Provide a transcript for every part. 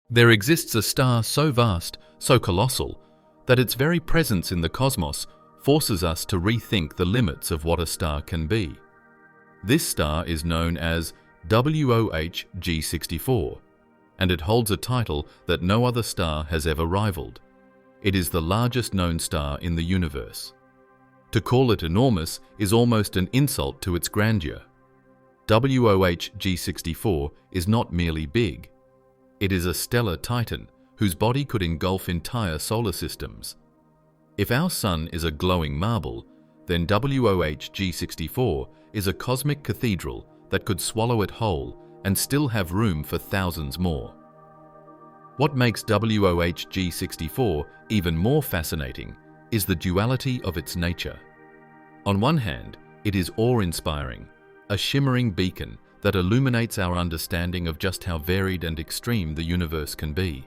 There exists a star so vast, so colossal, that its very presence in the cosmos forces us to rethink the limits of what a star can be. This star is known as WOH G64, and it holds a title that no other star has ever rivaled. It is the largest known star in the universe. To call it enormous is almost an insult to its grandeur. WOH G64 is not merely big. It is a stellar titan whose body could engulf entire solar systems. If our Sun is a glowing marble, then WOH G64 is a cosmic cathedral that could swallow it whole and still have room for thousands more. What makes WOH G64 even more fascinating is the duality of its nature. On one hand, it is awe-inspiring, a shimmering beacon that illuminates our understanding of just how varied and extreme the universe can be.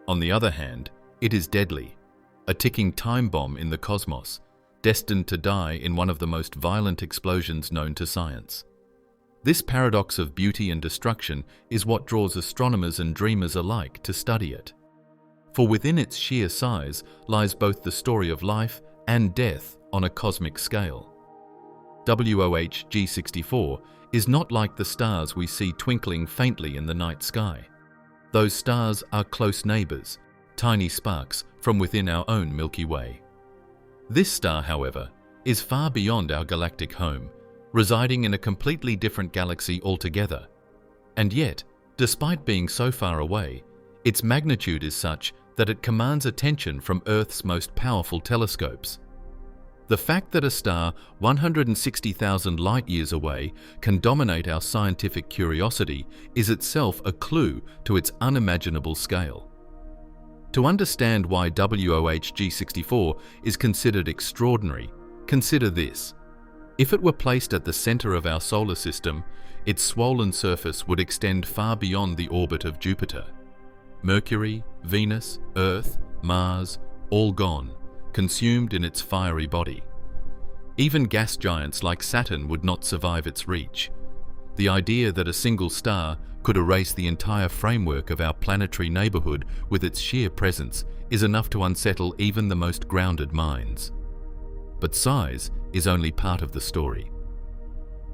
On the other hand, it is deadly, a ticking time bomb in the cosmos, destined to die in one of the most violent explosions known to science. This paradox of beauty and destruction is what draws astronomers and dreamers alike to study it. For within its sheer size lies both the story of life and death on a cosmic scale. WOH G64 is not like the stars we see twinkling faintly in the night sky. Those stars are close neighbors, tiny sparks from within our own Milky Way. This star, however, is far beyond our galactic home, residing in a completely different galaxy altogether. And yet, despite being so far away, its magnitude is such that it commands attention from Earth's most powerful telescopes. The fact that a star 160,000 light-years away can dominate our scientific curiosity is itself a clue to its unimaginable scale. To understand why WOH G64 is considered extraordinary, consider this. If it were placed at the center of our solar system, its swollen surface would extend far beyond the orbit of Jupiter. Mercury, Venus, Earth, Mars, all gone, consumed in its fiery body. Even gas giants like Saturn would not survive its reach. The idea that a single star could erase the entire framework of our planetary neighborhood with its sheer presence is enough to unsettle even the most grounded minds. But size is only part of the story.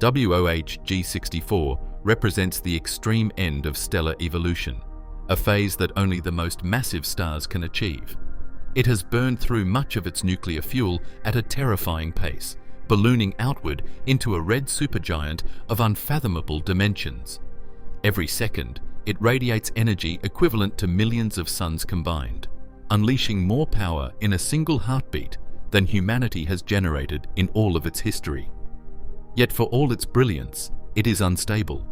WOH G64 represents the extreme end of stellar evolution, a phase that only the most massive stars can achieve. It has burned through much of its nuclear fuel at a terrifying pace, ballooning outward into a red supergiant of unfathomable dimensions. Every second, it radiates energy equivalent to millions of suns combined, unleashing more power in a single heartbeat than humanity has generated in all of its history. Yet for all its brilliance, it is unstable.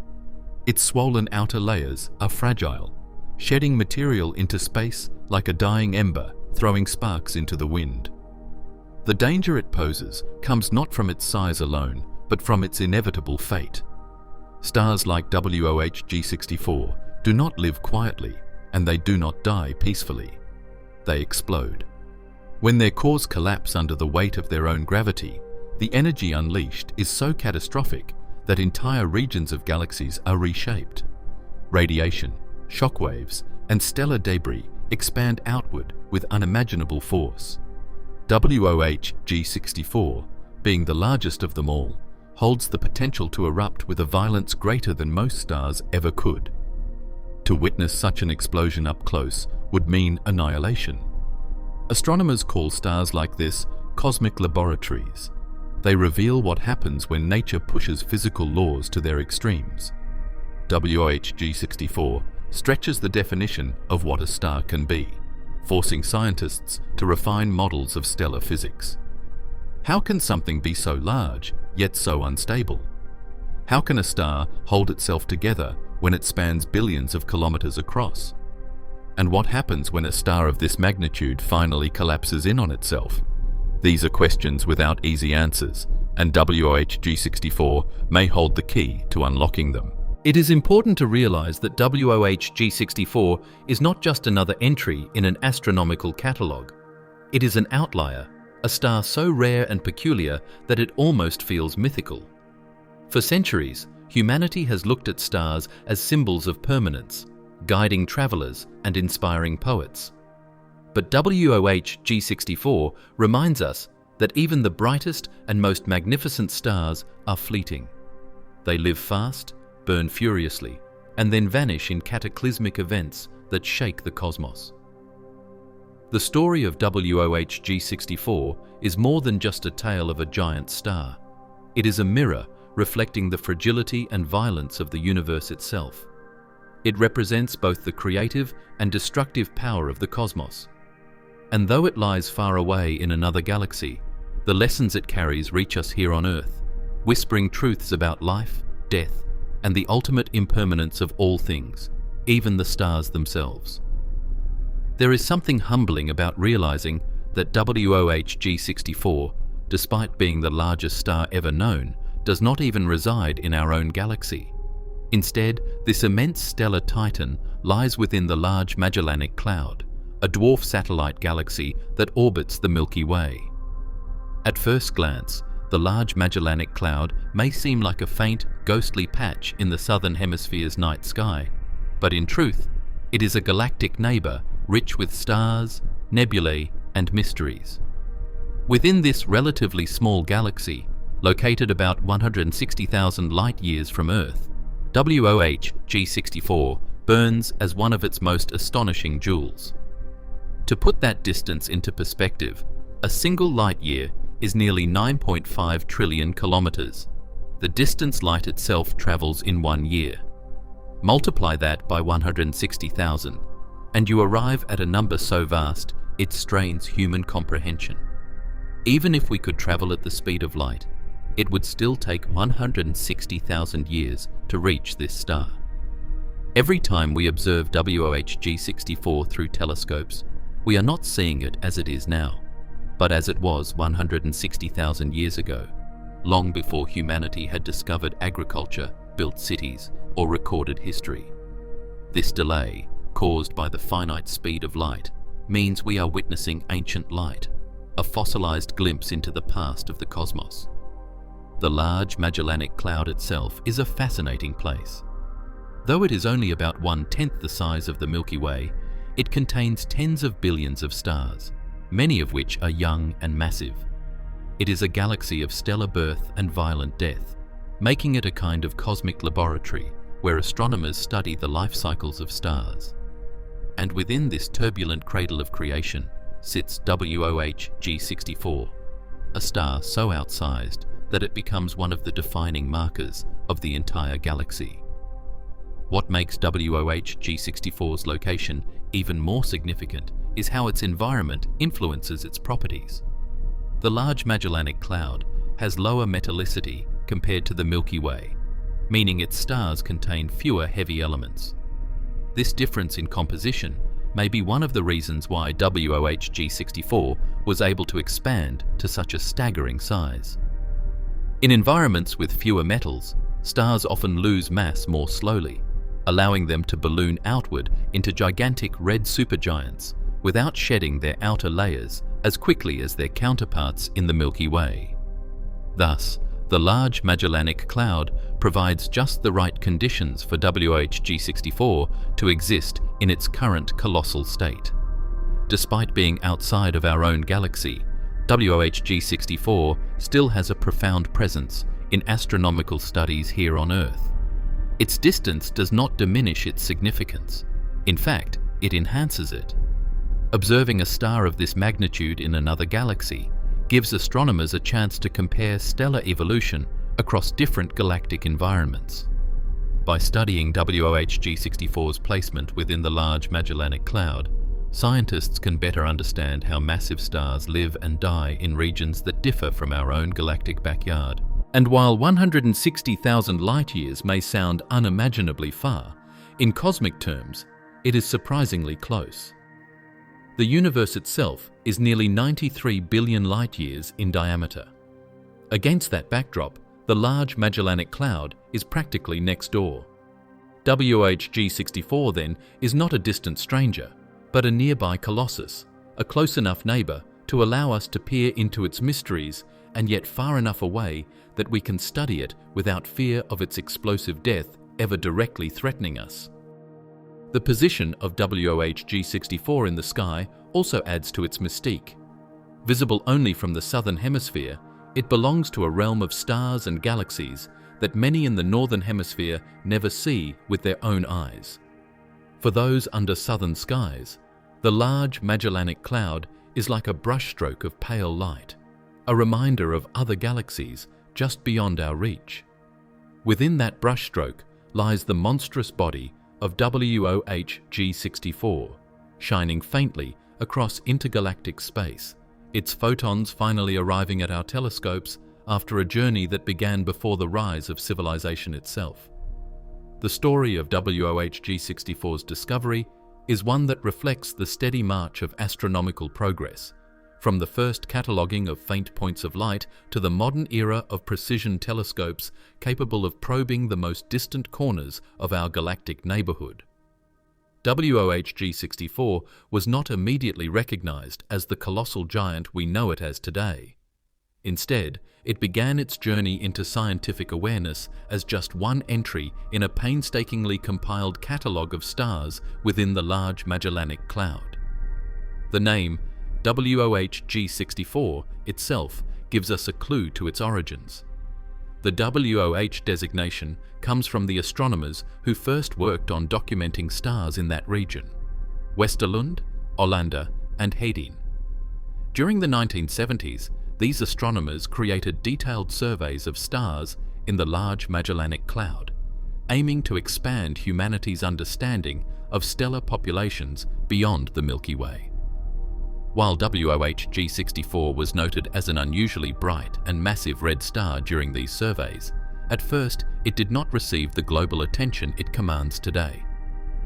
Its swollen outer layers are fragile, shedding material into space like a dying ember, throwing sparks into the wind. The danger it poses comes not from its size alone, but from its inevitable fate. Stars like WOH G64 do not live quietly, and they do not die peacefully. They explode. When their cores collapse under the weight of their own gravity, the energy unleashed is so catastrophic that entire regions of galaxies are reshaped. Radiation, shockwaves, and stellar debris expand outward with unimaginable force. WOH G64, being the largest of them all, holds the potential to erupt with a violence greater than most stars ever could. To witness such an explosion up close would mean annihilation. Astronomers call stars like this cosmic laboratories. They reveal what happens when nature pushes physical laws to their extremes. WOH G64 stretches the definition of what a star can be, forcing scientists to refine models of stellar physics. How can something be so large, yet so unstable? How can a star hold itself together when it spans billions of kilometers across? And what happens when a star of this magnitude finally collapses in on itself? These are questions without easy answers, and WOH G64 may hold the key to unlocking them. It is important to realize that WOH G64 is not just another entry in an astronomical catalogue. It is an outlier, a star so rare and peculiar that it almost feels mythical. For centuries, humanity has looked at stars as symbols of permanence, guiding travelers and inspiring poets. But WOH G64 reminds us that even the brightest and most magnificent stars are fleeting. They live fast, burn furiously, and then vanish in cataclysmic events that shake the cosmos. The story of WOH G64 is more than just a tale of a giant star. It is a mirror reflecting the fragility and violence of the universe itself. It represents both the creative and destructive power of the cosmos. And though it lies far away in another galaxy, the lessons it carries reach us here on Earth, whispering truths about life, death, and the ultimate impermanence of all things, even the stars themselves. There is something humbling about realizing that WOH G64, despite being the largest star ever known, does not even reside in our own galaxy. Instead, this immense stellar titan lies within the Large Magellanic Cloud, a dwarf satellite galaxy that orbits the Milky Way. At first glance, the Large Magellanic Cloud may seem like a faint, ghostly patch in the southern hemisphere's night sky, but in truth, it is a galactic neighbor rich with stars, nebulae, and mysteries. Within this relatively small galaxy, located about 160,000 light-years from Earth, WOH G64 burns as one of its most astonishing jewels. To put that distance into perspective, a single light-year is nearly 9.5 trillion kilometers, the distance light itself travels in 1 year. Multiply that by 160,000, and you arrive at a number so vast it strains human comprehension. Even if we could travel at the speed of light, it would still take 160,000 years to reach this star. Every time we observe WOH G64 through telescopes, we are not seeing it as it is now, but as it was 160,000 years ago, long before humanity had discovered agriculture, built cities, or recorded history. This delay, caused by the finite speed of light, means we are witnessing ancient light, a fossilized glimpse into the past of the cosmos. The Large Magellanic Cloud itself is a fascinating place. Though it is only about 1/10 the size of the Milky Way, it contains tens of billions of stars, many of which are young and massive. It is a galaxy of stellar birth and violent death, making it a kind of cosmic laboratory where astronomers study the life cycles of stars. And within this turbulent cradle of creation sits WOH G64, a star so outsized that it becomes one of the defining markers of the entire galaxy. What makes WOH G64's location even more significant is how its environment influences its properties. The Large Magellanic Cloud has lower metallicity compared to the Milky Way, meaning its stars contain fewer heavy elements. This difference in composition may be one of the reasons why WOH G64 was able to expand to such a staggering size. In environments with fewer metals, stars often lose mass more slowly, allowing them to balloon outward into gigantic red supergiants without shedding their outer layers as quickly as their counterparts in the Milky Way. Thus, the Large Magellanic Cloud provides just the right conditions for WOH G64 to exist in its current colossal state. Despite being outside of our own galaxy, WOH G64 still has a profound presence in astronomical studies here on Earth. Its distance does not diminish its significance. In fact, it enhances it. Observing a star of this magnitude in another galaxy gives astronomers a chance to compare stellar evolution across different galactic environments. By studying WOH G64's placement within the Large Magellanic Cloud, scientists can better understand how massive stars live and die in regions that differ from our own galactic backyard. And while 160,000 light-years may sound unimaginably far, in cosmic terms, it is surprisingly close. The universe itself is nearly 93 billion light-years in diameter. Against that backdrop, the Large Magellanic Cloud is practically next door. WOH G64 then is not a distant stranger, but a nearby colossus, a close enough neighbor to allow us to peer into its mysteries and yet far enough away that we can study it without fear of its explosive death ever directly threatening us. The position of WOH G64 in the sky also adds to its mystique. Visible only from the southern hemisphere, it belongs to a realm of stars and galaxies that many in the northern hemisphere never see with their own eyes. For those under southern skies, the Large Magellanic Cloud is like a brushstroke of pale light, a reminder of other galaxies just beyond our reach. Within that brushstroke lies the monstrous body of WOH G64, shining faintly across intergalactic space, its photons finally arriving at our telescopes after a journey that began before the rise of civilization itself. The story of WOH G64's discovery is one that reflects the steady march of astronomical progress, from the first cataloguing of faint points of light to the modern era of precision telescopes capable of probing the most distant corners of our galactic neighborhood. WOH G64 was not immediately recognized as the colossal giant we know it as today. Instead, it began its journey into scientific awareness as just one entry in a painstakingly compiled catalogue of stars within the Large Magellanic Cloud. The name WOH G64 itself gives us a clue to its origins. The WOH designation comes from the astronomers who first worked on documenting stars in that region: Westerlund, Olander, and Hedin. During the 1970s, these astronomers created detailed surveys of stars in the Large Magellanic Cloud, aiming to expand humanity's understanding of stellar populations beyond the Milky Way. While WOH G64 was noted as an unusually bright and massive red star during these surveys, at first it did not receive the global attention it commands today.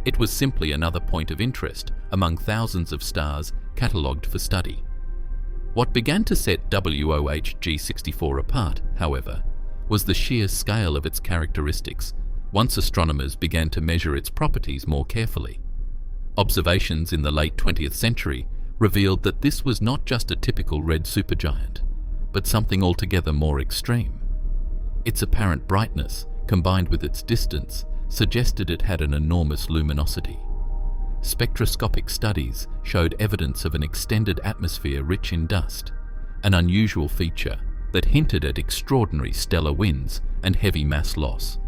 It was simply another point of interest among thousands of stars catalogued for study. What began to set WOH G64 apart, however, was the sheer scale of its characteristics once astronomers began to measure its properties more carefully. Observations in the late 20th century revealed that this was not just a typical red supergiant, but something altogether more extreme. Its apparent brightness, combined with its distance, suggested it had an enormous luminosity. Spectroscopic studies showed evidence of an extended atmosphere rich in dust, an unusual feature that hinted at extraordinary stellar winds and heavy mass loss.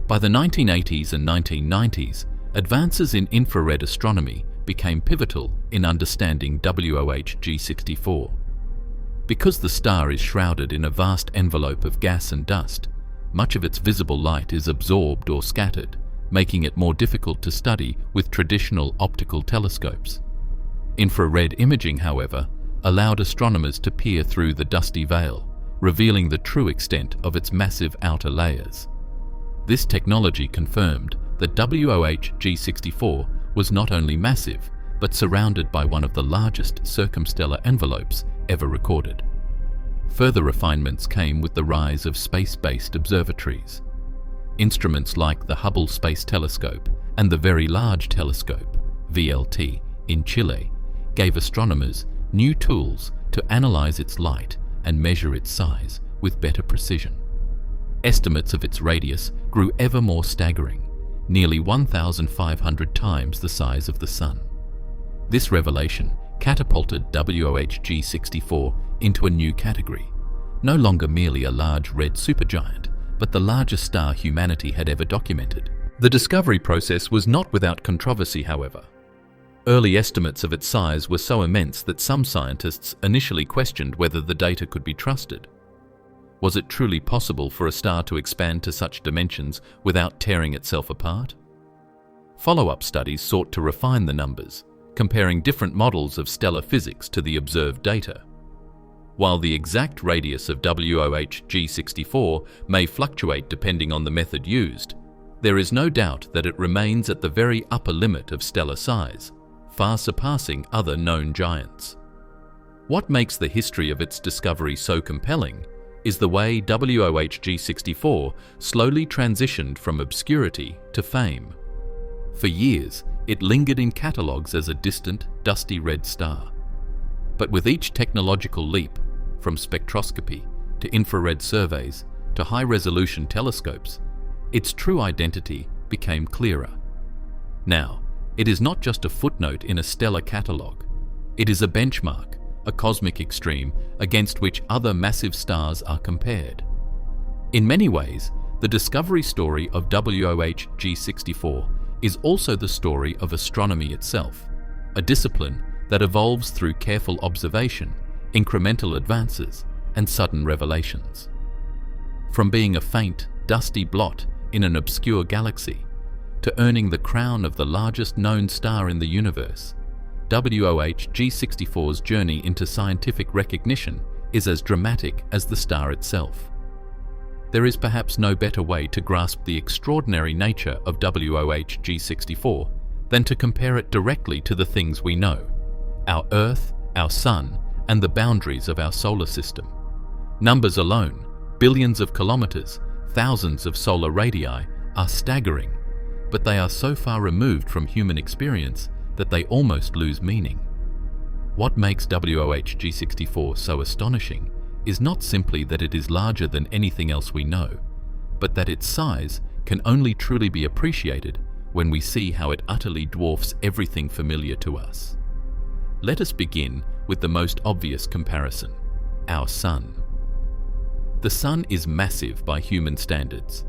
By the 1980s and 1990s, advances in infrared astronomy became pivotal in understanding WOH G64. Because the star is shrouded in a vast envelope of gas and dust, much of its visible light is absorbed or scattered, making it more difficult to study with traditional optical telescopes. Infrared imaging, however, allowed astronomers to peer through the dusty veil, revealing the true extent of its massive outer layers. This technology confirmed that WOH G64 was not only massive, but surrounded by one of the largest circumstellar envelopes ever recorded. Further refinements came with the rise of space-based observatories. Instruments like the Hubble Space Telescope and the Very Large Telescope, VLT, in Chile, gave astronomers new tools to analyze its light and measure its size with better precision. Estimates of its radius grew ever more staggering, nearly 1,500 times the size of the Sun. This revelation catapulted WOH G64 into a new category, no longer merely a large red supergiant, but the largest star humanity had ever documented. The discovery process was not without controversy, however. Early estimates of its size were so immense that some scientists initially questioned whether the data could be trusted. Was it truly possible for a star to expand to such dimensions without tearing itself apart? Follow-up studies sought to refine the numbers, comparing different models of stellar physics to the observed data. While the exact radius of WOH G64 may fluctuate depending on the method used, there is no doubt that it remains at the very upper limit of stellar size, far surpassing other known giants. What makes the history of its discovery so compelling is the way WOH G64 slowly transitioned from obscurity to fame. For years, it lingered in catalogues as a distant, dusty red star. But with each technological leap, from spectroscopy to infrared surveys to high-resolution telescopes, its true identity became clearer. Now, it is not just a footnote in a stellar catalogue. It is a benchmark, a cosmic extreme against which other massive stars are compared. In many ways, the discovery story of WOH G64 is also the story of astronomy itself, a discipline that evolves through careful observation, incremental advances, and sudden revelations. From being a faint, dusty blot in an obscure galaxy, to earning the crown of the largest known star in the universe, WOH G64's journey into scientific recognition is as dramatic as the star itself. There is perhaps no better way to grasp the extraordinary nature of WOH G64 than to compare it directly to the things we know: our Earth, our Sun, and the boundaries of our solar system. Numbers alone, billions of kilometers, thousands of solar radii, are staggering, but they are so far removed from human experience that they almost lose meaning. What makes WOH G64 so astonishing is not simply that it is larger than anything else we know, but that its size can only truly be appreciated when we see how it utterly dwarfs everything familiar to us. Let us begin with the most obvious comparison: our Sun. The Sun is massive by human standards.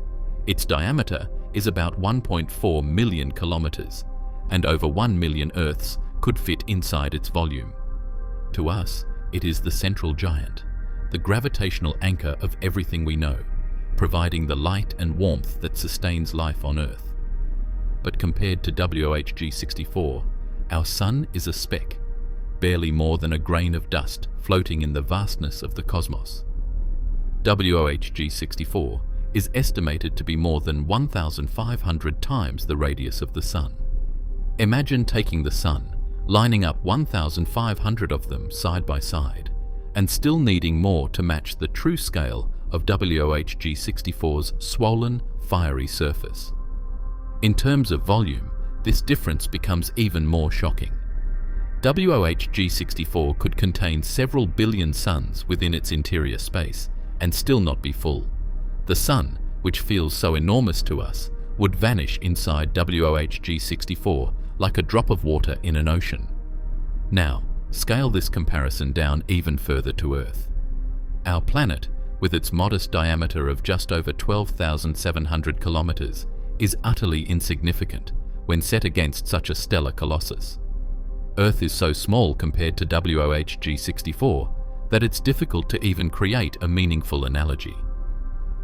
Its diameter is about 1.4 million kilometers, and over 1 million Earths could fit inside its volume. To us, it is the central giant, the gravitational anchor of everything we know, providing the light and warmth that sustains life on Earth. But compared to WOH G64, our Sun is a speck, barely more than a grain of dust floating in the vastness of the cosmos. WOH G64 is estimated to be more than 1,500 times the radius of the Sun. Imagine taking the Sun, lining up 1,500 of them side by side, and still needing more to match the true scale of WOH G64's swollen, fiery surface. In terms of volume, this difference becomes even more shocking. WOH G64 could contain several billion suns within its interior space and still not be full. The Sun, which feels so enormous to us, would vanish inside WOH G64 like a drop of water in an ocean. Now, scale this comparison down even further to Earth. Our planet, with its modest diameter of just over 12,700 kilometers, is utterly insignificant when set against such a stellar colossus. Earth is so small compared to WOH G64 that it's difficult to even create a meaningful analogy.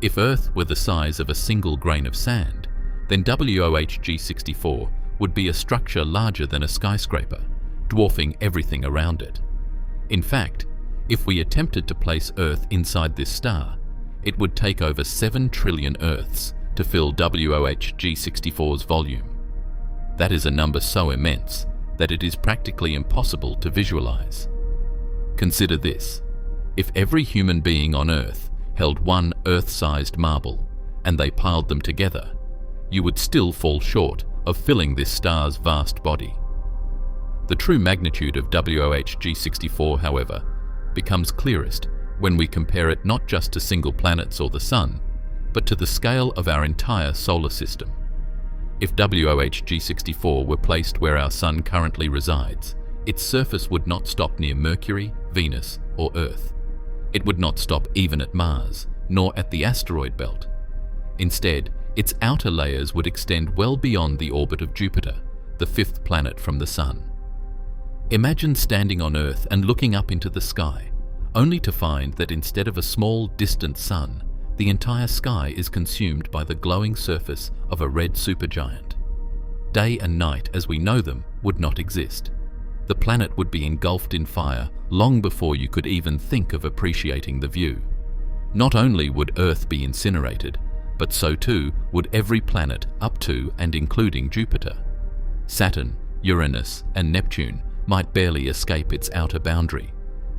If Earth were the size of a single grain of sand, then WOH G64 would be a structure larger than a skyscraper, dwarfing everything around it. In fact, if we attempted to place Earth inside this star, it would take over 7 trillion Earths to fill WOH G64's volume. That is a number so immense that it is practically impossible to visualize. Consider this: if every human being on Earth held one Earth-sized marble and they piled them together, you would still fall short of filling this star's vast body. The true magnitude of WOH G64, however, becomes clearest when we compare it not just to single planets or the Sun, but to the scale of our entire solar system. If WOH G64 were placed where our Sun currently resides, its surface would not stop near Mercury, Venus, or Earth. It would not stop even at Mars, nor at the asteroid belt. Instead, its outer layers would extend well beyond the orbit of Jupiter, the 5th planet from the Sun. Imagine standing on Earth and looking up into the sky, only to find that instead of a small, distant sun, the entire sky is consumed by the glowing surface of a red supergiant. Day and night as we know them would not exist. The planet would be engulfed in fire long before you could even think of appreciating the view. Not only would Earth be incinerated, but so too would every planet up to and including Jupiter. Saturn, Uranus, and Neptune might barely escape its outer boundary,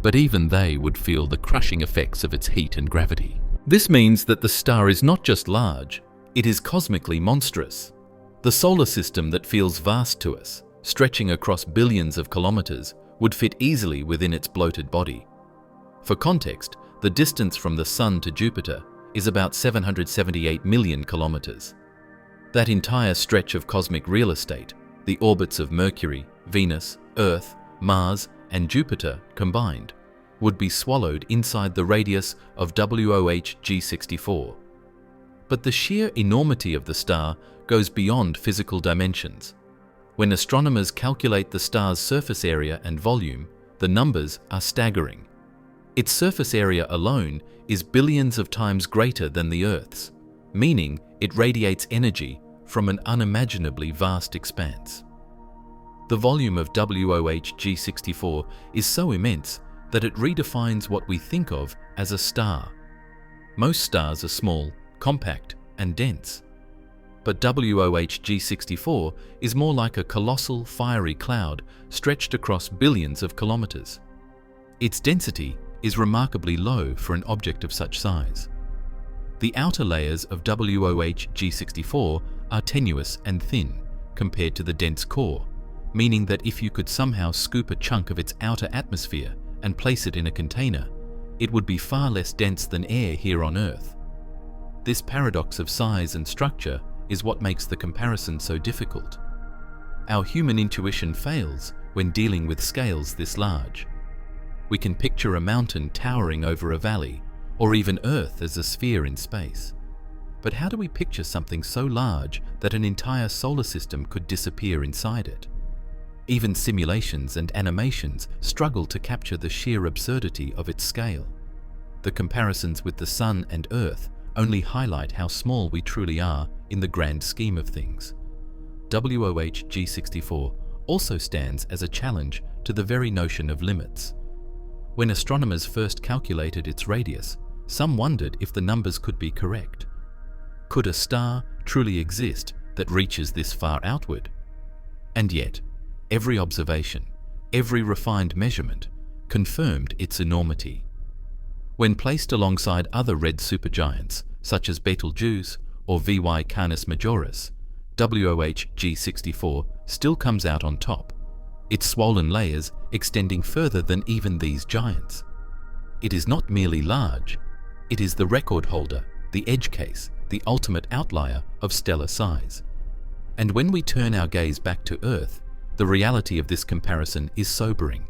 but even they would feel the crushing effects of its heat and gravity. This means that the star is not just large, it is cosmically monstrous. The solar system that feels vast to us, stretching across billions of kilometers, would fit easily within its bloated body. For context, the distance from the Sun to Jupiter is about 778 million kilometers. That entire stretch of cosmic real estate The orbits of Mercury, Venus, Earth, Mars, and Jupiter combined would be swallowed inside the radius of WOH G64. But the sheer enormity of the star goes beyond physical dimensions. When astronomers calculate the star's surface area and volume, the numbers are staggering. Its surface area alone is billions of times greater than the Earth's, meaning it radiates energy from an unimaginably vast expanse. The volume of WOH G64 is so immense that it redefines what we think of as a star. Most stars are small, compact, and dense. But WOH G64 is more like a colossal, fiery cloud stretched across billions of kilometers. Its density is remarkably low for an object of such size. The outer layers of WOH G64 are tenuous and thin compared to the dense core, meaning that if you could somehow scoop a chunk of its outer atmosphere and place it in a container, it would be far less dense than air here on Earth. This paradox of size and structure is what makes the comparison so difficult. Our human intuition fails when dealing with scales this large. We can picture a mountain towering over a valley, or even Earth as a sphere in space. But how do we picture something so large that an entire solar system could disappear inside it? Even simulations and animations struggle to capture the sheer absurdity of its scale. The comparisons with the Sun and Earth only highlight how small we truly are in the grand scheme of things. WOH G64 also stands as a challenge to the very notion of limits. When astronomers first calculated its radius, some wondered if the numbers could be correct. Could a star truly exist that reaches this far outward? And yet, every observation, every refined measurement, confirmed its enormity. When placed alongside other red supergiants, such as Betelgeuse or VY Canis Majoris, WOH G64 still comes out on top, its swollen layers extending further than even these giants. It is not merely large, it is the record holder, the edge case, the ultimate outlier of stellar size. And when we turn our gaze back to Earth, the reality of this comparison is sobering.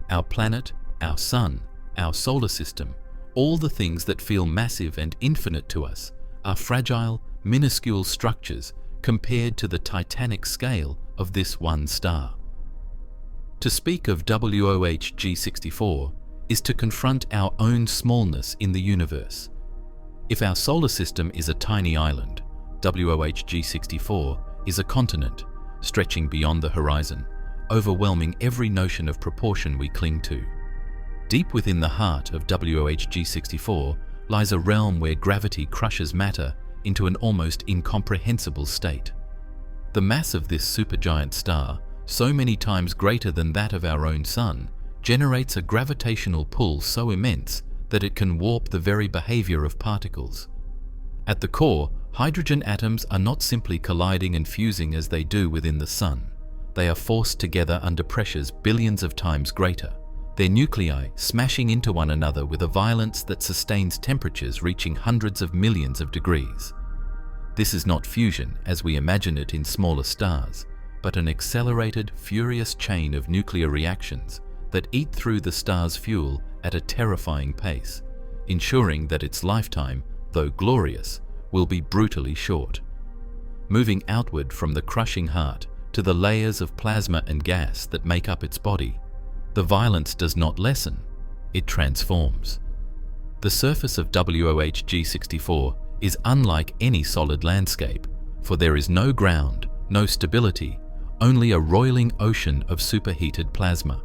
Our planet, our sun, our solar system, all the things that feel massive and infinite to us, are fragile, minuscule structures compared to the titanic scale of this one star. To speak of WOH G64 is to confront our own smallness in the universe. If our solar system is a tiny island, WOH G64 is a continent, stretching beyond the horizon, overwhelming every notion of proportion we cling to. Deep within the heart of WOH G64 lies a realm where gravity crushes matter into an almost incomprehensible state. The mass of this supergiant star, so many times greater than that of our own Sun, generates a gravitational pull so immense that it can warp the very behavior of particles. At the core, hydrogen atoms are not simply colliding and fusing as they do within the Sun. They are forced together under pressures billions of times greater, their nuclei smashing into one another with a violence that sustains temperatures reaching hundreds of millions of degrees. This is not fusion as we imagine it in smaller stars, but an accelerated, furious chain of nuclear reactions that eat through the star's fuel at a terrifying pace, ensuring that its lifetime, though glorious, will be brutally short. Moving outward from the crushing heart to the layers of plasma and gas that make up its body, the violence does not lessen, it transforms. The surface of WOH G64 is unlike any solid landscape, for there is no ground, no stability, only a roiling ocean of superheated plasma.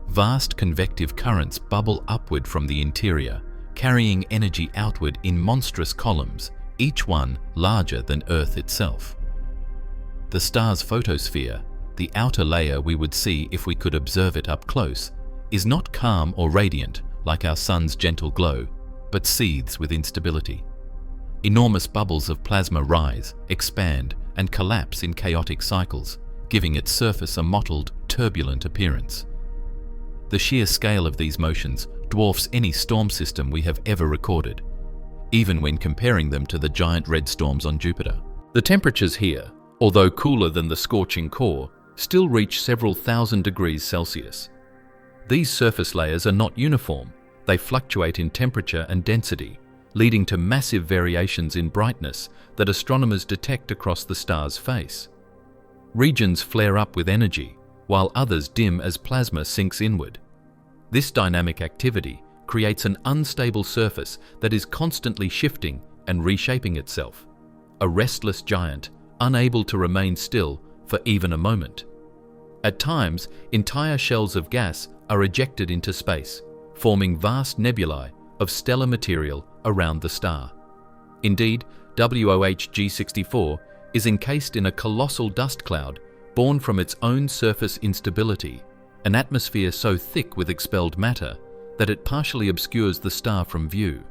Vast convective currents bubble upward from the interior, carrying energy outward in monstrous columns, each one larger than Earth itself. The star's photosphere, the outer layer we would see if we could observe it up close, is not calm or radiant like our sun's gentle glow, but seethes with instability. Enormous bubbles of plasma rise, expand, and collapse in chaotic cycles, giving its surface a mottled, turbulent appearance. The sheer scale of these motions dwarfs any storm system we have ever recorded, even when comparing them to the giant red storms on Jupiter. The temperatures here, although cooler than the scorching core, still reach several thousand degrees Celsius. These surface layers are not uniform. They fluctuate in temperature and density, leading to massive variations in brightness that astronomers detect across the star's face. Regions flare up with energy, while others dim as plasma sinks inward. This dynamic activity creates an unstable surface that is constantly shifting and reshaping itself, a restless giant unable to remain still for even a moment. At times, entire shells of gas are ejected into space, forming vast nebulae of stellar material around the star. Indeed, WOH G64 is encased in a colossal dust cloud born from its own surface instability, an atmosphere so thick with expelled matter that it partially obscures the star from view.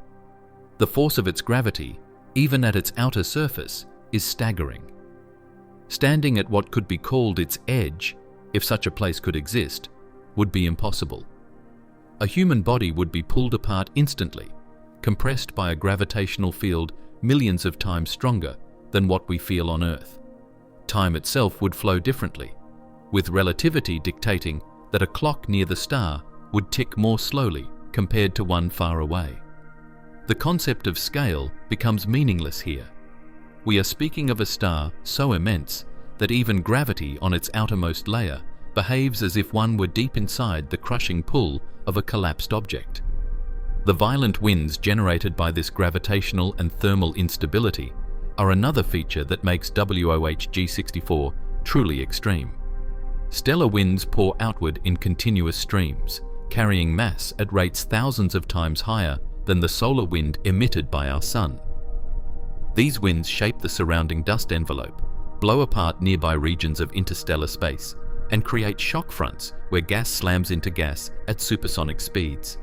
The force of its gravity, even at its outer surface, is staggering. Standing at what could be called its edge, if such a place could exist, would be impossible. A human body would be pulled apart instantly, compressed by a gravitational field millions of times stronger than what we feel on Earth. Time itself would flow differently, with relativity dictating that a clock near the star would tick more slowly compared to one far away. The concept of scale becomes meaningless here. We are speaking of a star so immense that even gravity on its outermost layer behaves as if one were deep inside the crushing pull of a collapsed object. The violent winds generated by this gravitational and thermal instability are another feature that makes WOH G64 truly extreme. Stellar winds pour outward in continuous streams, carrying mass at rates thousands of times higher than the solar wind emitted by our Sun. These winds shape the surrounding dust envelope, blow apart nearby regions of interstellar space, and create shock fronts where gas slams into gas at supersonic speeds.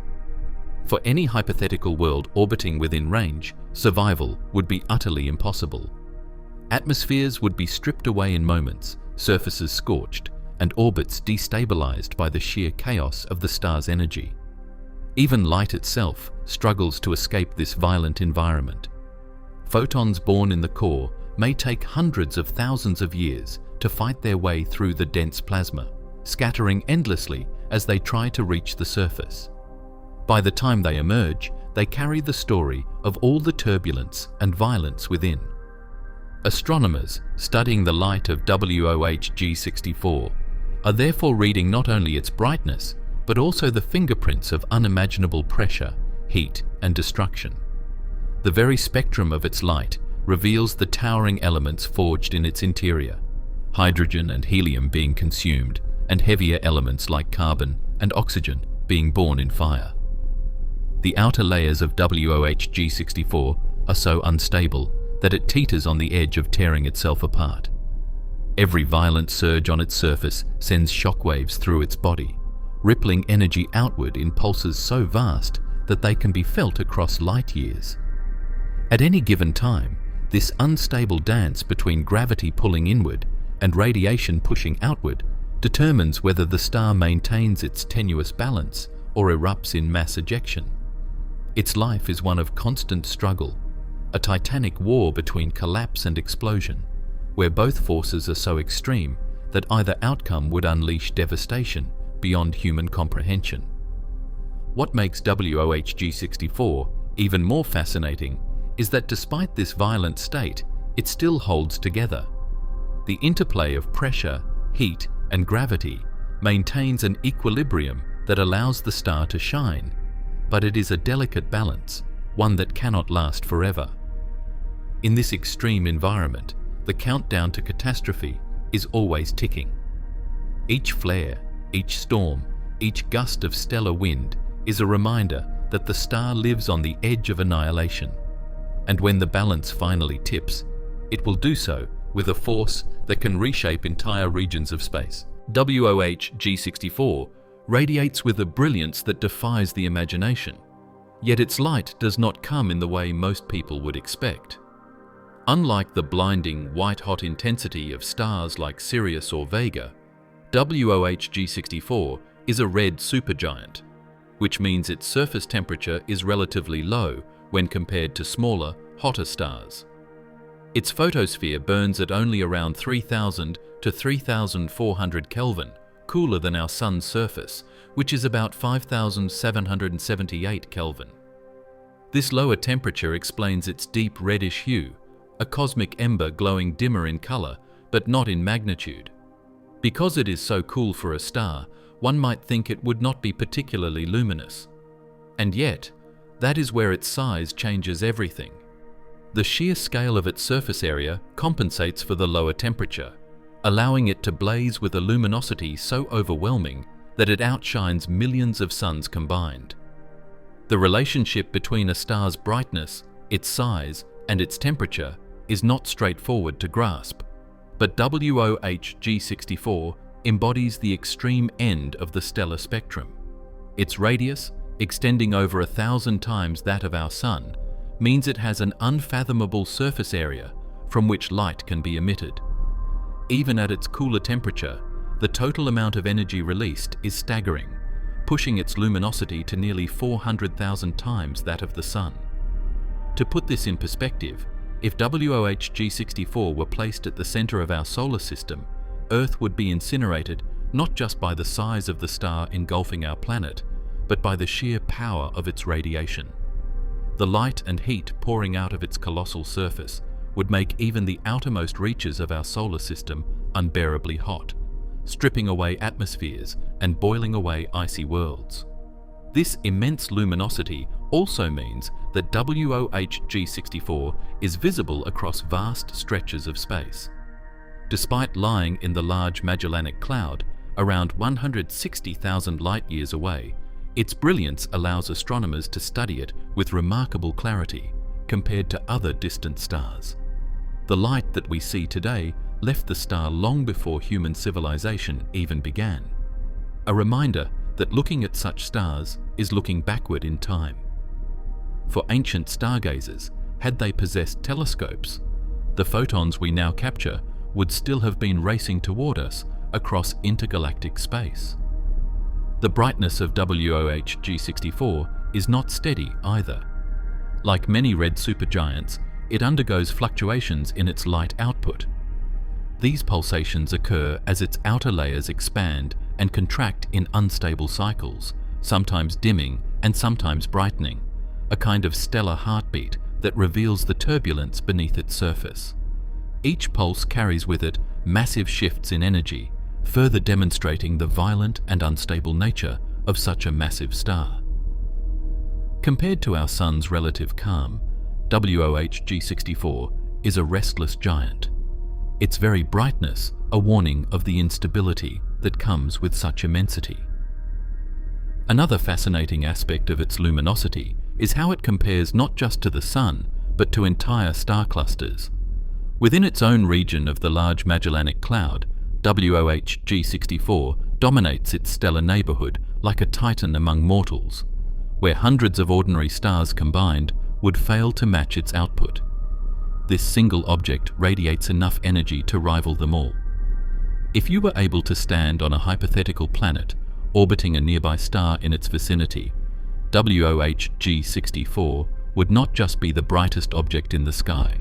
For any hypothetical world orbiting within range, survival would be utterly impossible. Atmospheres would be stripped away in moments, surfaces scorched, and orbits destabilized by the sheer chaos of the star's energy. Even light itself struggles to escape this violent environment. Photons born in the core may take hundreds of thousands of years to fight their way through the dense plasma, scattering endlessly as they try to reach the surface. By the time they emerge, they carry the story of all the turbulence and violence within. Astronomers studying the light of WOH G64 are therefore reading not only its brightness, but also the fingerprints of unimaginable pressure, heat, and destruction. The very spectrum of its light reveals the towering elements forged in its interior, hydrogen and helium being consumed, and heavier elements like carbon and oxygen being born in fire. The outer layers of WOH G64 are so unstable that it teeters on the edge of tearing itself apart. Every violent surge on its surface sends shockwaves through its body, rippling energy outward in pulses so vast that they can be felt across light years. At any given time, this unstable dance between gravity pulling inward and radiation pushing outward determines whether the star maintains its tenuous balance or erupts in mass ejection. Its life is one of constant struggle, a titanic war between collapse and explosion, where both forces are so extreme that either outcome would unleash devastation beyond human comprehension. What makes WOH G64 even more fascinating is that despite this violent state, it still holds together. The interplay of pressure, heat, and gravity maintains an equilibrium that allows the star to shine, but it is a delicate balance, one that cannot last forever. In this extreme environment, the countdown to catastrophe is always ticking. Each flare, each storm, each gust of stellar wind is a reminder that the star lives on the edge of annihilation. And when the balance finally tips, it will do so with a force that can reshape entire regions of space. WOH G64 radiates with a brilliance that defies the imagination, yet its light does not come in the way most people would expect. Unlike the blinding, white-hot intensity of stars like Sirius or Vega, WOH G64 is a red supergiant, which means its surface temperature is relatively low when compared to smaller, hotter stars. Its photosphere burns at only around 3000 to 3400 Kelvin, cooler than our Sun's surface, which is about 5778 Kelvin. This lower temperature explains its deep reddish hue, a cosmic ember glowing dimmer in color, but not in magnitude. Because it is so cool for a star, one might think it would not be particularly luminous. And yet, that is where its size changes everything. The sheer scale of its surface area compensates for the lower temperature, allowing it to blaze with a luminosity so overwhelming that it outshines millions of suns combined. The relationship between a star's brightness, its size, and its temperature is not straightforward to grasp, but WOH G64 embodies the extreme end of the stellar spectrum. Its radius, extending over 1,000 times that of our Sun, means it has an unfathomable surface area from which light can be emitted. Even at its cooler temperature, the total amount of energy released is staggering, pushing its luminosity to nearly 400,000 times that of the Sun. To put this in perspective, if WOH G64 were placed at the center of our solar system, Earth would be incinerated not just by the size of the star engulfing our planet, but by the sheer power of its radiation. The light and heat pouring out of its colossal surface would make even the outermost reaches of our solar system unbearably hot, stripping away atmospheres and boiling away icy worlds. This immense luminosity also means that WOH G64 is visible across vast stretches of space. Despite lying in the Large Magellanic Cloud, around 160,000 light-years away, its brilliance allows astronomers to study it with remarkable clarity compared to other distant stars. The light that we see today left the star long before human civilization even began. A reminder that looking at such stars is looking backward in time. For ancient stargazers, had they possessed telescopes, the photons we now capture would still have been racing toward us across intergalactic space. The brightness of WOH G64 is not steady either. Like many red supergiants, it undergoes fluctuations in its light output. These pulsations occur as its outer layers expand and contract in unstable cycles, sometimes dimming and sometimes brightening, a kind of stellar heartbeat that reveals the turbulence beneath its surface. Each pulse carries with it massive shifts in energy, further demonstrating the violent and unstable nature of such a massive star. Compared to our Sun's relative calm, WOH G64 is a restless giant. Its very brightness a warning of the instability that comes with such immensity. Another fascinating aspect of its luminosity is how it compares not just to the Sun, but to entire star clusters. Within its own region of the Large Magellanic Cloud, WOH G64 dominates its stellar neighborhood like a titan among mortals, where hundreds of ordinary stars combined would fail to match its output. This single object radiates enough energy to rival them all. If you were able to stand on a hypothetical planet orbiting a nearby star in its vicinity, WOH G64 would not just be the brightest object in the sky,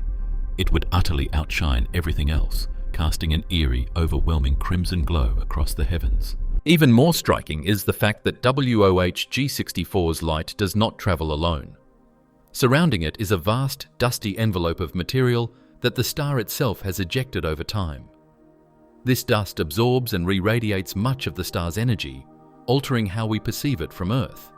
it would utterly outshine everything else, casting an eerie, overwhelming crimson glow across the heavens. Even more striking is the fact that WOH G64's light does not travel alone. Surrounding it is a vast, dusty envelope of material that the star itself has ejected over time. This dust absorbs and re-radiates much of the star's energy, altering how we perceive it from Earth.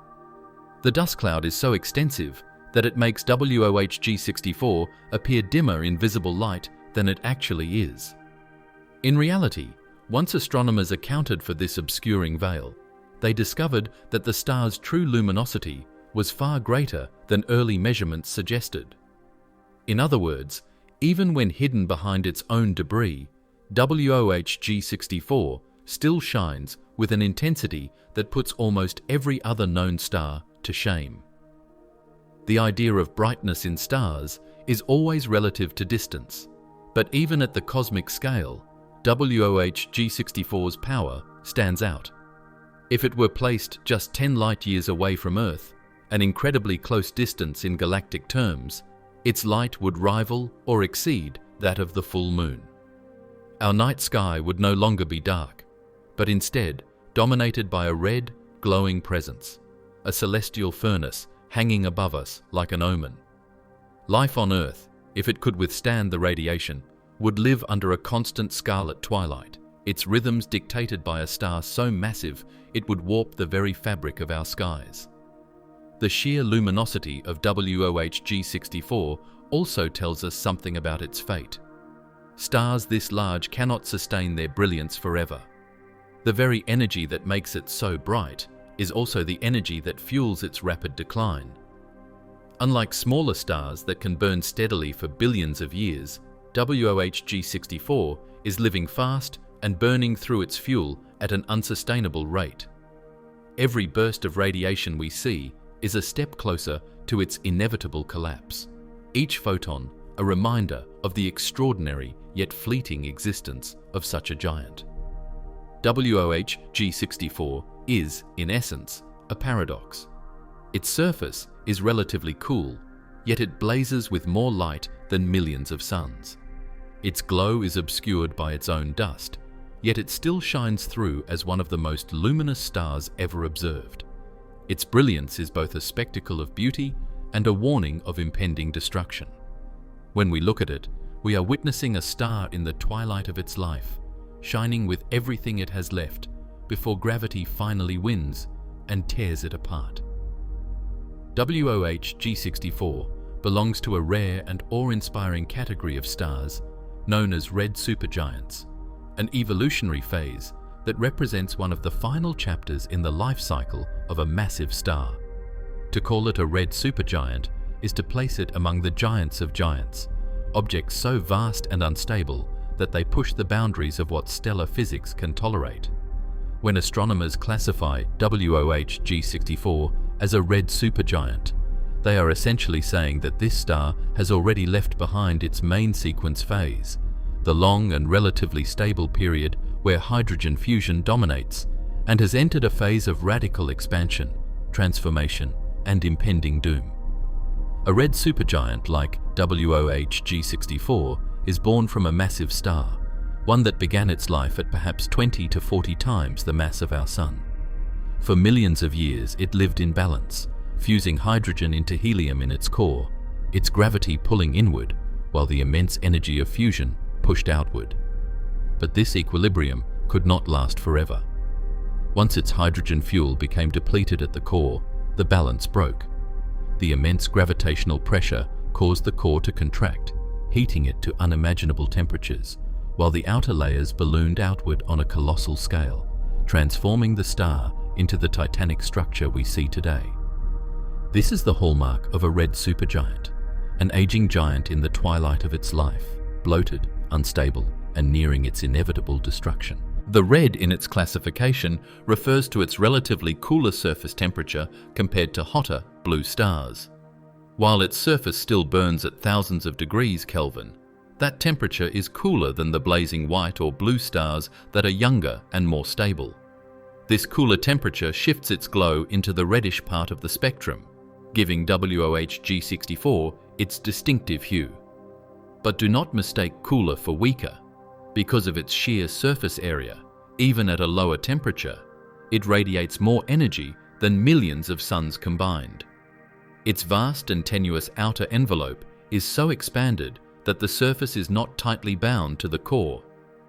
The dust cloud is so extensive that it makes WOH G64 appear dimmer in visible light than it actually is. In reality, once astronomers accounted for this obscuring veil, they discovered that the star's true luminosity was far greater than early measurements suggested. In other words, even when hidden behind its own debris, WOH G64 still shines with an intensity that puts almost every other known star to shame. The idea of brightness in stars is always relative to distance, but even at the cosmic scale, WOH G64's power stands out. If it were placed just 10 light-years away from Earth, an incredibly close distance in galactic terms, Its light would rival or exceed that of the full moon. Our night sky would no longer be dark, but instead dominated by a red, glowing presence, a celestial furnace hanging above us like an omen. Life on Earth, if it could withstand the radiation, would live under a constant scarlet twilight, its rhythms dictated by a star so massive it would warp the very fabric of our skies. The sheer luminosity of WOH G64 also tells us something about its fate. Stars this large cannot sustain their brilliance forever. The very energy that makes it so bright is also the energy that fuels its rapid decline. Unlike smaller stars that can burn steadily for billions of years, WOH G64 is living fast and burning through its fuel at an unsustainable rate. Every burst of radiation we see is a step closer to its inevitable collapse. Each photon a reminder of the extraordinary yet fleeting existence of such a giant. WOH G64 is, in essence, a paradox. Its surface is relatively cool, yet it blazes with more light than millions of suns. Its glow is obscured by its own dust, yet it still shines through as one of the most luminous stars ever observed. Its brilliance is both a spectacle of beauty and a warning of impending destruction. When we look at it, we are witnessing a star in the twilight of its life, shining with everything it has left before gravity finally wins and tears it apart. WOH G64 belongs to a rare and awe-inspiring category of stars known as red supergiants, an evolutionary phase that represents one of the final chapters in the life cycle of a massive star. To call it a red supergiant is to place it among the giants of giants, objects so vast and unstable that they push the boundaries of what stellar physics can tolerate. When astronomers classify WOH G64 as a red supergiant, they are essentially saying that this star has already left behind its main sequence phase, the long and relatively stable period where hydrogen fusion dominates, and has entered a phase of radical expansion, transformation, and impending doom. A red supergiant like WOH G64 is born from a massive star, one that began its life at perhaps 20 to 40 times the mass of our Sun. For millions of years it lived in balance, fusing hydrogen into helium in its core, its gravity pulling inward while the immense energy of fusion pushed outward. But this equilibrium could not last forever. Once its hydrogen fuel became depleted at the core, the balance broke. The immense gravitational pressure caused the core to contract, heating it to unimaginable temperatures, while the outer layers ballooned outward on a colossal scale, transforming the star into the titanic structure we see today. This is the hallmark of a red supergiant, an aging giant in the twilight of its life, bloated, unstable, and nearing its inevitable destruction. The red in its classification refers to its relatively cooler surface temperature compared to hotter blue stars. While its surface still burns at thousands of degrees Kelvin, that temperature is cooler than the blazing white or blue stars that are younger and more stable. This cooler temperature shifts its glow into the reddish part of the spectrum, giving WOH G64 its distinctive hue. But do not mistake cooler for weaker. Because of its sheer surface area, even at a lower temperature, it radiates more energy than millions of suns combined. Its vast and tenuous outer envelope is so expanded that the surface is not tightly bound to the core,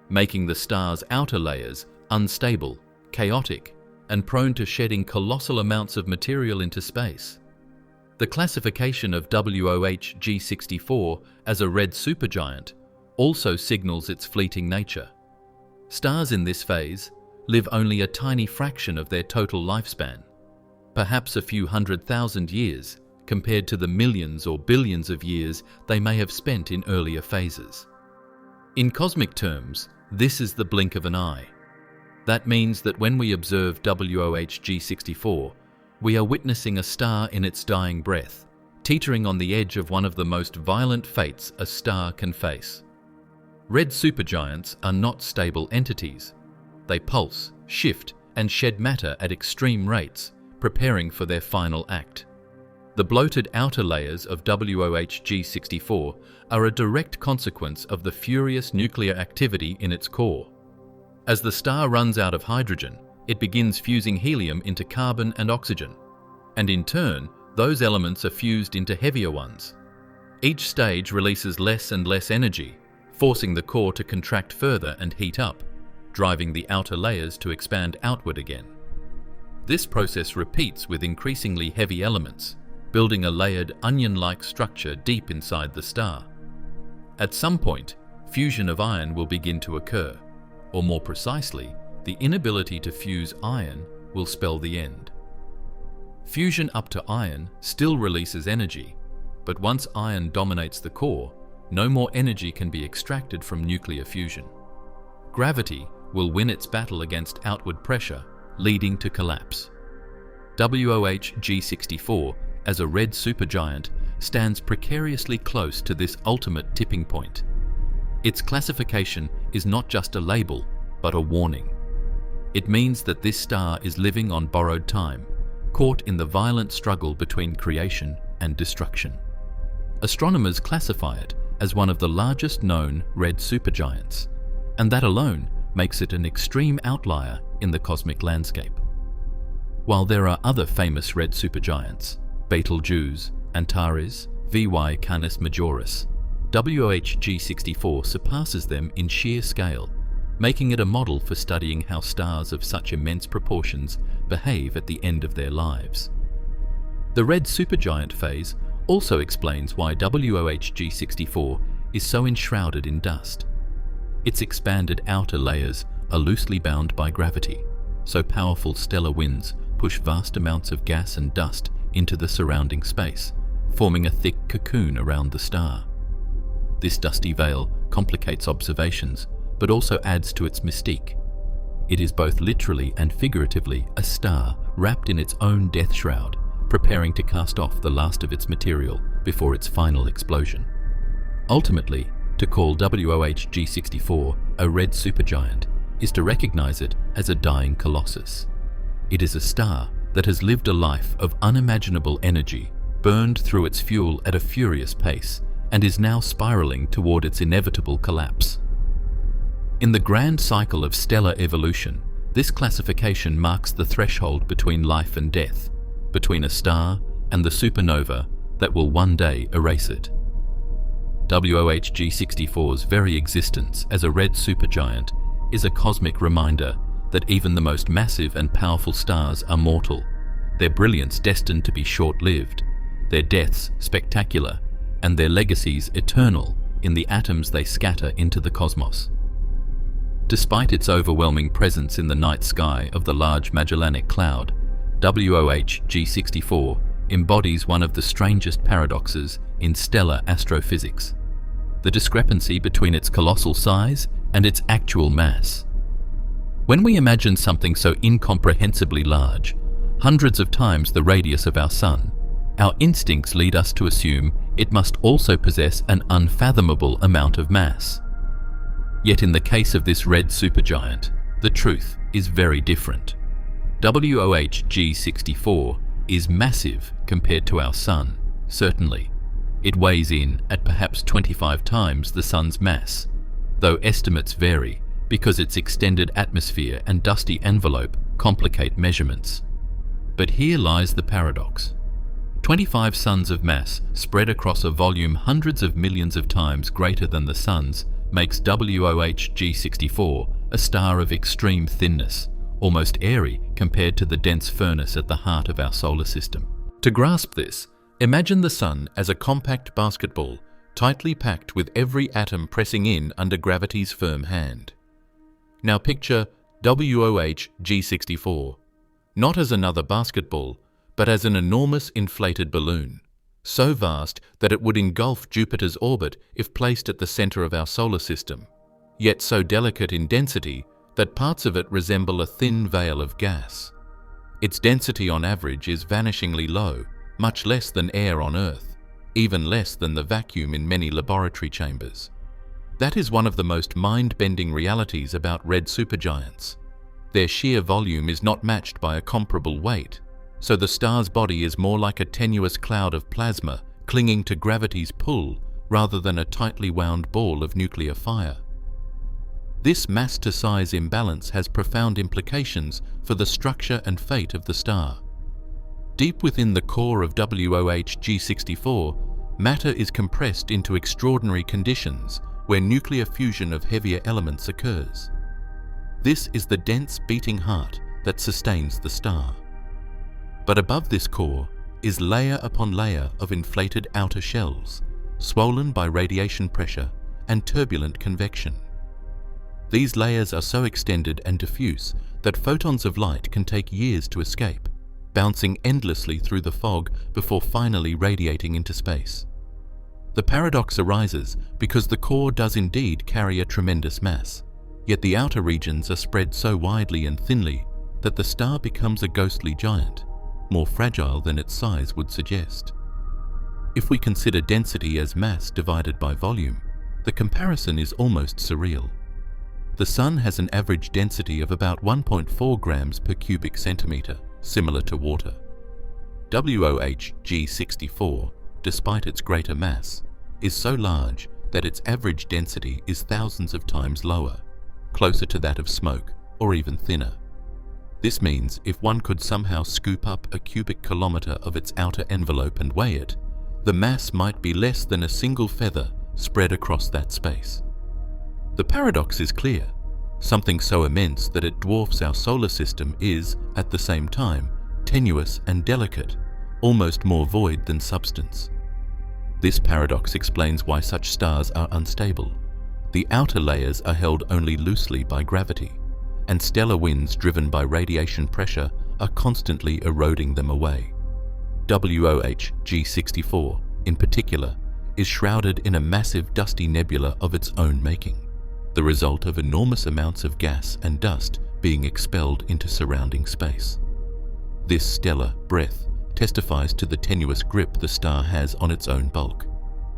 making the star's outer layers unstable, chaotic, and prone to shedding colossal amounts of material into space. The classification of WOH G64 as a red supergiant also signals its fleeting nature. Stars in this phase live only a tiny fraction of their total lifespan, perhaps a few 100,000 years compared to the millions or billions of years they may have spent in earlier phases. In cosmic terms, this is the blink of an eye. That means that when we observe WOH G64, we are witnessing a star in its dying breath, teetering on the edge of one of the most violent fates a star can face. Red supergiants are not stable entities. They pulse, shift, and shed matter at extreme rates, preparing for their final act. The The bloated outer layers of WOH G64 are a direct consequence of the furious nuclear activity in its core. As the star runs out of hydrogen, it begins fusing helium into carbon and oxygen, and in turn, those elements are fused into heavier ones. Each stage releases less and less energy, forcing the core to contract further and heat up, driving the outer layers to expand outward again. This process repeats with increasingly heavy elements, building a layered onion-like structure deep inside the star. At some point, fusion of iron will begin to occur, or more precisely, the inability to fuse iron will spell the end. Fusion up to iron still releases energy, but once iron dominates the core, no more energy can be extracted from nuclear fusion. Gravity will win its battle against outward pressure, leading to collapse. WOH G64, as a red supergiant, stands precariously close to this ultimate tipping point. Its classification is not just a label, but a warning. It means that this star is living on borrowed time, caught in the violent struggle between creation and destruction. Astronomers classify it as one of the largest known red supergiants, and that alone makes it an extreme outlier in the cosmic landscape. While there are other famous red supergiants, Betelgeuse, Antares, VY Canis Majoris, WOH G64 surpasses them in sheer scale, making it a model for studying how stars of such immense proportions behave at the end of their lives. The red supergiant phase also explains why WOH G64 is so enshrouded in dust. Its expanded outer layers are loosely bound by gravity, so powerful stellar winds push vast amounts of gas and dust into the surrounding space, forming a thick cocoon around the star. This dusty veil complicates observations, but also adds to its mystique. It is both literally and figuratively a star wrapped in its own death shroud, preparing to cast off the last of its material before its final explosion. Ultimately, to call WOH G64 a red supergiant is to recognize it as a dying colossus. It is a star that has lived a life of unimaginable energy, burned through its fuel at a furious pace, and is now spiraling toward its inevitable collapse. In the grand cycle of stellar evolution, this classification marks the threshold between life and death, between a star and the supernova that will one day erase it. WOH G64's very existence as a red supergiant is a cosmic reminder that even the most massive and powerful stars are mortal, their brilliance destined to be short-lived, their deaths spectacular, and their legacies eternal in the atoms they scatter into the cosmos. Despite its overwhelming presence in the night sky of the Large Magellanic Cloud, WOH G64 embodies one of the strangest paradoxes in stellar astrophysics: the discrepancy between its colossal size and its actual mass. When we imagine something so incomprehensibly large, hundreds of times the radius of our Sun, our instincts lead us to assume it must also possess an unfathomable amount of mass. Yet in the case of this red supergiant, the truth is very different. WOH G64 is massive compared to our Sun, certainly. It weighs in at perhaps 25 times the Sun's mass, though estimates vary because its extended atmosphere and dusty envelope complicate measurements. But here lies the paradox. 25 suns of mass spread across a volume hundreds of millions of times greater than the Sun's makes WOH G64 a star of extreme thinness, almost airy compared to the dense furnace at the heart of our solar system. To grasp this, imagine the Sun as a compact basketball, tightly packed with every atom pressing in under gravity's firm hand. Now picture WOH G64, not as another basketball, but as an enormous inflated balloon, so vast that it would engulf Jupiter's orbit if placed at the center of our solar system, yet so delicate in density that parts of it resemble a thin veil of gas. Its density on average is vanishingly low, much less than air on Earth, even less than the vacuum in many laboratory chambers. That is one of the most mind-bending realities about red supergiants. Their sheer volume is not matched by a comparable weight, so the star's body is more like a tenuous cloud of plasma clinging to gravity's pull rather than a tightly wound ball of nuclear fire. This mass-to-size imbalance has profound implications for the structure and fate of the star. Deep within the core of WOH G64, matter is compressed into extraordinary conditions where nuclear fusion of heavier elements occurs. This is the dense beating heart that sustains the star. But above this core is layer upon layer of inflated outer shells, swollen by radiation pressure and turbulent convection. These layers are so extended and diffuse that photons of light can take years to escape, bouncing endlessly through the fog before finally radiating into space. The paradox arises because the core does indeed carry a tremendous mass, yet the outer regions are spread so widely and thinly that the star becomes a ghostly giant, more fragile than its size would suggest. If we consider density as mass divided by volume, the comparison is almost surreal. The Sun has an average density of about 1.4 grams per cubic centimeter, similar to water. WOH G64, despite its greater mass, is so large that its average density is thousands of times lower, closer to that of smoke, or even thinner. This means if one could somehow scoop up a cubic kilometer of its outer envelope and weigh it, the mass might be less than a single feather spread across that space. The paradox is clear. Something so immense that it dwarfs our solar system is, at the same time, tenuous and delicate, almost more void than substance. This paradox explains why such stars are unstable. The outer layers are held only loosely by gravity, and stellar winds driven by radiation pressure are constantly eroding them away. WOH G64, in particular, is shrouded in a massive dusty nebula of its own making, the result of enormous amounts of gas and dust being expelled into surrounding space. This stellar breath testifies to the tenuous grip the star has on its own bulk.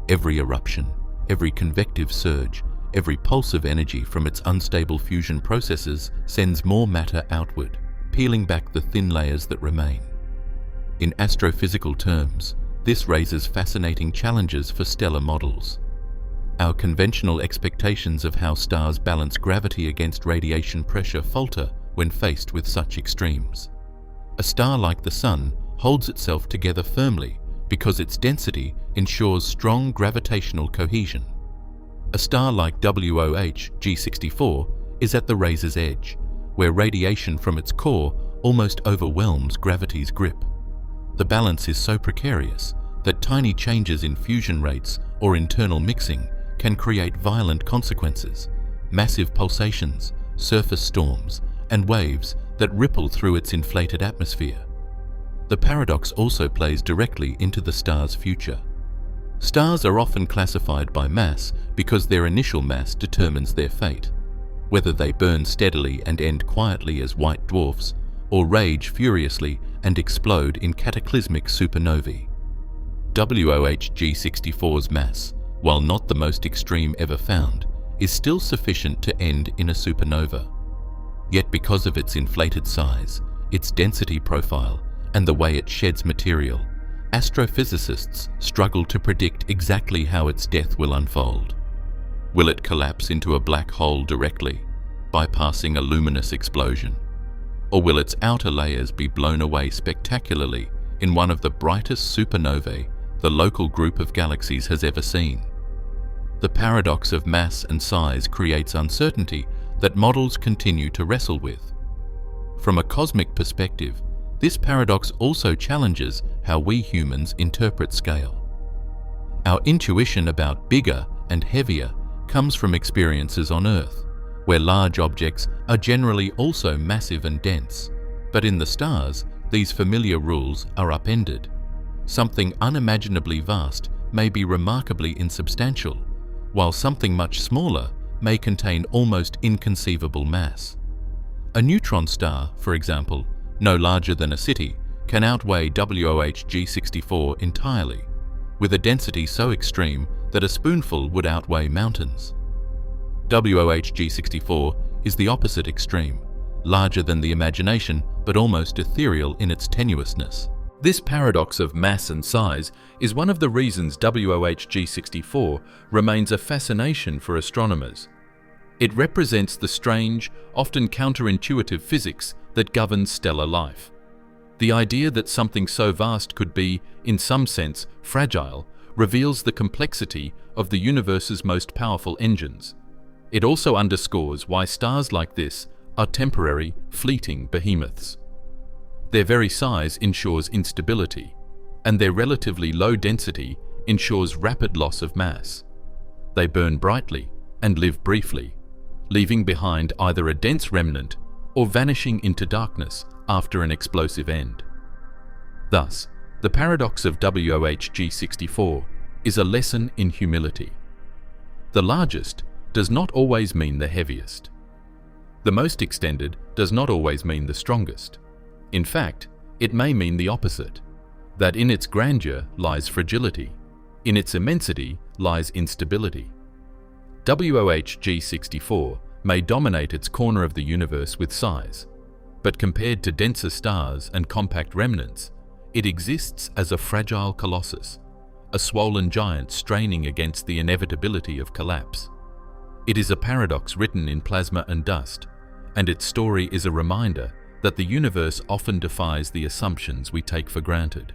Every eruption, every convective surge, every pulse of energy from its unstable fusion processes sends more matter outward, peeling back the thin layers that remain. In astrophysical terms, this raises fascinating challenges for stellar models. Our conventional expectations of how stars balance gravity against radiation pressure falter when faced with such extremes. A star like the Sun holds itself together firmly because its density ensures strong gravitational cohesion. A star like WOH G64 is at the razor's edge, where radiation from its core almost overwhelms gravity's grip. The balance is so precarious that tiny changes in fusion rates or internal mixing can create violent consequences, massive pulsations, surface storms, and waves that ripple through its inflated atmosphere. The paradox also plays directly into the star's future. Stars are often classified by mass because their initial mass determines their fate, whether they burn steadily and end quietly as white dwarfs, or rage furiously and explode in cataclysmic supernovae. WOH G64's mass, while not the most extreme ever found, is still sufficient to end in a supernova. Yet because of its inflated size, its density profile, and the way it sheds material, astrophysicists struggle to predict exactly how its death will unfold. Will it collapse into a black hole directly, bypassing a luminous explosion? Or will its outer layers be blown away spectacularly in one of the brightest supernovae the local group of galaxies has ever seen? The paradox of mass and size creates uncertainty that models continue to wrestle with. From a cosmic perspective, this paradox also challenges how we humans interpret scale. Our intuition about bigger and heavier comes from experiences on Earth, where large objects are generally also massive and dense, but in the stars, these familiar rules are upended. Something unimaginably vast may be remarkably insubstantial, while something much smaller may contain almost inconceivable mass. A neutron star, for example, no larger than a city, can outweigh WOH G64 entirely, with a density so extreme that a spoonful would outweigh mountains. WOH G64 is the opposite extreme, larger than the imagination but almost ethereal in its tenuousness. This paradox of mass and size is one of the reasons WOH G64 remains a fascination for astronomers. It represents the strange, often counterintuitive physics that governs stellar life. The idea that something so vast could be, in some sense, fragile, reveals the complexity of the universe's most powerful engines. It also underscores why stars like this are temporary, fleeting behemoths. Their very size ensures instability, and their relatively low density ensures rapid loss of mass. They burn brightly and live briefly, leaving behind either a dense remnant or vanishing into darkness after an explosive end. Thus, the paradox of WOH G64 is a lesson in humility. The largest does not always mean the heaviest. The most extended does not always mean the strongest. In fact, it may mean the opposite, that in its grandeur lies fragility, in its immensity lies instability. WOH G64 may dominate its corner of the universe with size, but compared to denser stars and compact remnants, it exists as a fragile colossus, a swollen giant straining against the inevitability of collapse. It is a paradox written in plasma and dust, and its story is a reminder that the universe often defies the assumptions we take for granted.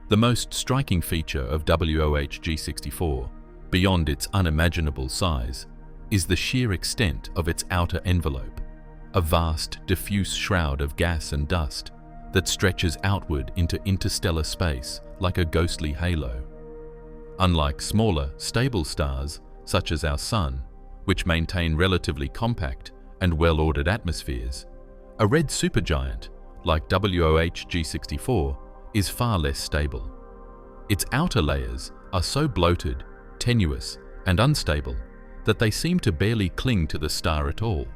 The most striking feature of WOH G64, beyond its unimaginable size, is the sheer extent of its outer envelope, a vast, diffuse shroud of gas and dust that stretches outward into interstellar space like a ghostly halo. Unlike smaller, stable stars, such as our Sun, which maintain relatively compact and well-ordered atmospheres, a red supergiant, like WOH G64, is far less stable. Its outer layers are so bloated, tenuous, and unstable that they seem to barely cling to the star at all.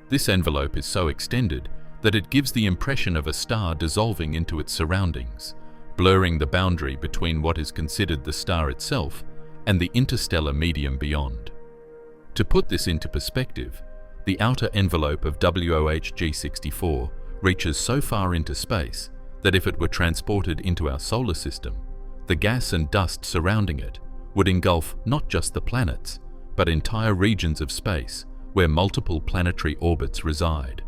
This envelope is so extended that it gives the impression of a star dissolving into its surroundings, blurring the boundary between what is considered the star itself and the interstellar medium beyond. To put this into perspective, the outer envelope of WOH G64 reaches so far into space that if it were transported into our solar system, the gas and dust surrounding it would engulf not just the planets, but entire regions of space where multiple planetary orbits reside.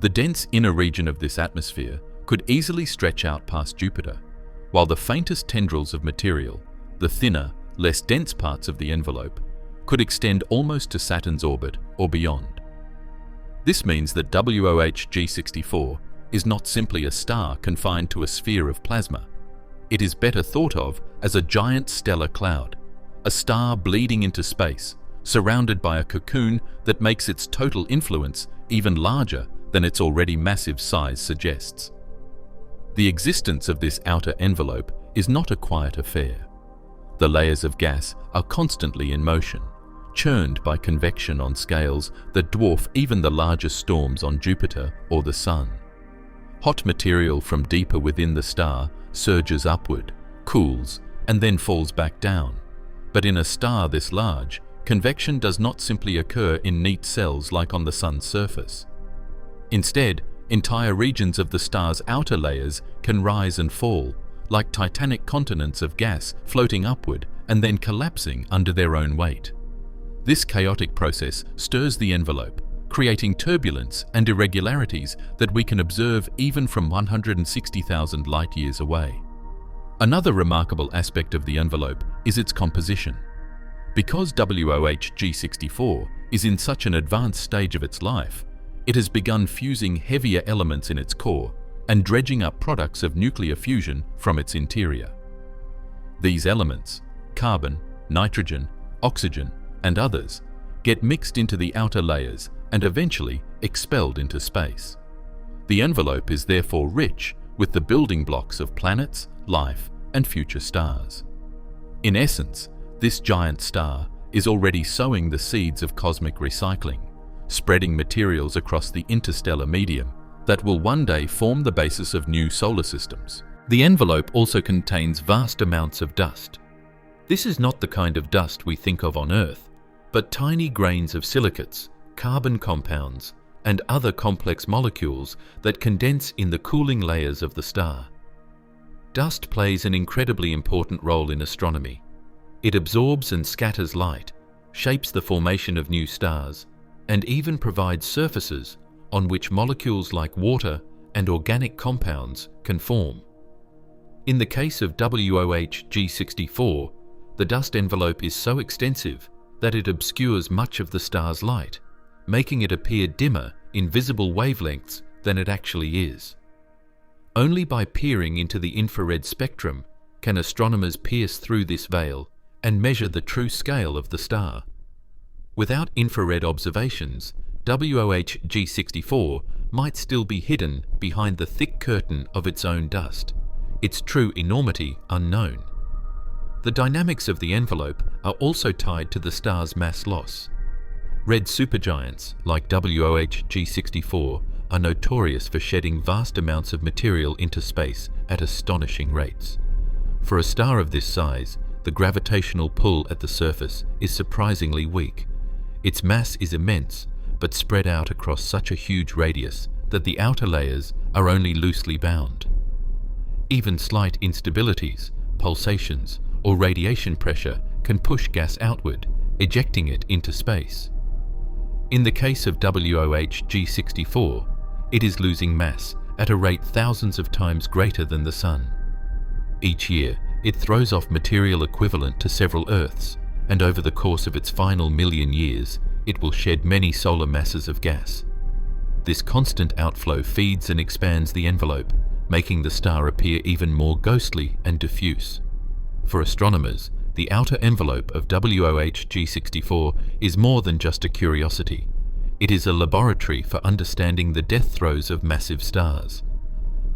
The dense inner region of this atmosphere could easily stretch out past Jupiter, while the faintest tendrils of material, the thinner, less dense parts of the envelope, could extend almost to Saturn's orbit or beyond. This means that WOH G64 is not simply a star confined to a sphere of plasma. It is better thought of as a giant stellar cloud, a star bleeding into space, surrounded by a cocoon that makes its total influence even larger than its already massive size suggests. The existence of this outer envelope is not a quiet affair. The layers of gas are constantly in motion, churned by convection on scales that dwarf even the largest storms on Jupiter or the Sun. Hot material from deeper within the star surges upward, cools, and then falls back down. But in a star this large, convection does not simply occur in neat cells like on the Sun's surface. Instead, entire regions of the star's outer layers can rise and fall, like titanic continents of gas floating upward and then collapsing under their own weight. This chaotic process stirs the envelope, creating turbulence and irregularities that we can observe even from 160,000 light-years away. Another remarkable aspect of the envelope is its composition. Because WOH G64 is in such an advanced stage of its life, it has begun fusing heavier elements in its core and dredging up products of nuclear fusion from its interior. These elements, carbon, nitrogen, oxygen, and others, get mixed into the outer layers and eventually expelled into space. The envelope is therefore rich with the building blocks of planets, life, and future stars. In essence, this giant star is already sowing the seeds of cosmic recycling, spreading materials across the interstellar medium that will one day form the basis of new solar systems. The envelope also contains vast amounts of dust. This is not the kind of dust we think of on Earth, but tiny grains of silicates, carbon compounds, and other complex molecules that condense in the cooling layers of the star. Dust plays an incredibly important role in astronomy. It absorbs and scatters light, shapes the formation of new stars, and even provides surfaces on which molecules like water and organic compounds can form. In the case of WOH G64, the dust envelope is so extensive that it obscures much of the star's light, making it appear dimmer in visible wavelengths than it actually is. Only by peering into the infrared spectrum can astronomers pierce through this veil and measure the true scale of the star. Without infrared observations, WOH G64 might still be hidden behind the thick curtain of its own dust, its true enormity unknown. The dynamics of the envelope are also tied to the star's mass loss. Red supergiants like WOH G64 are notorious for shedding vast amounts of material into space at astonishing rates. For a star of this size, the gravitational pull at the surface is surprisingly weak. Its mass is immense, but spread out across such a huge radius that the outer layers are only loosely bound. Even slight instabilities, pulsations, or radiation pressure can push gas outward, ejecting it into space. In the case of WOH G64, it is losing mass at a rate thousands of times greater than the Sun. Each year, it throws off material equivalent to several Earths, and over the course of its final million years, it will shed many solar masses of gas. This constant outflow feeds and expands the envelope, making the star appear even more ghostly and diffuse. For astronomers, the outer envelope of WOH G64 is more than just a curiosity. It is a laboratory for understanding the death throes of massive stars.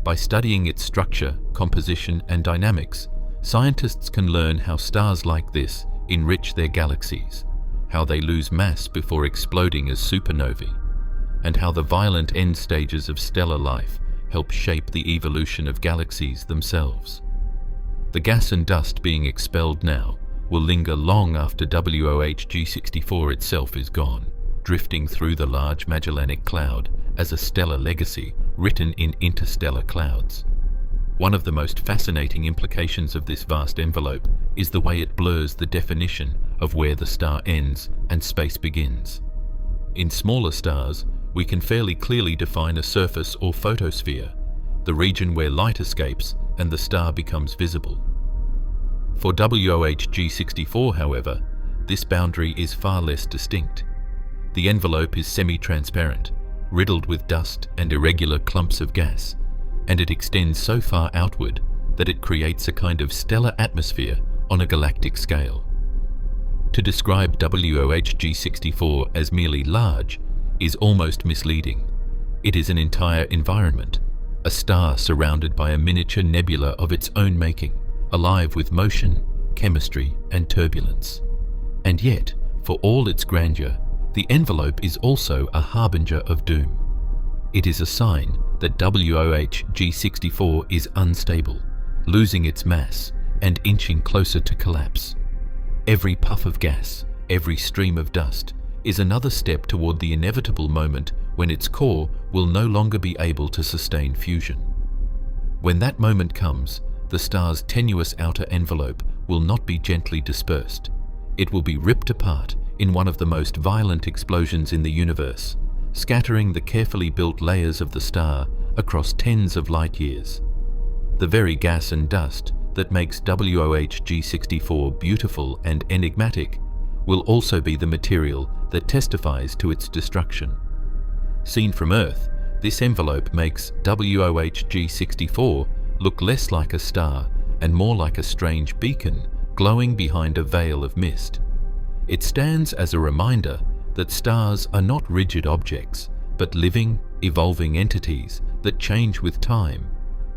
By studying its structure, composition, and dynamics, scientists can learn how stars like this enrich their galaxies, how they lose mass before exploding as supernovae, and how the violent end stages of stellar life help shape the evolution of galaxies themselves. The gas and dust being expelled now will linger long after WOH G64 itself is gone, drifting through the Large Magellanic Cloud as a stellar legacy written in interstellar clouds. One of the most fascinating implications of this vast envelope is the way it blurs the definition of where the star ends and space begins. In smaller stars, we can fairly clearly define a surface or photosphere, the region where light escapes and the star becomes visible. For WOH G64, however, this boundary is far less distinct. The envelope is semi-transparent, riddled with dust and irregular clumps of gas, and it extends so far outward that it creates a kind of stellar atmosphere on a galactic scale. To describe WOH G64 as merely large is almost misleading. It is an entire environment, a star surrounded by a miniature nebula of its own making, alive with motion, chemistry, and turbulence. And yet, for all its grandeur, the envelope is also a harbinger of doom. It is a sign that WOH G64 is unstable, losing its mass and inching closer to collapse. Every puff of gas, every stream of dust, is another step toward the inevitable moment when its core will no longer be able to sustain fusion. When that moment comes, the star's tenuous outer envelope will not be gently dispersed. It will be ripped apart in one of the most violent explosions in the universe, scattering the carefully built layers of the star across tens of light years. The very gas and dust that makes WOH G64 beautiful and enigmatic will also be the material that testifies to its destruction. Seen from Earth, this envelope makes WOH G64 look less like a star and more like a strange beacon glowing behind a veil of mist. It stands as a reminder that stars are not rigid objects, but living, evolving entities that change with time,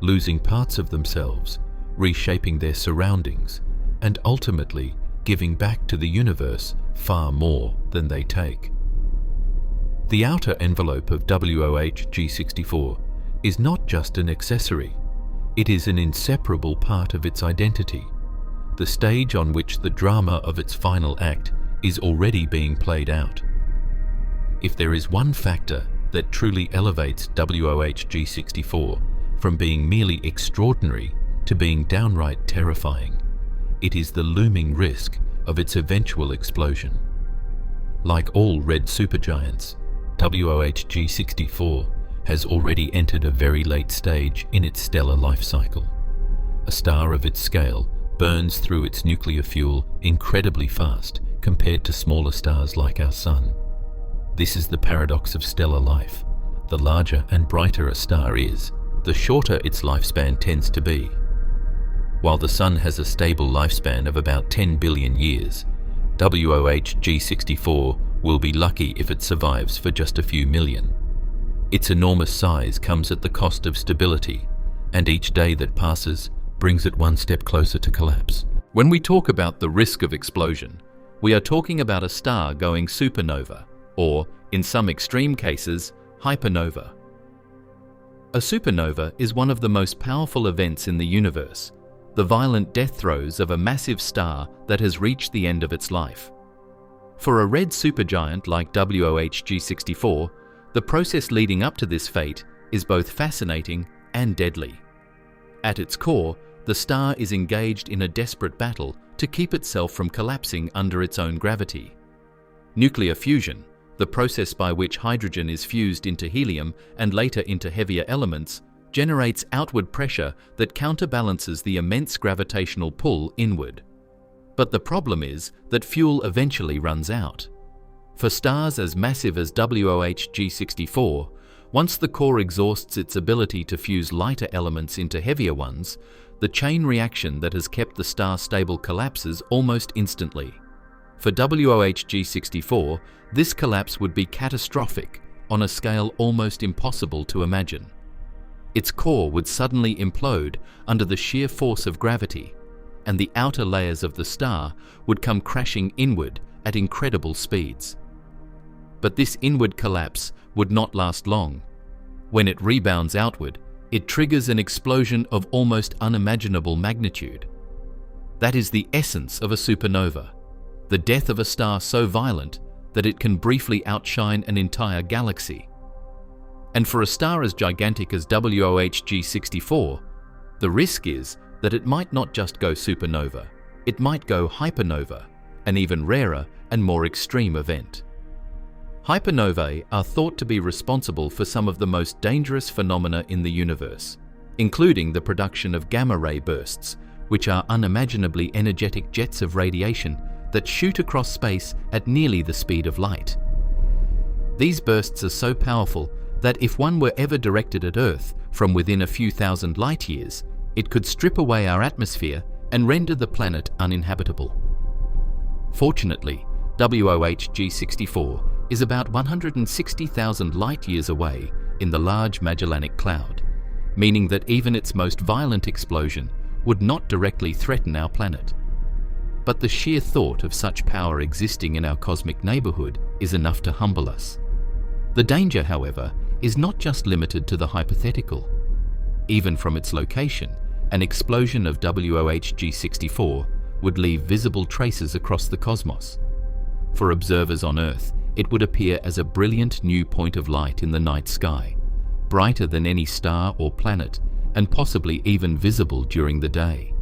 losing parts of themselves, reshaping their surroundings, and ultimately giving back to the universe far more than they take. The outer envelope of WOH G64 is not just an accessory, it is an inseparable part of its identity, the stage on which the drama of its final act is already being played out. If there is one factor that truly elevates WOH G64 from being merely extraordinary to being downright terrifying. It is the looming risk of its eventual explosion. Like all red supergiants, WOH G64 has already entered a very late stage in its stellar life cycle. A star of its scale burns through its nuclear fuel incredibly fast compared to smaller stars like our Sun. This is the paradox of stellar life. The larger and brighter a star is, the shorter its lifespan tends to be. While the Sun has a stable lifespan of about 10 billion years, WOH G64 will be lucky if it survives for just a few million. Its enormous size comes at the cost of stability, and each day that passes brings it one step closer to collapse. When we talk about the risk of explosion, we are talking about a star going supernova, or, in some extreme cases, hypernova. A supernova is one of the most powerful events in the universe, the violent death throes of a massive star that has reached the end of its life. For a red supergiant like WOH G64, the process leading up to this fate is both fascinating and deadly. At its core, the star is engaged in a desperate battle to keep itself from collapsing under its own gravity. Nuclear fusion, the process by which hydrogen is fused into helium and later into heavier elements, generates outward pressure that counterbalances the immense gravitational pull inward. But the problem is that fuel eventually runs out. For stars as massive as WOH G64, once the core exhausts its ability to fuse lighter elements into heavier ones, the chain reaction that has kept the star stable collapses almost instantly. For WOH G64, this collapse would be catastrophic on a scale almost impossible to imagine. Its core would suddenly implode under the sheer force of gravity, and the outer layers of the star would come crashing inward at incredible speeds. But this inward collapse would not last long. When it rebounds outward, it triggers an explosion of almost unimaginable magnitude. That is the essence of a supernova, the death of a star so violent that it can briefly outshine an entire galaxy. And for a star as gigantic as WOH G64, the risk is that it might not just go supernova, it might go hypernova, an even rarer and more extreme event. Hypernovae are thought to be responsible for some of the most dangerous phenomena in the universe, including the production of gamma-ray bursts, which are unimaginably energetic jets of radiation that shoot across space at nearly the speed of light. These bursts are so powerful that if one were ever directed at Earth from within a few thousand light years, it could strip away our atmosphere and render the planet uninhabitable. Fortunately, WOH G64 is about 160,000 light-years away in the Large Magellanic Cloud, meaning that even its most violent explosion would not directly threaten our planet. But the sheer thought of such power existing in our cosmic neighborhood is enough to humble us. The danger, however, is not just limited to the hypothetical. Even from its location, an explosion of WOH G64 would leave visible traces across the cosmos. For observers on Earth, it would appear as a brilliant new point of light in the night sky, brighter than any star or planet, and possibly even visible during the day.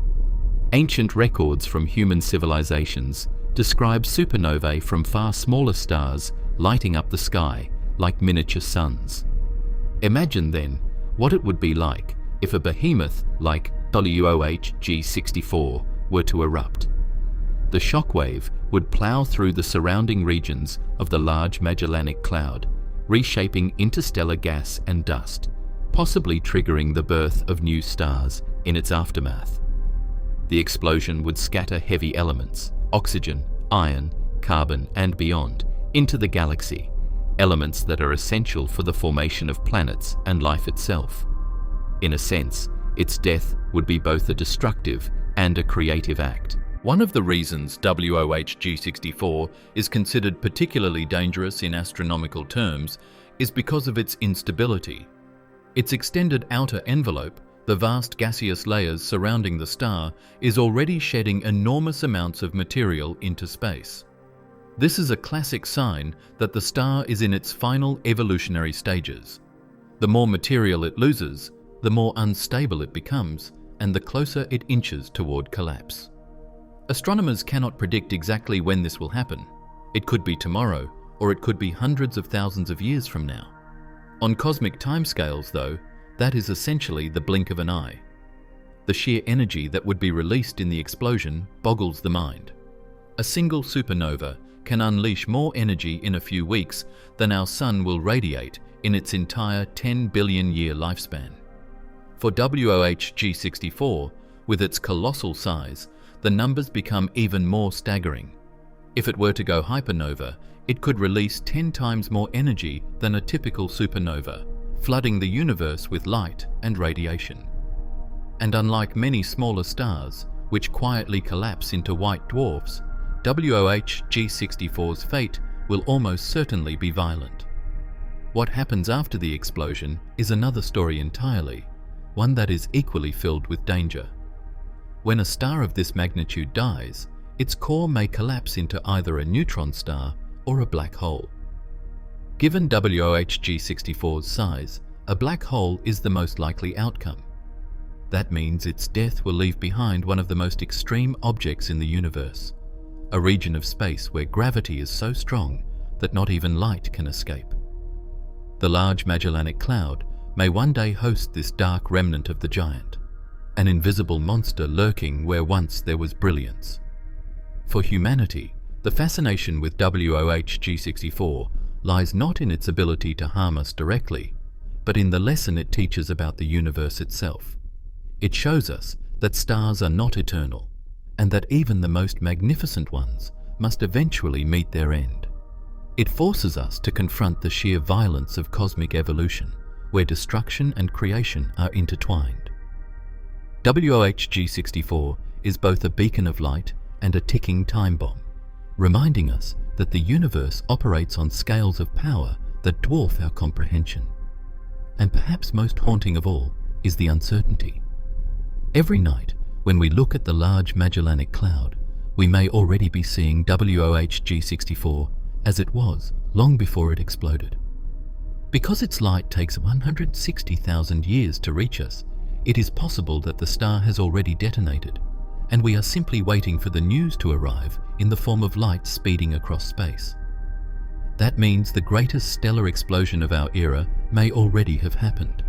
Ancient records from human civilizations describe supernovae from far smaller stars lighting up the sky like miniature suns. Imagine then what it would be like if a behemoth like WOH G64 were to erupt. The shockwave would plow through the surrounding regions of the Large Magellanic Cloud, reshaping interstellar gas and dust, possibly triggering the birth of new stars in its aftermath. The explosion would scatter heavy elements, oxygen, iron, carbon, and beyond, into the galaxy, elements that are essential for the formation of planets and life itself. In a sense, its death would be both a destructive and a creative act. One of the reasons WOH G64 is considered particularly dangerous in astronomical terms is because of its instability. Its extended outer envelope, the vast gaseous layers surrounding the star, is already shedding enormous amounts of material into space. This is a classic sign that the star is in its final evolutionary stages. The more material it loses, the more unstable it becomes, and the closer it inches toward collapse. Astronomers cannot predict exactly when this will happen. It could be tomorrow, or it could be hundreds of thousands of years from now. On cosmic timescales, though, that is essentially the blink of an eye. The sheer energy that would be released in the explosion boggles the mind. A single supernova can unleash more energy in a few weeks than our Sun will radiate in its entire 10 billion-year lifespan. For WOH G64, with its colossal size, the numbers become even more staggering. If it were to go hypernova, it could release 10 times more energy than a typical supernova, flooding the universe with light and radiation. And unlike many smaller stars, which quietly collapse into white dwarfs, WOH G64's fate will almost certainly be violent. What happens after the explosion is another story entirely, one that is equally filled with danger. When a star of this magnitude dies, its core may collapse into either a neutron star or a black hole. Given WOH G64's size, a black hole is the most likely outcome. That means its death will leave behind one of the most extreme objects in the universe, a region of space where gravity is so strong that not even light can escape. The Large Magellanic Cloud may one day host this dark remnant of the giant, an invisible monster lurking where once there was brilliance. For humanity, the fascination with WOH G64 lies not in its ability to harm us directly, but in the lesson it teaches about the universe itself. It shows us that stars are not eternal, and that even the most magnificent ones must eventually meet their end. It forces us to confront the sheer violence of cosmic evolution, where destruction and creation are intertwined. WOH G64 is both a beacon of light and a ticking time bomb, reminding us that the universe operates on scales of power that dwarf our comprehension. And perhaps most haunting of all is the uncertainty. Every night, when we look at the Large Magellanic Cloud, we may already be seeing WOH G64 as it was long before it exploded. Because its light takes 160,000 years to reach us, it is possible that the star has already detonated, and we are simply waiting for the news to arrive in the form of light speeding across space. That means the greatest stellar explosion of our era may already have happened,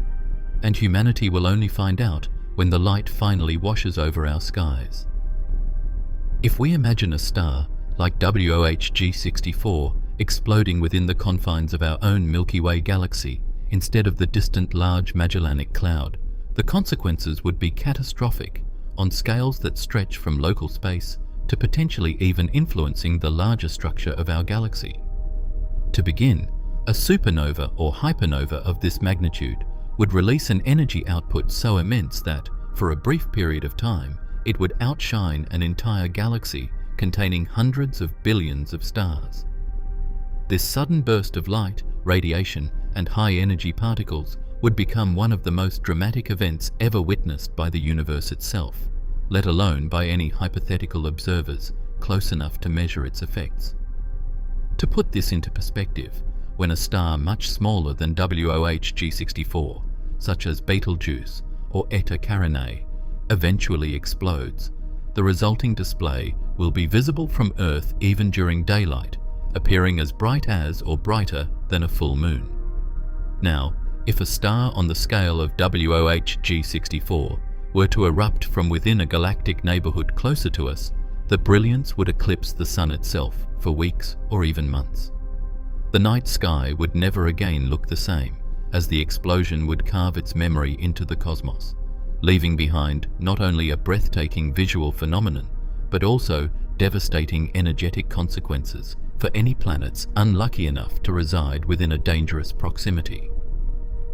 and humanity will only find out when the light finally washes over our skies. If we imagine a star like WOH G64 exploding within the confines of our own Milky Way galaxy instead of the distant Large Magellanic Cloud, the consequences would be catastrophic on scales that stretch from local space to potentially even influencing the larger structure of our galaxy. To begin, a supernova or hypernova of this magnitude would release an energy output so immense that, for a brief period of time, it would outshine an entire galaxy containing hundreds of billions of stars. This sudden burst of light, radiation, and high-energy particles would become one of the most dramatic events ever witnessed by the universe itself, let alone by any hypothetical observers close enough to measure its effects. To put this into perspective, when a star much smaller than WOH G64, such as Betelgeuse or Eta Carinae, eventually explodes, the resulting display will be visible from Earth even during daylight, appearing as bright as or brighter than a full moon. Now, if a star on the scale of WOH G64 were to erupt from within a galactic neighborhood closer to us, the brilliance would eclipse the sun itself for weeks or even months. The night sky would never again look the same, as the explosion would carve its memory into the cosmos, leaving behind not only a breathtaking visual phenomenon, but also devastating energetic consequences for any planets unlucky enough to reside within a dangerous proximity.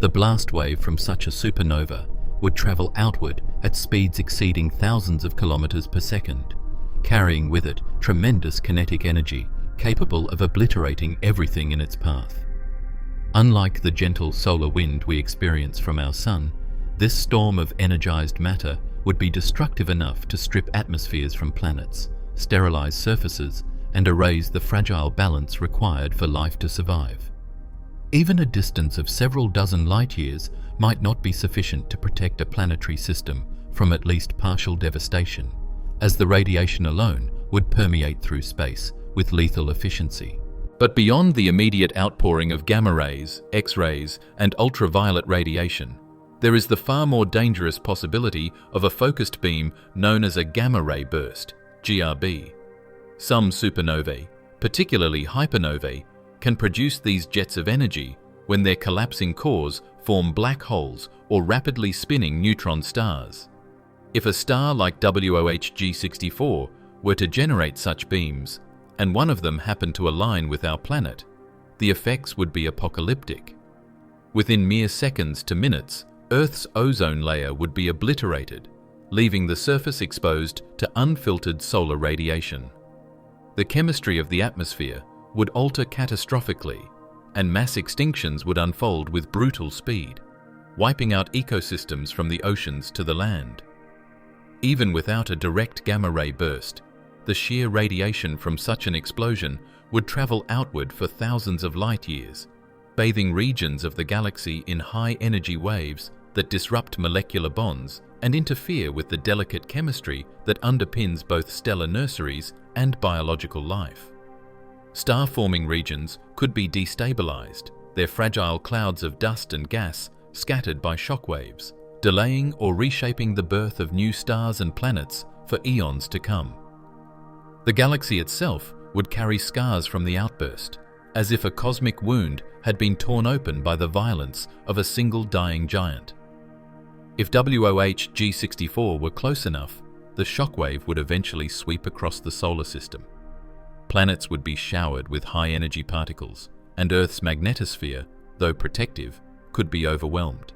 The blast wave from such a supernova would travel outward at speeds exceeding thousands of kilometers per second, carrying with it tremendous kinetic energy capable of obliterating everything in its path. Unlike the gentle solar wind we experience from our sun, this storm of energized matter would be destructive enough to strip atmospheres from planets, sterilize surfaces, and erase the fragile balance required for life to survive. Even a distance of several dozen light-years might not be sufficient to protect a planetary system from at least partial devastation, as the radiation alone would permeate through space with lethal efficiency. But beyond the immediate outpouring of gamma rays, X-rays, and ultraviolet radiation, there is the far more dangerous possibility of a focused beam known as a gamma ray burst, GRB. Some supernovae, particularly hypernovae, can produce these jets of energy when their collapsing cores form black holes or rapidly spinning neutron stars. If a star like WOH G64 were to generate such beams, and one of them happened to align with our planet, the effects would be apocalyptic. Within mere seconds to minutes, Earth's ozone layer would be obliterated, leaving the surface exposed to unfiltered solar radiation. The chemistry of the atmosphere would alter catastrophically, and mass extinctions would unfold with brutal speed, wiping out ecosystems from the oceans to the land. Even without a direct gamma-ray burst, the sheer radiation from such an explosion would travel outward for thousands of light-years, bathing regions of the galaxy in high-energy waves that disrupt molecular bonds and interfere with the delicate chemistry that underpins both stellar nurseries and biological life. Star-forming regions could be destabilized, their fragile clouds of dust and gas scattered by shockwaves, delaying or reshaping the birth of new stars and planets for eons to come. The galaxy itself would carry scars from the outburst, as if a cosmic wound had been torn open by the violence of a single dying giant. If WOH G64 were close enough, the shockwave would eventually sweep across the solar system. Planets would be showered with high-energy particles, and Earth's magnetosphere, though protective, could be overwhelmed.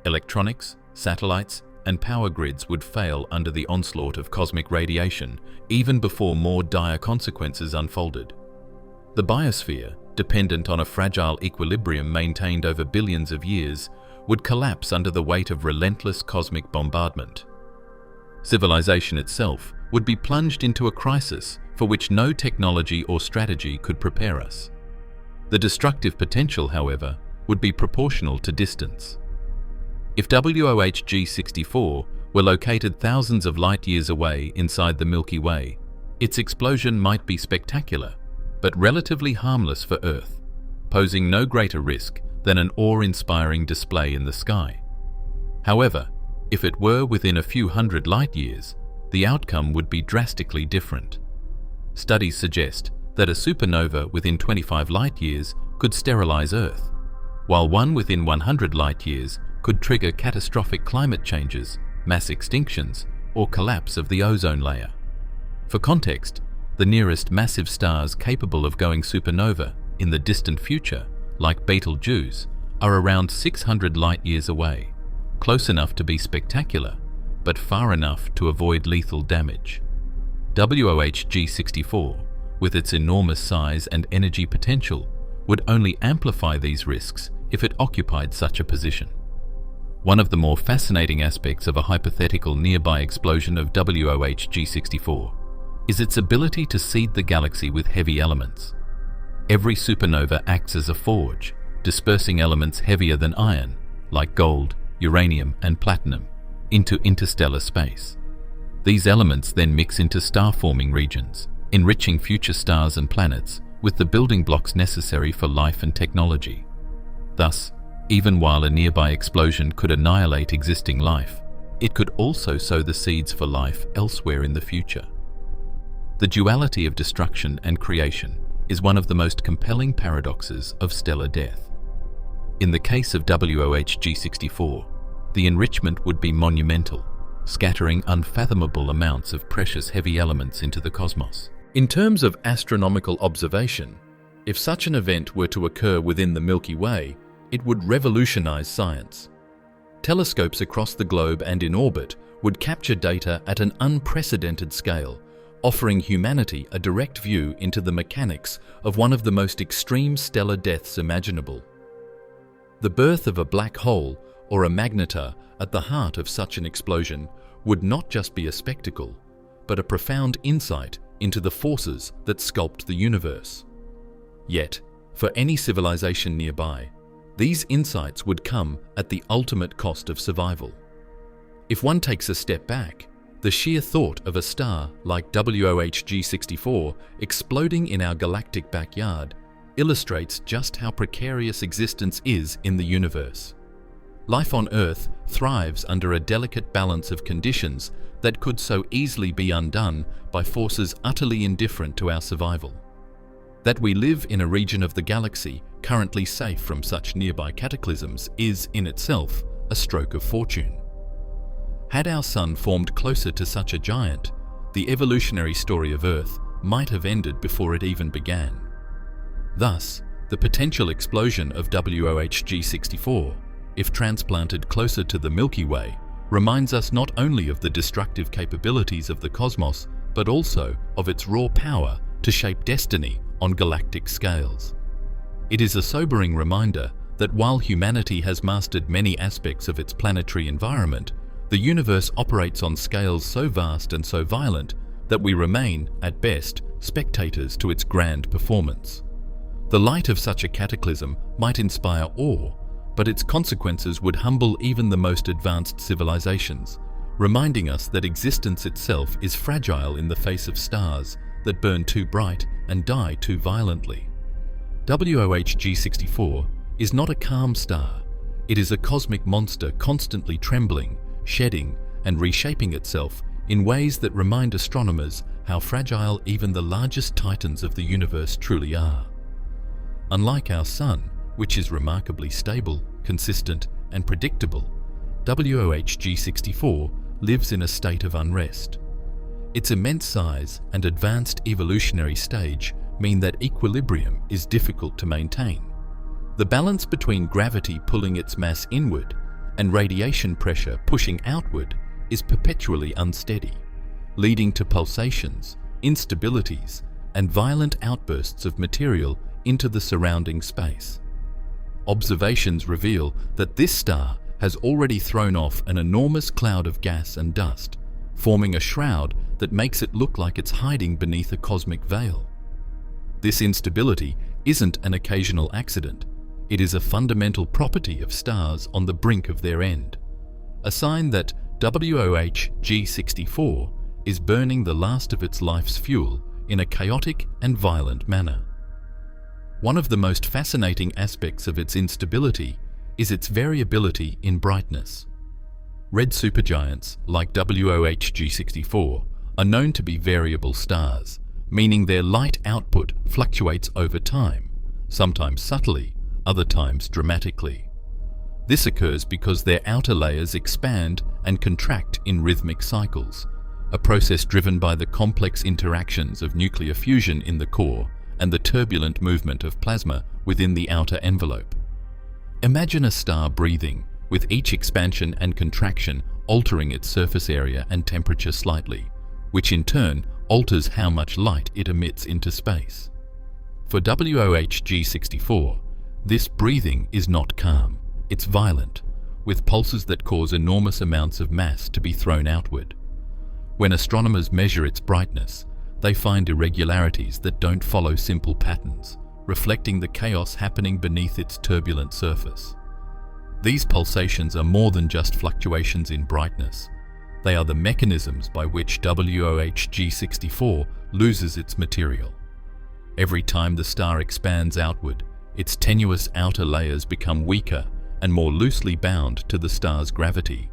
Electronics, satellites, and power grids would fail under the onslaught of cosmic radiation even before more dire consequences unfolded. The biosphere, dependent on a fragile equilibrium maintained over billions of years, would collapse under the weight of relentless cosmic bombardment. Civilization itself would be plunged into a crisis for which no technology or strategy could prepare us. The destructive potential, however, would be proportional to distance. If WOH G64 were located thousands of light-years away inside the Milky Way, its explosion might be spectacular, but relatively harmless for Earth, posing no greater risk than an awe-inspiring display in the sky. However, if it were within a few hundred light-years, the outcome would be drastically different. Studies suggest that a supernova within 25 light-years could sterilize Earth, while one within 100 light-years could trigger catastrophic climate changes, mass extinctions, or collapse of the ozone layer. For context, the nearest massive stars capable of going supernova in the distant future, like Betelgeuse, are around 600 light-years away, close enough to be spectacular, but far enough to avoid lethal damage. WOH G64, with its enormous size and energy potential, would only amplify these risks if it occupied such a position. One of the more fascinating aspects of a hypothetical nearby explosion of WOH G64 is its ability to seed the galaxy with heavy elements. Every supernova acts as a forge, dispersing elements heavier than iron, like gold, uranium, and platinum, into interstellar space. These elements then mix into star-forming regions, enriching future stars and planets with the building blocks necessary for life and technology. Thus, even while a nearby explosion could annihilate existing life, it could also sow the seeds for life elsewhere in the future. The duality of destruction and creation is one of the most compelling paradoxes of stellar death. In the case of WOH G64, the enrichment would be monumental, scattering unfathomable amounts of precious heavy elements into the cosmos. In terms of astronomical observation, if such an event were to occur within the Milky Way, it would revolutionize science. Telescopes across the globe and in orbit would capture data at an unprecedented scale, offering humanity a direct view into the mechanics of one of the most extreme stellar deaths imaginable. The birth of a black hole or a magnetar at the heart of such an explosion would not just be a spectacle, but a profound insight into the forces that sculpt the universe. Yet, for any civilization nearby, these insights would come at the ultimate cost of survival. If one takes a step back, the sheer thought of a star like WOH G64 exploding in our galactic backyard illustrates just how precarious existence is in the universe. Life on Earth thrives under a delicate balance of conditions that could so easily be undone by forces utterly indifferent to our survival. That we live in a region of the galaxy currently safe from such nearby cataclysms is, in itself, a stroke of fortune. Had our Sun formed closer to such a giant, the evolutionary story of Earth might have ended before it even began. Thus, the potential explosion of WOH G64, if transplanted closer to the Milky Way, reminds us not only of the destructive capabilities of the cosmos, but also of its raw power to shape destiny on galactic scales. It is a sobering reminder that while humanity has mastered many aspects of its planetary environment, the universe operates on scales so vast and so violent that we remain, at best, spectators to its grand performance. The light of such a cataclysm might inspire awe, but its consequences would humble even the most advanced civilizations, reminding us that existence itself is fragile in the face of stars that burn too bright and die too violently. WOH G64 is not a calm star. It is a cosmic monster constantly trembling, shedding, and reshaping itself in ways that remind astronomers how fragile even the largest titans of the universe truly are. Unlike our Sun, which is remarkably stable, consistent, and predictable, WOH G64 lives in a state of unrest. Its immense size and advanced evolutionary stage mean that equilibrium is difficult to maintain. The balance between gravity pulling its mass inward and radiation pressure pushing outward is perpetually unsteady, leading to pulsations, instabilities, and violent outbursts of material into the surrounding space. Observations reveal that this star has already thrown off an enormous cloud of gas and dust, forming a shroud that makes it look like it's hiding beneath a cosmic veil. This instability isn't an occasional accident. It is a fundamental property of stars on the brink of their end, a sign that WOH G64 is burning the last of its life's fuel in a chaotic and violent manner. One of the most fascinating aspects of its instability is its variability in brightness. Red supergiants, like WOH G64, are known to be variable stars, meaning their light output fluctuates over time, sometimes subtly, other times dramatically. This occurs because their outer layers expand and contract in rhythmic cycles, a process driven by the complex interactions of nuclear fusion in the core and the turbulent movement of plasma within the outer envelope. Imagine a star breathing, with each expansion and contraction altering its surface area and temperature slightly, which in turn alters how much light it emits into space. For WOH G64, this breathing is not calm, it's violent, with pulses that cause enormous amounts of mass to be thrown outward. When astronomers measure its brightness, they find irregularities that don't follow simple patterns, reflecting the chaos happening beneath its turbulent surface. These pulsations are more than just fluctuations in brightness. They are the mechanisms by which WOH G64 loses its material. Every time the star expands outward, its tenuous outer layers become weaker and more loosely bound to the star's gravity.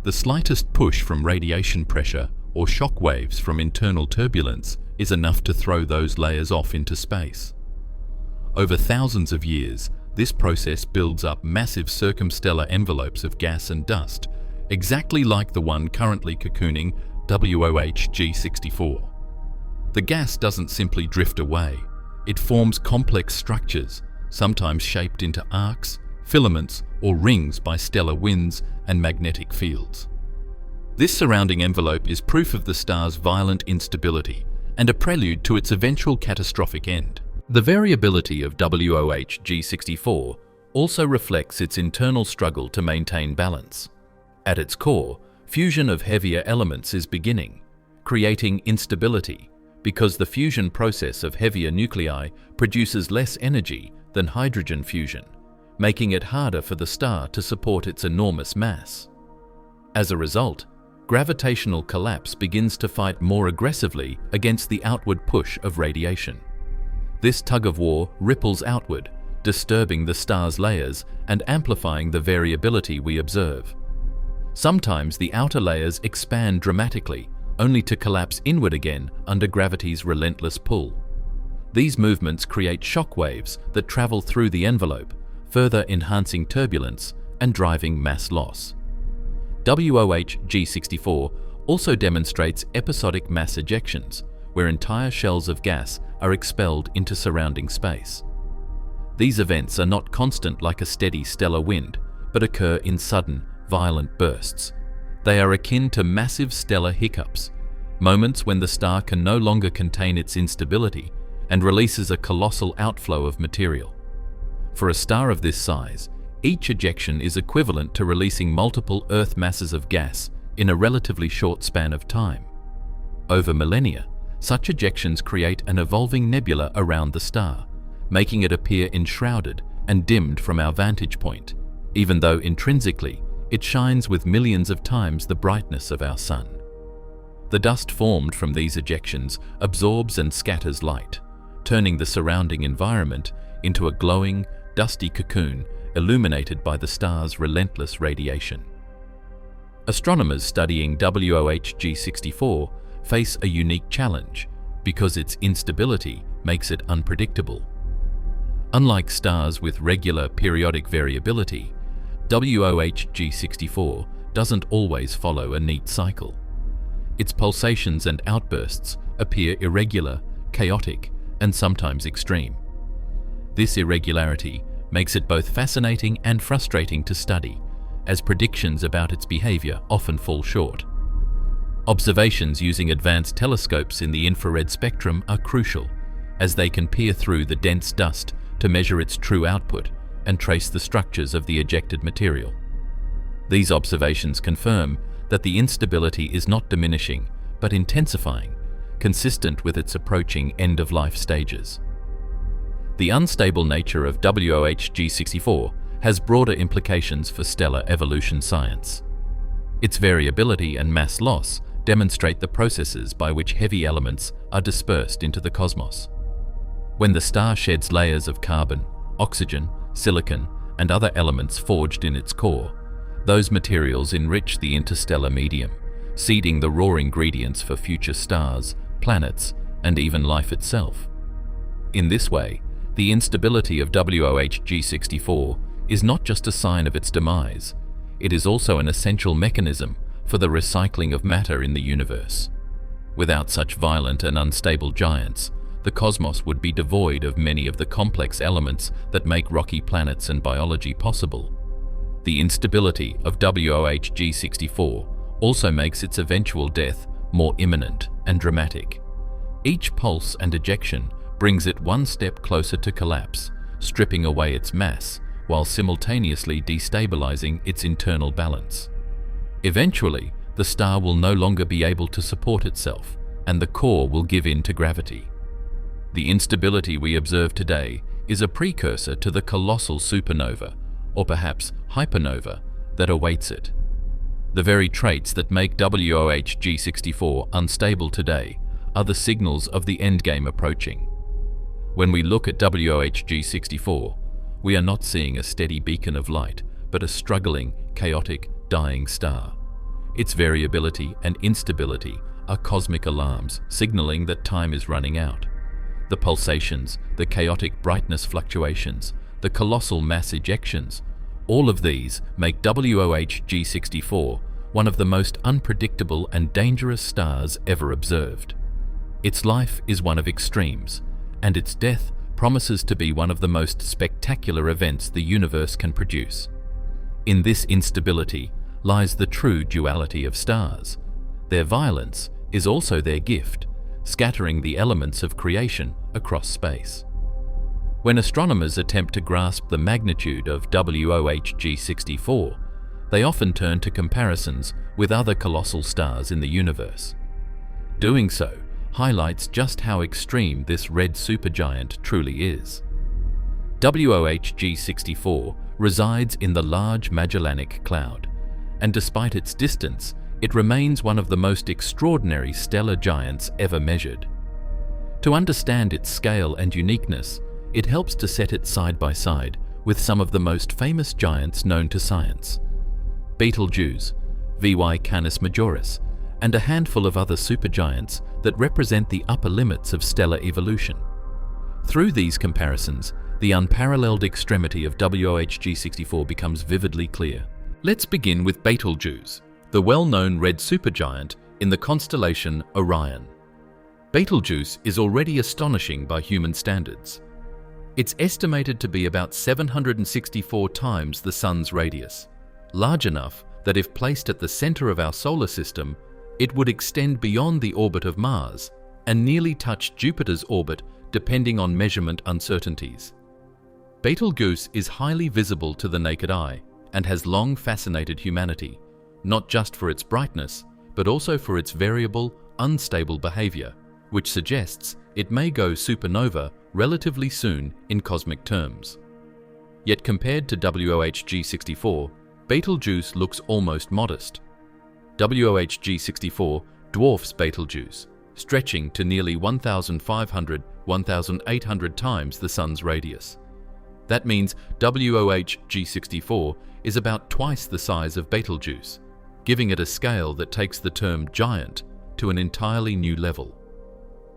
The slightest push from radiation pressure or shock waves from internal turbulence is enough to throw those layers off into space. Over thousands of years, this process builds up massive circumstellar envelopes of gas and dust, exactly like the one currently cocooning WOH G64. The gas doesn't simply drift away. It forms complex structures, sometimes shaped into arcs, filaments, or rings by stellar winds and magnetic fields. This surrounding envelope is proof of the star's violent instability and a prelude to its eventual catastrophic end. The variability of WOH G64 also reflects its internal struggle to maintain balance. At its core, fusion of heavier elements is beginning, creating instability, because the fusion process of heavier nuclei produces less energy than hydrogen fusion, making it harder for the star to support its enormous mass. As a result, gravitational collapse begins to fight more aggressively against the outward push of radiation. This tug-of-war ripples outward, disturbing the star's layers and amplifying the variability we observe. Sometimes the outer layers expand dramatically, only to collapse inward again under gravity's relentless pull. These movements create shock waves that travel through the envelope, further enhancing turbulence and driving mass loss. WOH G64 also demonstrates episodic mass ejections, where entire shells of gas are expelled into surrounding space. These events are not constant like a steady stellar wind, but occur in sudden, violent bursts. They are akin to massive stellar hiccups, moments when the star can no longer contain its instability and releases a colossal outflow of material. For a star of this size, each ejection is equivalent to releasing multiple Earth masses of gas in a relatively short span of time. Over millennia, such ejections create an evolving nebula around the star, making it appear enshrouded and dimmed from our vantage point, even though intrinsically it shines with millions of times the brightness of our Sun. The dust formed from these ejections absorbs and scatters light, turning the surrounding environment into a glowing, dusty cocoon illuminated by the star's relentless radiation. Astronomers studying WOH G64 face a unique challenge because its instability makes it unpredictable. Unlike stars with regular periodic variability, WOH G64 doesn't always follow a neat cycle. Its pulsations and outbursts appear irregular, chaotic, and sometimes extreme. This irregularity makes it both fascinating and frustrating to study, as predictions about its behavior often fall short. Observations using advanced telescopes in the infrared spectrum are crucial, as they can peer through the dense dust to measure its true output and trace the structures of the ejected material. These observations confirm that the instability is not diminishing, but intensifying, consistent with its approaching end-of-life stages. The unstable nature of WOH G64 has broader implications for stellar evolution science. Its variability and mass loss demonstrate the processes by which heavy elements are dispersed into the cosmos. When the star sheds layers of carbon, oxygen, silicon, and other elements forged in its core, those materials enrich the interstellar medium, seeding the raw ingredients for future stars, planets, and even life itself. In this way, the instability of WOH G64 is not just a sign of its demise, it is also an essential mechanism for the recycling of matter in the universe. Without such violent and unstable giants, the cosmos would be devoid of many of the complex elements that make rocky planets and biology possible. The instability of WOH G64 also makes its eventual death more imminent and dramatic. Each pulse and ejection brings it one step closer to collapse, stripping away its mass while simultaneously destabilizing its internal balance. Eventually, the star will no longer be able to support itself, and the core will give in to gravity. The instability we observe today is a precursor to the colossal supernova, or perhaps hypernova, that awaits it. The very traits that make WOH G64 unstable today are the signals of the endgame approaching. When we look at WOH G64, we are not seeing a steady beacon of light, but a struggling, chaotic, dying star. Its variability and instability are cosmic alarms signaling that time is running out. The pulsations, the chaotic brightness fluctuations, the colossal mass ejections, all of these make WOH G64 one of the most unpredictable and dangerous stars ever observed. Its life is one of extremes, and its death promises to be one of the most spectacular events the universe can produce. In this instability lies the true duality of stars. Their violence is also their gift, scattering the elements of creation across space. When astronomers attempt to grasp the magnitude of WOH G64, they often turn to comparisons with other colossal stars in the universe. Doing so highlights just how extreme this red supergiant truly is. WOH G64 resides in the Large Magellanic Cloud, and despite its distance, it remains one of the most extraordinary stellar giants ever measured. To understand its scale and uniqueness, it helps to set it side by side with some of the most famous giants known to science: Betelgeuse, VY Canis Majoris, and a handful of other supergiants that represent the upper limits of stellar evolution. Through these comparisons, the unparalleled extremity of WOH G64 becomes vividly clear. Let's begin with Betelgeuse, the well-known red supergiant in the constellation Orion. Betelgeuse is already astonishing by human standards. It's estimated to be about 764 times the Sun's radius, large enough that if placed at the center of our solar system, it would extend beyond the orbit of Mars and nearly touch Jupiter's orbit depending on measurement uncertainties. Betelgeuse is highly visible to the naked eye and has long fascinated humanity, not just for its brightness, but also for its variable, unstable behavior, which suggests it may go supernova relatively soon in cosmic terms. Yet compared to WOH G64, Betelgeuse looks almost modest. WOH G64 dwarfs Betelgeuse, stretching to nearly 1,500–1,800 times the Sun's radius. That means WOH G64 is about twice the size of Betelgeuse, giving it a scale that takes the term giant to an entirely new level.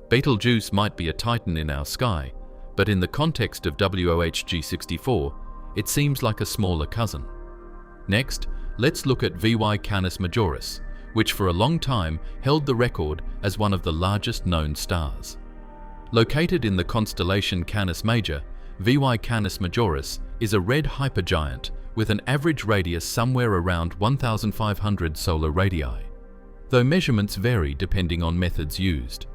Betelgeuse might be a titan in our sky, but in the context of WOH G64, it seems like a smaller cousin. Next, let's look at VY Canis Majoris, which for a long time held the record as one of the largest known stars. Located in the constellation Canis Major, VY Canis Majoris is a red hypergiant with an average radius somewhere around 1,500 solar radii, though measurements vary depending on methods used.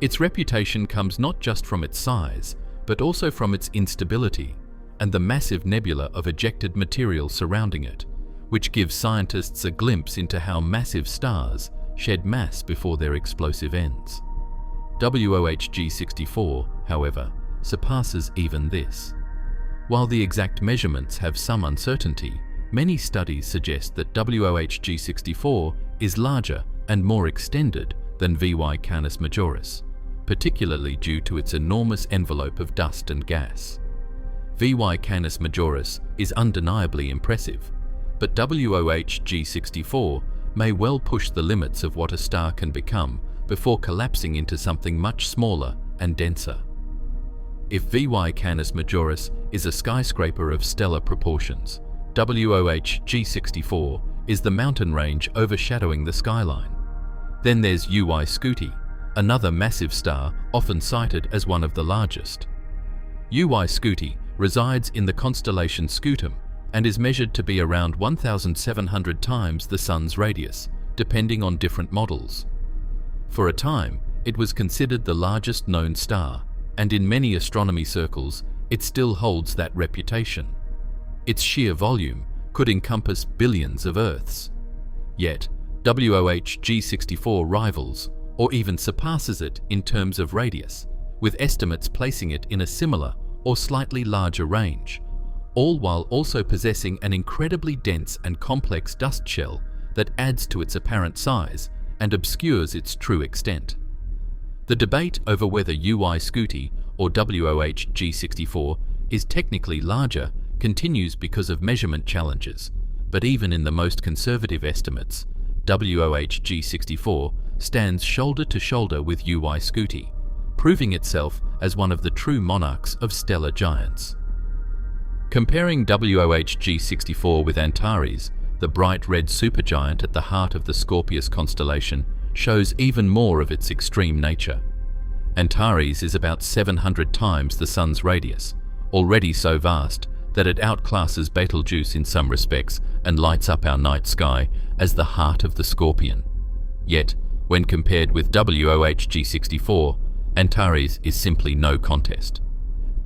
Its reputation comes not just from its size, but also from its instability and the massive nebula of ejected material surrounding it, which gives scientists a glimpse into how massive stars shed mass before their explosive ends. WOH G64, however, surpasses even this. While the exact measurements have some uncertainty, many studies suggest that WOH G64 is larger and more extended than VY Canis Majoris, particularly due to its enormous envelope of dust and gas. VY Canis Majoris is undeniably impressive, but WOH G64 may well push the limits of what a star can become before collapsing into something much smaller and denser. If VY Canis Majoris is a skyscraper of stellar proportions, WOH G64 is the mountain range overshadowing the skyline. Then there's UY Scuti, another massive star often cited as one of the largest. UY Scuti resides in the constellation Scutum and is measured to be around 1,700 times the Sun's radius, depending on different models. For a time, it was considered the largest known star, and in many astronomy circles, it still holds that reputation. Its sheer volume could encompass billions of Earths. Yet, WOH G64 rivals or even surpasses it in terms of radius, with estimates placing it in a similar or slightly larger range, all while also possessing an incredibly dense and complex dust shell that adds to its apparent size and obscures its true extent. The debate over whether UY Scuti or WOH G64 is technically larger continues because of measurement challenges, but even in the most conservative estimates, WOH G64 stands shoulder to shoulder with UY Scuti, proving itself as one of the true monarchs of stellar giants. Comparing WOH G64 with Antares, the bright red supergiant at the heart of the Scorpius constellation, shows even more of its extreme nature. Antares is about 700 times the Sun's radius, already so vast that it outclasses Betelgeuse in some respects and lights up our night sky as the heart of the Scorpion. Yet, when compared with WOH G64, Antares is simply no contest.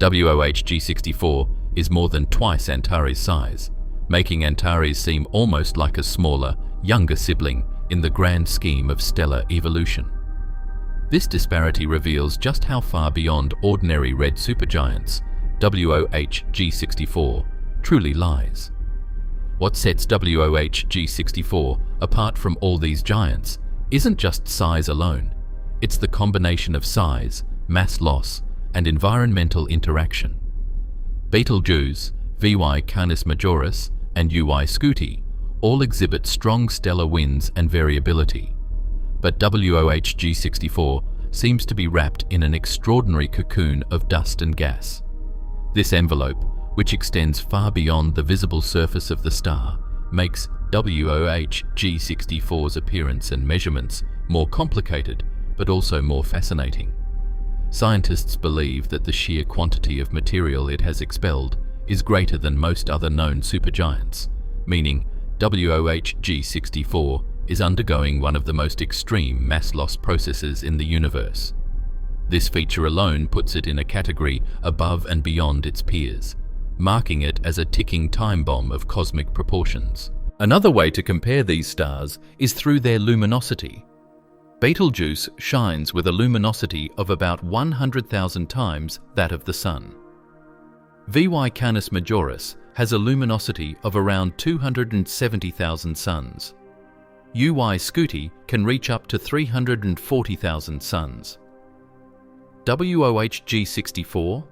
WOH G64 is more than twice Antares' size, making Antares seem almost like a smaller, younger sibling in the grand scheme of stellar evolution. This disparity reveals just how far beyond ordinary red supergiants WOH G64 truly lies. What sets WOH G64 apart from all these giants isn't just size alone. It's the combination of size, mass loss, and environmental interaction. Betelgeuse, VY Canis Majoris, and UY Scuti all exhibit strong stellar winds and variability, but WOH G64 seems to be wrapped in an extraordinary cocoon of dust and gas. This envelope, which extends far beyond the visible surface of the star, makes WOH G64's appearance and measurements more complicated, but also more fascinating. Scientists believe that the sheer quantity of material it has expelled is greater than most other known supergiants, meaning WOH G64 is undergoing one of the most extreme mass loss processes in the universe. This feature alone puts it in a category above and beyond its peers, marking it as a ticking time bomb of cosmic proportions. Another way to compare these stars is through their luminosity. Betelgeuse shines with a luminosity of about 100,000 times that of the Sun. VY Canis Majoris has a luminosity of around 270,000 suns. UY Scuti can reach up to 340,000 suns. WOH G64?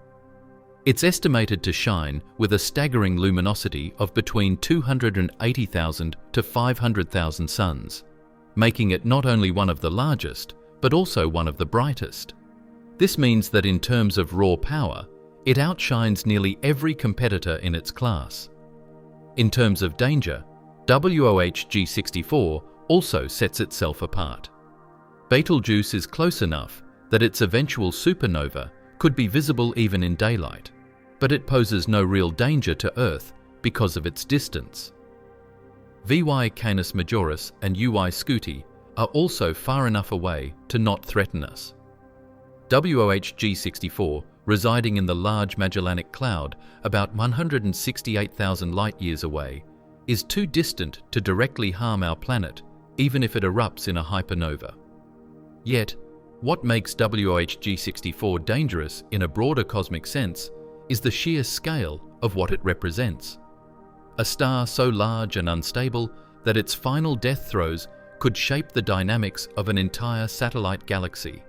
It's estimated to shine with a staggering luminosity of between 280,000 to 500,000 suns, making it not only one of the largest, but also one of the brightest. This means that in terms of raw power, it outshines nearly every competitor in its class. In terms of danger, WOH G64 also sets itself apart. Betelgeuse is close enough that its eventual supernova could be visible even in daylight, but it poses no real danger to Earth because of its distance. VY Canis Majoris and UY Scuti are also far enough away to not threaten us. WOH G64, residing in the Large Magellanic Cloud about 168,000 light-years away, is too distant to directly harm our planet, even if it erupts in a hypernova. Yet, what makes WOH G64 dangerous in a broader cosmic sense is the sheer scale of what it represents. A star so large and unstable that its final death throes could shape the dynamics of an entire satellite galaxy,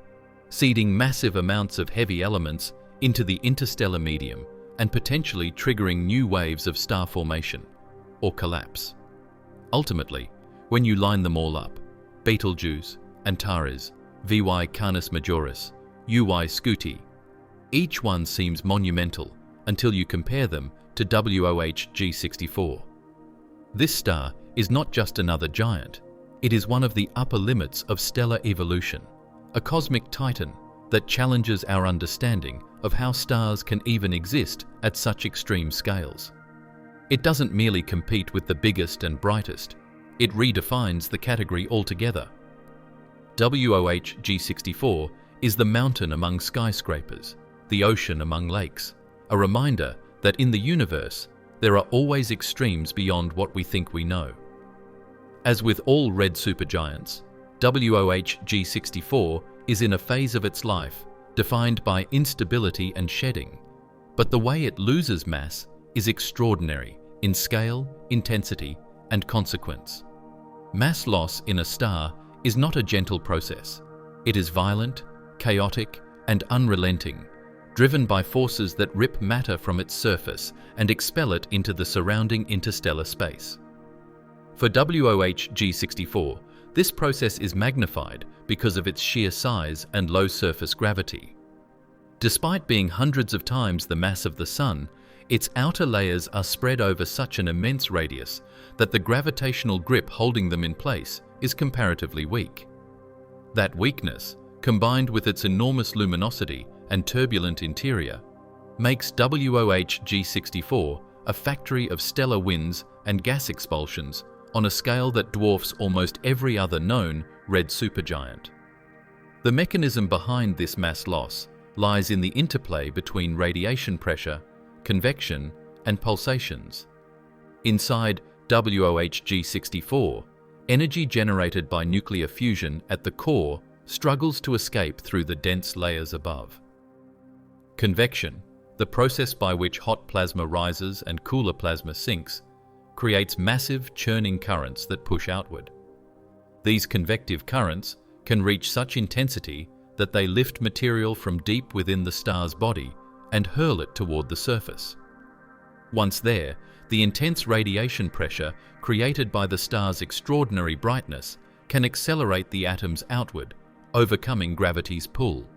seeding massive amounts of heavy elements into the interstellar medium and potentially triggering new waves of star formation or collapse. Ultimately, when you line them all up, Betelgeuse, Antares, VY Canis Majoris, UY Scuti, each one seems monumental until you compare them to WOH G64. This star is not just another giant, it is one of the upper limits of stellar evolution, a cosmic titan that challenges our understanding of how stars can even exist at such extreme scales. It doesn't merely compete with the biggest and brightest, it redefines the category altogether. WOH G64 is the mountain among skyscrapers, the ocean among lakes, a reminder that in the universe there are always extremes beyond what we think we know. As with all red supergiants, WOH G64 is in a phase of its life defined by instability and shedding, but the way it loses mass is extraordinary in scale, intensity, and consequence. Mass loss in a star is not a gentle process. It is violent, chaotic, and unrelenting, driven by forces that rip matter from its surface and expel it into the surrounding interstellar space. For WOH G64, this process is magnified because of its sheer size and low surface gravity. Despite being hundreds of times the mass of the Sun, its outer layers are spread over such an immense radius that the gravitational grip holding them in place is comparatively weak. That weakness, combined with its enormous luminosity and turbulent interior, makes WOH G64 a factory of stellar winds and gas expulsions on a scale that dwarfs almost every other known red supergiant. The mechanism behind this mass loss lies in the interplay between radiation pressure, convection, and pulsations. Inside WOH G64, energy generated by nuclear fusion at the core struggles to escape through the dense layers above. Convection, the process by which hot plasma rises and cooler plasma sinks, creates massive churning currents that push outward. These convective currents can reach such intensity that they lift material from deep within the star's body and hurl it toward the surface. Once there, the intense radiation pressure created by the star's extraordinary brightness can accelerate the atoms outward, overcoming gravity's pull.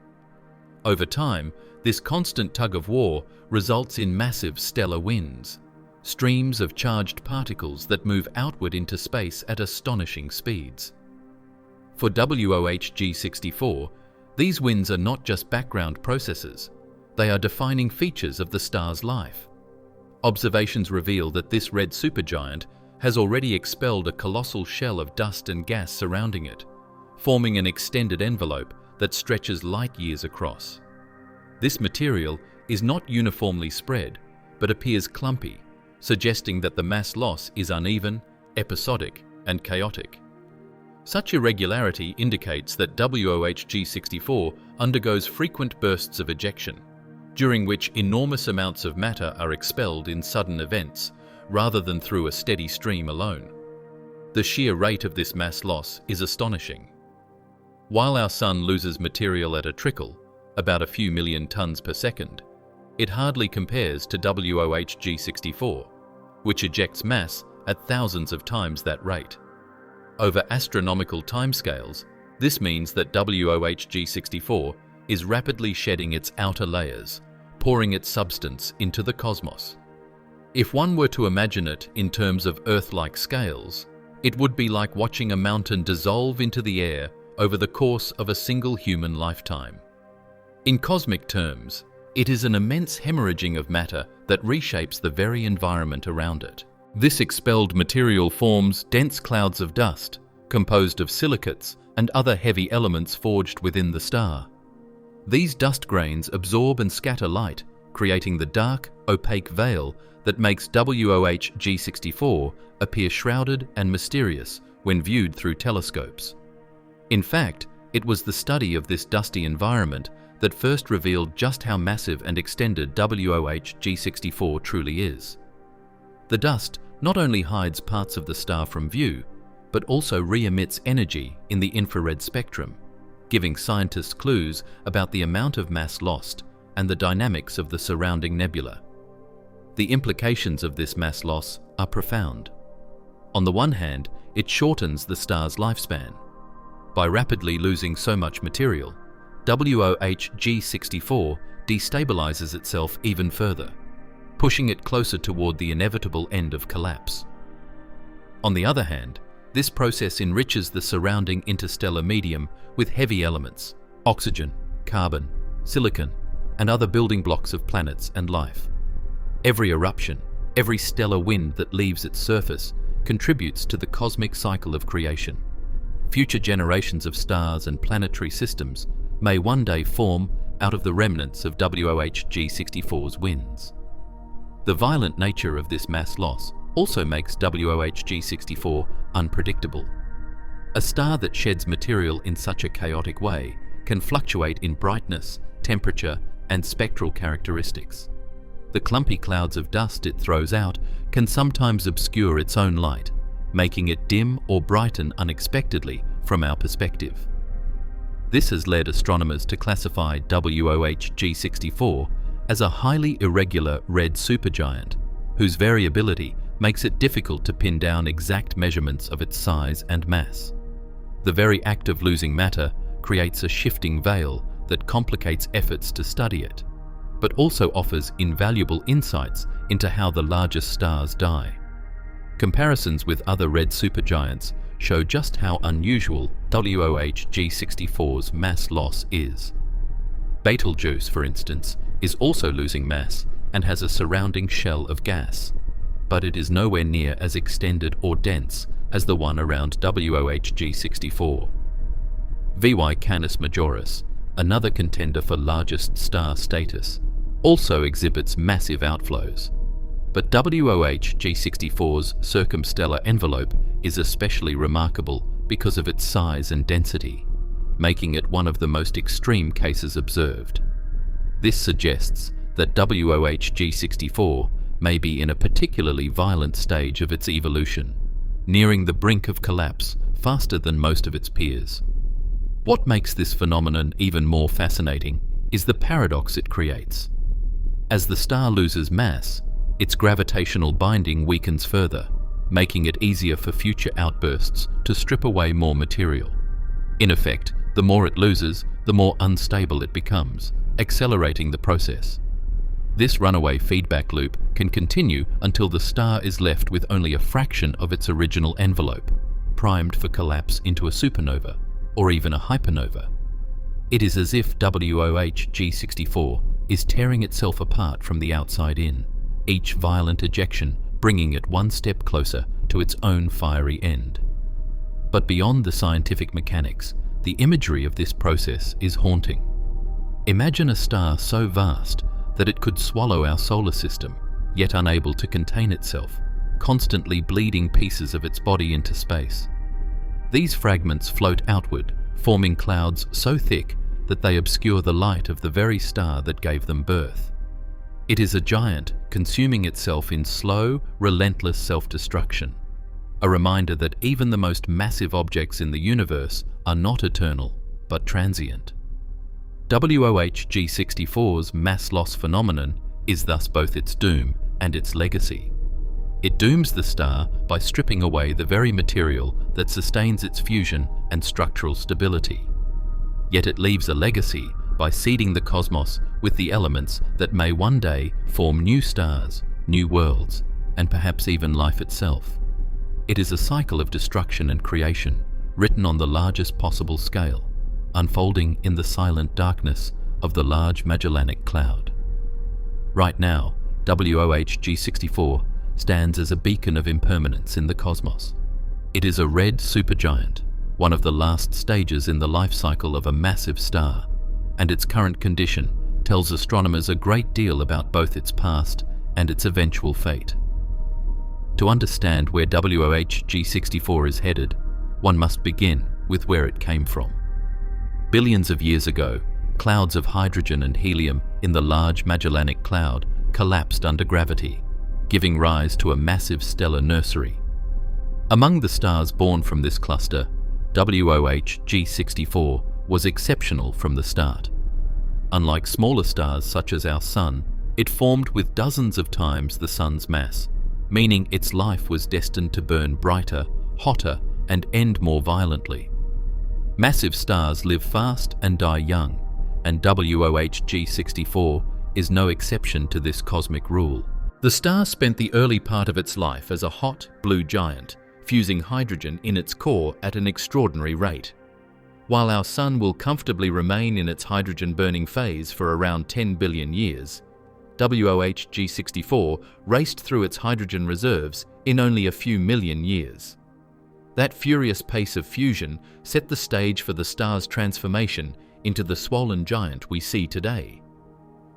Over time, this constant tug-of-war results in massive stellar winds, streams of charged particles that move outward into space at astonishing speeds. For WOH G64, these winds are not just background processes, they are defining features of the star's life. Observations reveal that this red supergiant has already expelled a colossal shell of dust and gas surrounding it, forming an extended envelope that stretches light years across. This material is not uniformly spread, but appears clumpy, suggesting that the mass loss is uneven, episodic, and chaotic. Such irregularity indicates that WOH G64 undergoes frequent bursts of ejection, during which enormous amounts of matter are expelled in sudden events, rather than through a steady stream alone. The sheer rate of this mass loss is astonishing. While our Sun loses material at a trickle, about a few million tons per second, it hardly compares to WOH G64, which ejects mass at thousands of times that rate. Over astronomical timescales, this means that WOH G64 is rapidly shedding its outer layers, pouring its substance into the cosmos. If one were to imagine it in terms of Earth-like scales, it would be like watching a mountain dissolve into the air over the course of a single human lifetime. In cosmic terms, it is an immense hemorrhaging of matter that reshapes the very environment around it. This expelled material forms dense clouds of dust, composed of silicates and other heavy elements forged within the star. These dust grains absorb and scatter light, creating the dark, opaque veil that makes WOH G64 appear shrouded and mysterious when viewed through telescopes. In fact, it was the study of this dusty environment that first revealed just how massive and extended WOH G64 truly is. The dust not only hides parts of the star from view, but also re-emits energy in the infrared spectrum, giving scientists clues about the amount of mass lost and the dynamics of the surrounding nebula. The implications of this mass loss are profound. On the one hand, it shortens the star's lifespan. By rapidly losing so much material, WOH G64 destabilizes itself even further, pushing it closer toward the inevitable end of collapse. On the other hand, this process enriches the surrounding interstellar medium with heavy elements, oxygen, carbon, silicon, and other building blocks of planets and life. Every eruption, every stellar wind that leaves its surface contributes to the cosmic cycle of creation. Future generations of stars and planetary systems may one day form out of the remnants of WOH G64's winds. The violent nature of this mass loss also makes WOH G64 unpredictable. A star that sheds material in such a chaotic way can fluctuate in brightness, temperature, and spectral characteristics. The clumpy clouds of dust it throws out can sometimes obscure its own light, making it dim or brighten unexpectedly from our perspective. This has led astronomers to classify WOH G64 as a highly irregular red supergiant, whose variability makes it difficult to pin down exact measurements of its size and mass. The very act of losing matter creates a shifting veil that complicates efforts to study it, but also offers invaluable insights into how the largest stars die. Comparisons with other red supergiants show just how unusual WOH G64's mass loss is. Betelgeuse, for instance, is also losing mass and has a surrounding shell of gas, but it is nowhere near as extended or dense as the one around WOH G64. VY Canis Majoris, another contender for largest star status, also exhibits massive outflows. But WOH G64's circumstellar envelope is especially remarkable because of its size and density. making it one of the most extreme cases observed. This suggests that WOH G64 may be in a particularly violent stage of its evolution, nearing the brink of collapse faster than most of its peers. What makes this phenomenon even more fascinating is the paradox it creates. As the star loses mass, its gravitational binding weakens further, making it easier for future outbursts to strip away more material. In effect, the more it loses, the more unstable it becomes, accelerating the process. This runaway feedback loop can continue until the star is left with only a fraction of its original envelope, primed for collapse into a supernova or even a hypernova. It is as if WOH G64 is tearing itself apart from the outside in, each violent ejection bringing it one step closer to its own fiery end. But beyond the scientific mechanics, the imagery of this process is haunting. Imagine a star so vast that it could swallow our solar system, yet unable to contain itself, constantly bleeding pieces of its body into space. These fragments float outward, forming clouds so thick that they obscure the light of the very star that gave them birth. It is a giant consuming itself in slow, relentless self-destruction, a reminder that even the most massive objects in the universe are not eternal, but transient. WOH G64's mass loss phenomenon is thus both its doom and its legacy. It dooms the star by stripping away the very material that sustains its fusion and structural stability. Yet it leaves a legacy by seeding the cosmos with the elements that may one day form new stars, new worlds, and perhaps even life itself. It is a cycle of destruction and creation, written on the largest possible scale, unfolding in the silent darkness of the Large Magellanic Cloud. Right now, WOH G64 stands as a beacon of impermanence in the cosmos. It is a red supergiant, one of the last stages in the life cycle of a massive star, and its current condition tells astronomers a great deal about both its past and its eventual fate. To understand where WOH G64 is headed, one must begin with where it came from. Billions of years ago, clouds of hydrogen and helium in the Large Magellanic Cloud collapsed under gravity, giving rise to a massive stellar nursery. Among the stars born from this cluster, WOH G64 was exceptional from the start. Unlike smaller stars such as our Sun, it formed with dozens of times the Sun's mass, meaning its life was destined to burn brighter, hotter, and end more violently. Massive stars live fast and die young, and WOH G64 is no exception to this cosmic rule. The star spent the early part of its life as a hot, blue giant, fusing hydrogen in its core at an extraordinary rate. While our Sun will comfortably remain in its hydrogen-burning phase for around 10 billion years, WOH G64 raced through its hydrogen reserves in only a few million years. That furious pace of fusion set the stage for the star's transformation into the swollen giant we see today.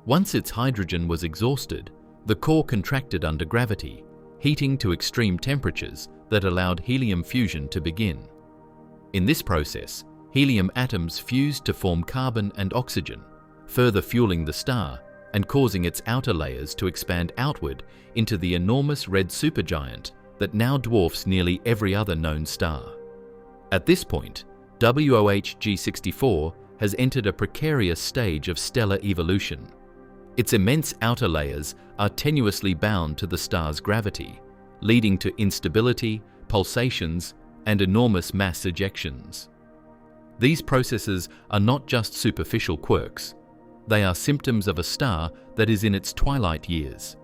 Once its hydrogen was exhausted, the core contracted under gravity, heating to extreme temperatures that allowed helium fusion to begin. In this process, helium atoms fused to form carbon and oxygen, further fueling the star and causing its outer layers to expand outward into the enormous red supergiant that now dwarfs nearly every other known star. At this point, WOH G64 has entered a precarious stage of stellar evolution. Its immense outer layers are tenuously bound to the star's gravity, leading to instability, pulsations, and enormous mass ejections. These processes are not just superficial quirks. They are symptoms of a star that is in its twilight years.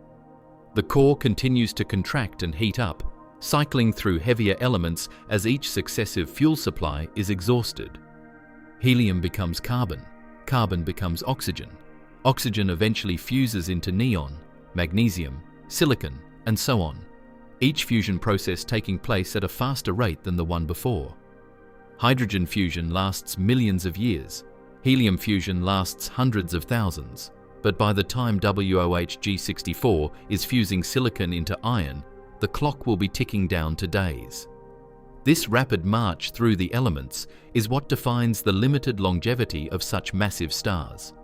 The core continues to contract and heat up, cycling through heavier elements as each successive fuel supply is exhausted. Helium becomes carbon, carbon becomes oxygen, oxygen eventually fuses into neon, magnesium, silicon, and so on, each fusion process taking place at a faster rate than the one before. Hydrogen fusion lasts millions of years, helium fusion lasts hundreds of thousands, but by the time WOH G64 is fusing silicon into iron, the clock will be ticking down to days. This rapid march through the elements is what defines the limited longevity of such massive stars.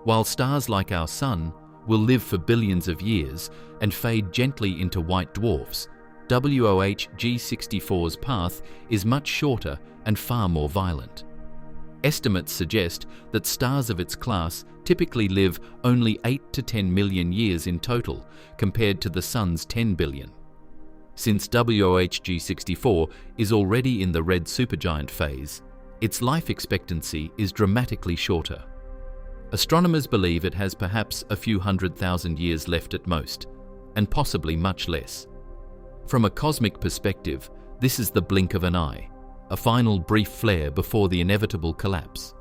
While stars like our Sun will live for billions of years and fade gently into white dwarfs, WOH G64's path is much shorter and far more violent. Estimates suggest that stars of its class typically live only 8 to 10 million years in total, compared to the Sun's 10 billion. Since WOH G64 is already in the red supergiant phase, its life expectancy is dramatically shorter. Astronomers believe it has perhaps a few 100,000 years left at most, and possibly much less. From a cosmic perspective, this is the blink of an eye, a final brief flare before the inevitable collapse.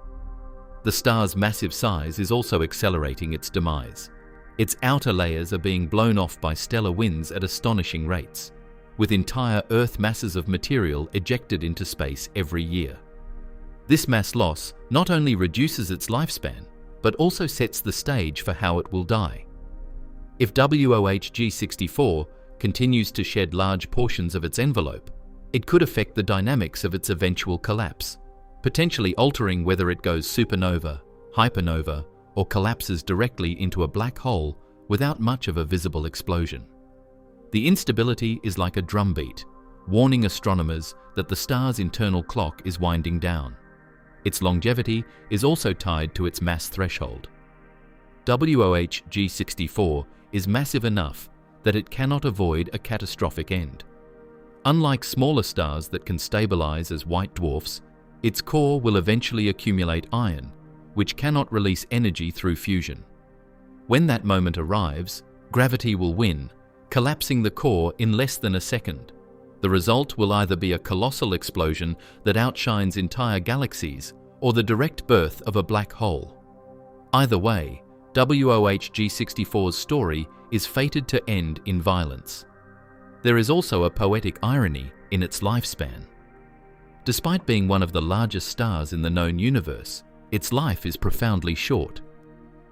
The star's massive size is also accelerating its demise. Its outer layers are being blown off by stellar winds at astonishing rates, with entire Earth masses of material ejected into space every year. This mass loss not only reduces its lifespan, but also sets the stage for how it will die. If WOH G64 continues to shed large portions of its envelope, it could affect the dynamics of its eventual collapse, potentially altering whether it goes supernova, hypernova, or collapses directly into a black hole without much of a visible explosion. The instability is like a drumbeat, warning astronomers that the star's internal clock is winding down. Its longevity is also tied to its mass threshold. WOH G64 is massive enough that it cannot avoid a catastrophic end. Unlike smaller stars that can stabilize as white dwarfs, its core will eventually accumulate iron, which cannot release energy through fusion. When that moment arrives, gravity will win, collapsing the core in less than a second. The result will either be a colossal explosion that outshines entire galaxies or the direct birth of a black hole. Either way, WOH G64's story is fated to end in violence. There is also a poetic irony in its lifespan. Despite being one of the largest stars in the known universe, its life is profoundly short.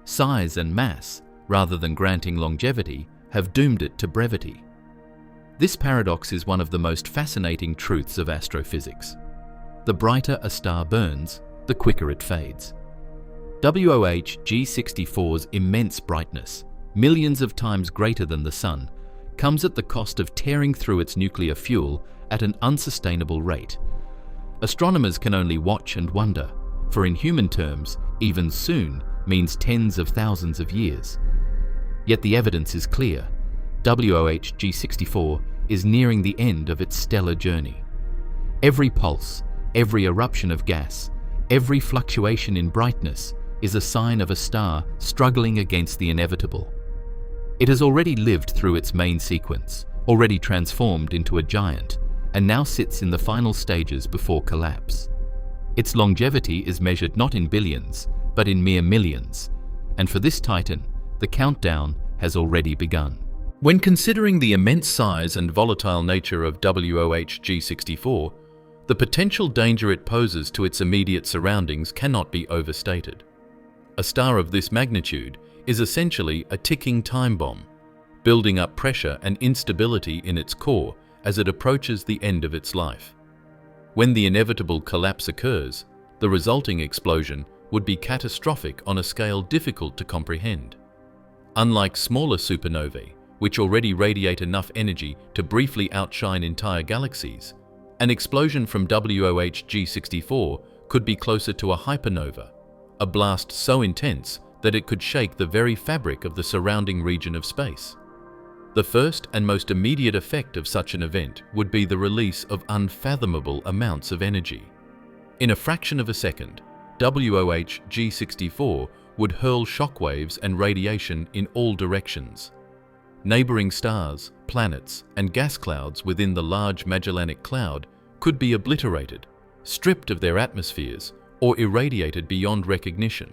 Size and mass, rather than granting longevity, have doomed it to brevity. This paradox is one of the most fascinating truths of astrophysics. The brighter a star burns, the quicker it fades. WOH G64's immense brightness, millions of times greater than the Sun, comes at the cost of tearing through its nuclear fuel at an unsustainable rate. Astronomers can only watch and wonder, for in human terms, even soon means tens of thousands of years. Yet the evidence is clear. WOH G64 is nearing the end of its stellar journey. Every pulse, every eruption of gas, every fluctuation in brightness is a sign of a star struggling against the inevitable. It has already lived through its main sequence, already transformed into a giant, and now sits in the final stages before collapse. Its longevity is measured not in billions, but in mere millions, and for this titan, the countdown has already begun. When considering the immense size and volatile nature of WOH G64, the potential danger it poses to its immediate surroundings cannot be overstated. A star of this magnitude is essentially a ticking time bomb, building up pressure and instability in its core as it approaches the end of its life. When the inevitable collapse occurs, the resulting explosion would be catastrophic on a scale difficult to comprehend. Unlike smaller supernovae, which already radiate enough energy to briefly outshine entire galaxies, an explosion from WOH G64 could be closer to a hypernova, a blast so intense that it could shake the very fabric of the surrounding region of space. The first and most immediate effect of such an event would be the release of unfathomable amounts of energy. In a fraction of a second, WOH G64 would hurl shockwaves and radiation in all directions. Neighboring stars, planets, and gas clouds within the Large Magellanic Cloud could be obliterated, stripped of their atmospheres, or irradiated beyond recognition.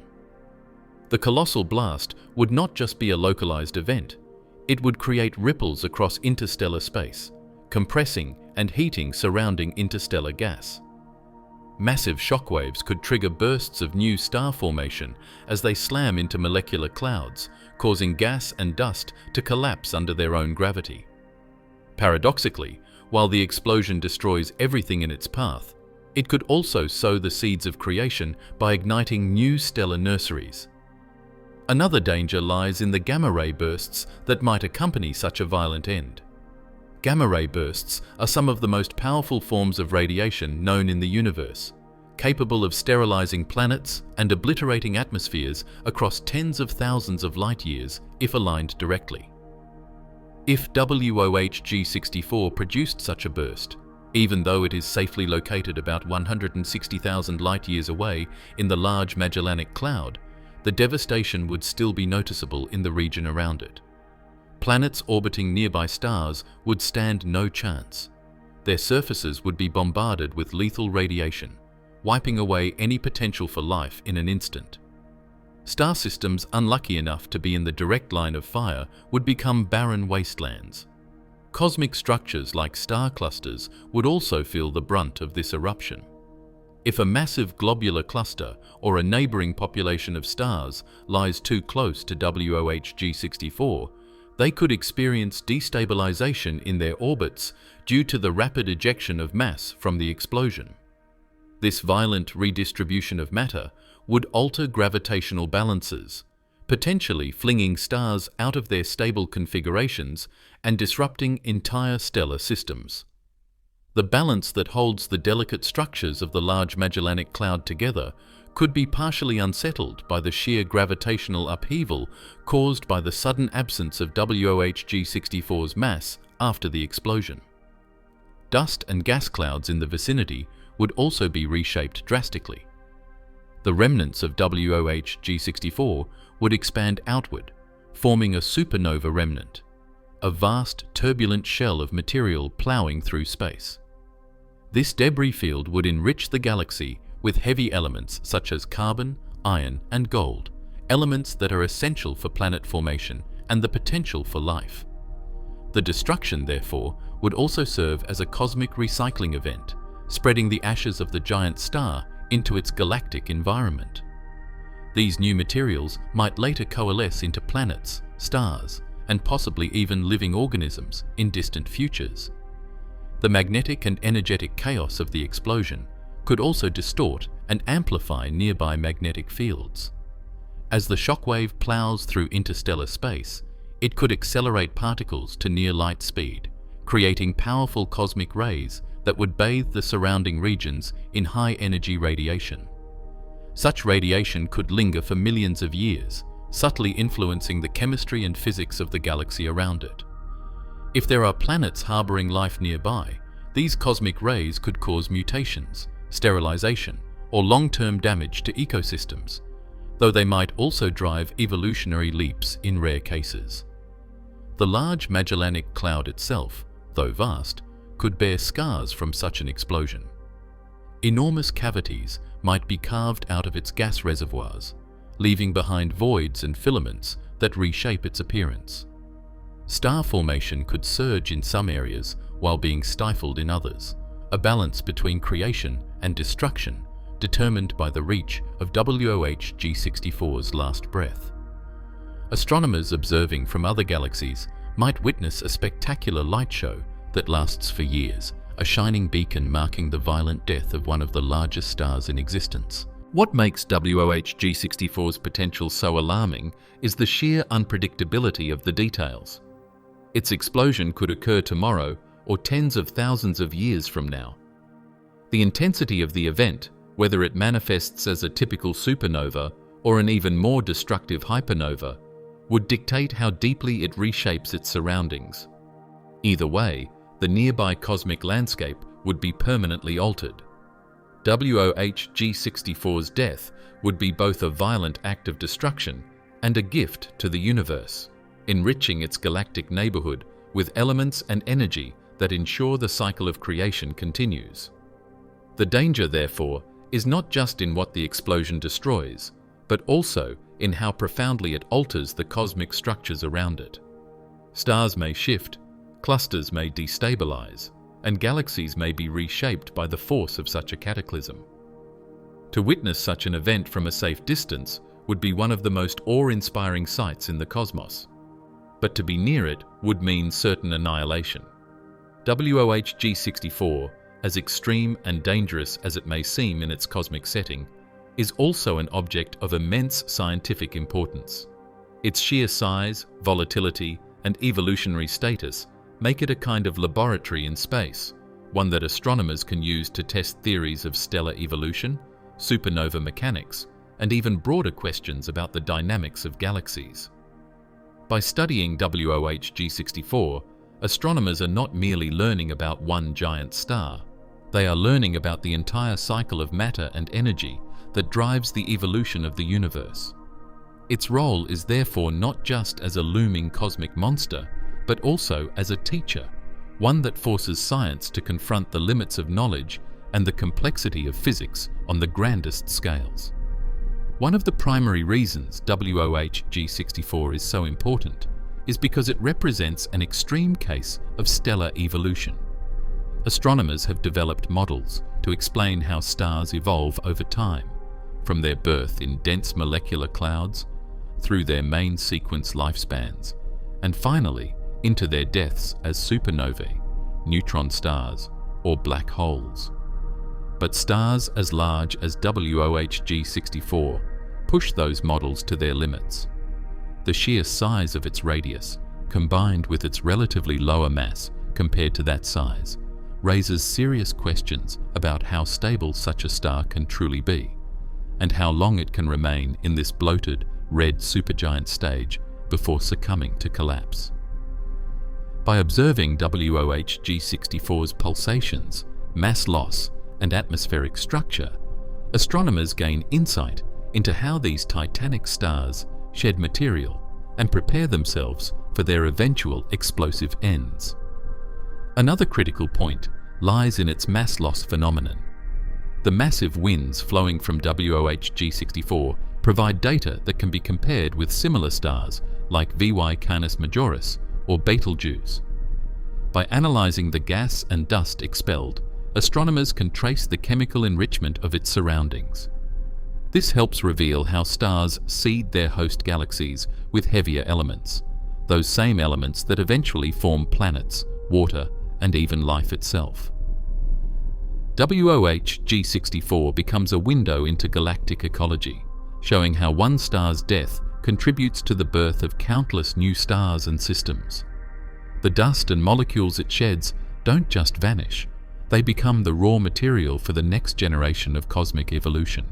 The colossal blast would not just be a localized event, it would create ripples across interstellar space, compressing and heating surrounding interstellar gas. Massive shockwaves could trigger bursts of new star formation as they slam into molecular clouds, causing gas and dust to collapse under their own gravity. Paradoxically, while the explosion destroys everything in its path, it could also sow the seeds of creation by igniting new stellar nurseries. Another danger lies in the gamma-ray bursts that might accompany such a violent end. Gamma-ray bursts are some of the most powerful forms of radiation known in the universe, capable of sterilizing planets and obliterating atmospheres across tens of thousands of light-years if aligned directly. If WOH G64 produced such a burst, even though it is safely located about 160,000 light-years away in the Large Magellanic Cloud, the devastation would still be noticeable in the region around it. Planets orbiting nearby stars would stand no chance. Their surfaces would be bombarded with lethal radiation, wiping away any potential for life in an instant. Star systems unlucky enough to be in the direct line of fire would become barren wastelands. Cosmic structures like star clusters would also feel the brunt of this eruption. If a massive globular cluster or a neighboring population of stars lies too close to WOH G64, they could experience destabilization in their orbits due to the rapid ejection of mass from the explosion. This violent redistribution of matter would alter gravitational balances, potentially flinging stars out of their stable configurations and disrupting entire stellar systems. The balance that holds the delicate structures of the Large Magellanic Cloud together could be partially unsettled by the sheer gravitational upheaval caused by the sudden absence of WOH G64's mass after the explosion. Dust and gas clouds in the vicinity would also be reshaped drastically. The remnants of WOH G64 would expand outward, forming a supernova remnant, a vast turbulent shell of material plowing through space. This debris field would enrich the galaxy with heavy elements such as carbon, iron, and gold, elements that are essential for planet formation and the potential for life. The destruction, therefore, would also serve as a cosmic recycling event, spreading the ashes of the giant star into its galactic environment. These new materials might later coalesce into planets, stars, and possibly even living organisms in distant futures. The magnetic and energetic chaos of the explosion could also distort and amplify nearby magnetic fields. As the shockwave plows through interstellar space, it could accelerate particles to near light speed, creating powerful cosmic rays that would bathe the surrounding regions in high-energy radiation. Such radiation could linger for millions of years, subtly influencing the chemistry and physics of the galaxy around it. If there are planets harboring life nearby, these cosmic rays could cause mutations, sterilization, or long-term damage to ecosystems, though they might also drive evolutionary leaps in rare cases. The Large Magellanic Cloud itself, though vast, could bear scars from such an explosion. Enormous cavities might be carved out of its gas reservoirs, leaving behind voids and filaments that reshape its appearance. Star formation could surge in some areas while being stifled in others, a balance between creation and destruction determined by the reach of WOH G64's last breath. Astronomers observing from other galaxies might witness a spectacular light show that lasts for years, a shining beacon marking the violent death of one of the largest stars in existence. What makes WOH G64's potential so alarming is the sheer unpredictability of the details. Its explosion could occur tomorrow or tens of thousands of years from now. The intensity of the event, whether it manifests as a typical supernova or an even more destructive hypernova, would dictate how deeply it reshapes its surroundings. Either way, the nearby cosmic landscape would be permanently altered. WOH G64's death would be both a violent act of destruction and a gift to the universe, enriching its galactic neighborhood with elements and energy that ensure the cycle of creation continues. The danger, therefore, is not just in what the explosion destroys, but also in how profoundly it alters the cosmic structures around it. Stars may shift, clusters may destabilize, and galaxies may be reshaped by the force of such a cataclysm. To witness such an event from a safe distance would be one of the most awe-inspiring sights in the cosmos, but to be near it would mean certain annihilation. WOH G64, as extreme and dangerous as it may seem in its cosmic setting, is also an object of immense scientific importance. Its sheer size, volatility, and evolutionary status make it a kind of laboratory in space, one that astronomers can use to test theories of stellar evolution, supernova mechanics, and even broader questions about the dynamics of galaxies. By studying WOH G64, astronomers are not merely learning about one giant star. They are learning about the entire cycle of matter and energy that drives the evolution of the universe. Its role is therefore not just as a looming cosmic monster, but also as a teacher, one that forces science to confront the limits of knowledge and the complexity of physics on the grandest scales. One of the primary reasons WOH G64 is so important is because it represents an extreme case of stellar evolution. Astronomers have developed models to explain how stars evolve over time, from their birth in dense molecular clouds, through their main sequence lifespans, and finally into their deaths as supernovae, neutron stars, or black holes. But stars as large as WOH G64 push those models to their limits. The sheer size of its radius, combined with its relatively lower mass compared to that size, raises serious questions about how stable such a star can truly be, and how long it can remain in this bloated, red supergiant stage before succumbing to collapse. By observing WOH G64's pulsations, mass loss, and atmospheric structure, astronomers gain insight into how these titanic stars shed material and prepare themselves for their eventual explosive ends. Another critical point lies in its mass loss phenomenon. The massive winds flowing from WOH G64 provide data that can be compared with similar stars like VY Canis Majoris or Betelgeuse. By analyzing the gas and dust expelled, astronomers can trace the chemical enrichment of its surroundings. This helps reveal how stars seed their host galaxies with heavier elements, those same elements that eventually form planets, water, and even life itself. WOH G64 becomes a window into galactic ecology, showing how one star's death contributes to the birth of countless new stars and systems. The dust and molecules it sheds don't just vanish, they become the raw material for the next generation of cosmic evolution.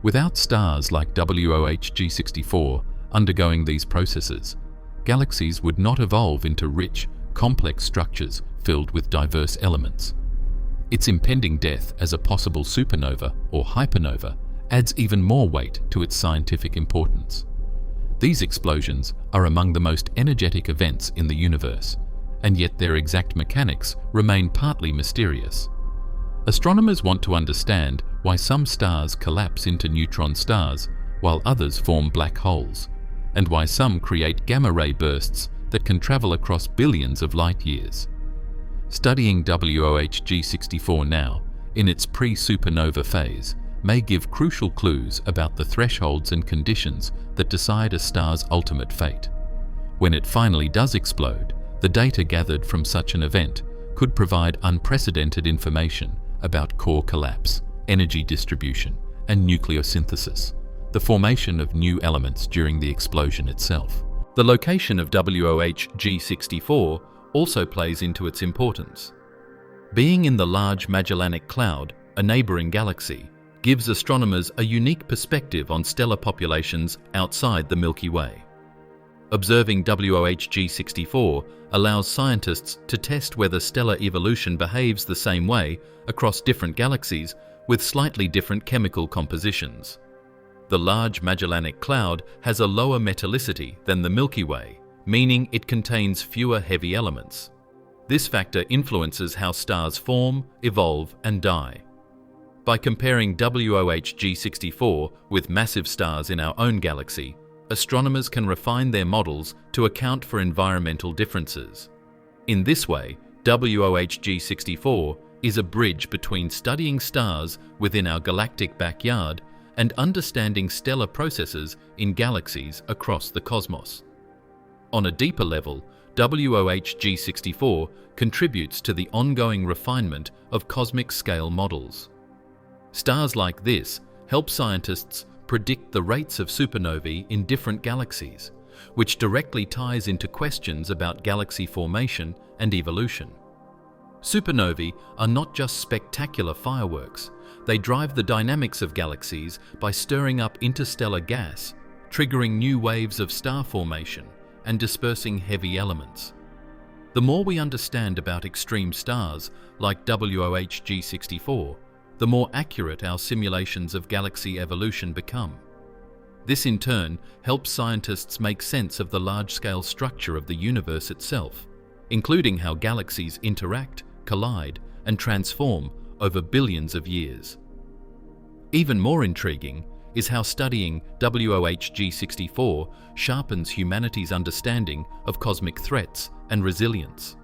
Without stars like WOH G64 undergoing these processes, galaxies would not evolve into rich, complex structures filled with diverse elements. Its impending death as a possible supernova or hypernova adds even more weight to its scientific importance. These explosions are among the most energetic events in the universe, and yet their exact mechanics remain partly mysterious. Astronomers want to understand why some stars collapse into neutron stars while others form black holes, and why some create gamma-ray bursts that can travel across billions of light years. Studying WOH G64 now, in its pre-supernova phase, may give crucial clues about the thresholds and conditions that decide a star's ultimate fate. When it finally does explode, the data gathered from such an event could provide unprecedented information about core collapse, energy distribution, and nucleosynthesis, the formation of new elements during the explosion itself. The location of WOH G64 also plays into its importance. Being in the Large Magellanic Cloud, a neighboring galaxy, gives astronomers a unique perspective on stellar populations outside the Milky Way. Observing WOH G64 allows scientists to test whether stellar evolution behaves the same way across different galaxies with slightly different chemical compositions. The Large Magellanic Cloud has a lower metallicity than the Milky Way, meaning it contains fewer heavy elements. This factor influences how stars form, evolve, and die. By comparing WOH G64 with massive stars in our own galaxy, astronomers can refine their models to account for environmental differences. In this way, WOH G64 is a bridge between studying stars within our galactic backyard and understanding stellar processes in galaxies across the cosmos. On a deeper level, WOH G64 contributes to the ongoing refinement of cosmic scale models. Stars like this help scientists predict the rates of supernovae in different galaxies, which directly ties into questions about galaxy formation and evolution. Supernovae are not just spectacular fireworks. They drive the dynamics of galaxies by stirring up interstellar gas, triggering new waves of star formation and dispersing heavy elements. The more we understand about extreme stars like WOH G64, the more accurate our simulations of galaxy evolution become. This in turn helps scientists make sense of the large-scale structure of the universe itself, including how galaxies interact, collide, and transform over billions of years. Even more intriguing is how studying WOH G64 sharpens humanity's understanding of cosmic threats and resilience.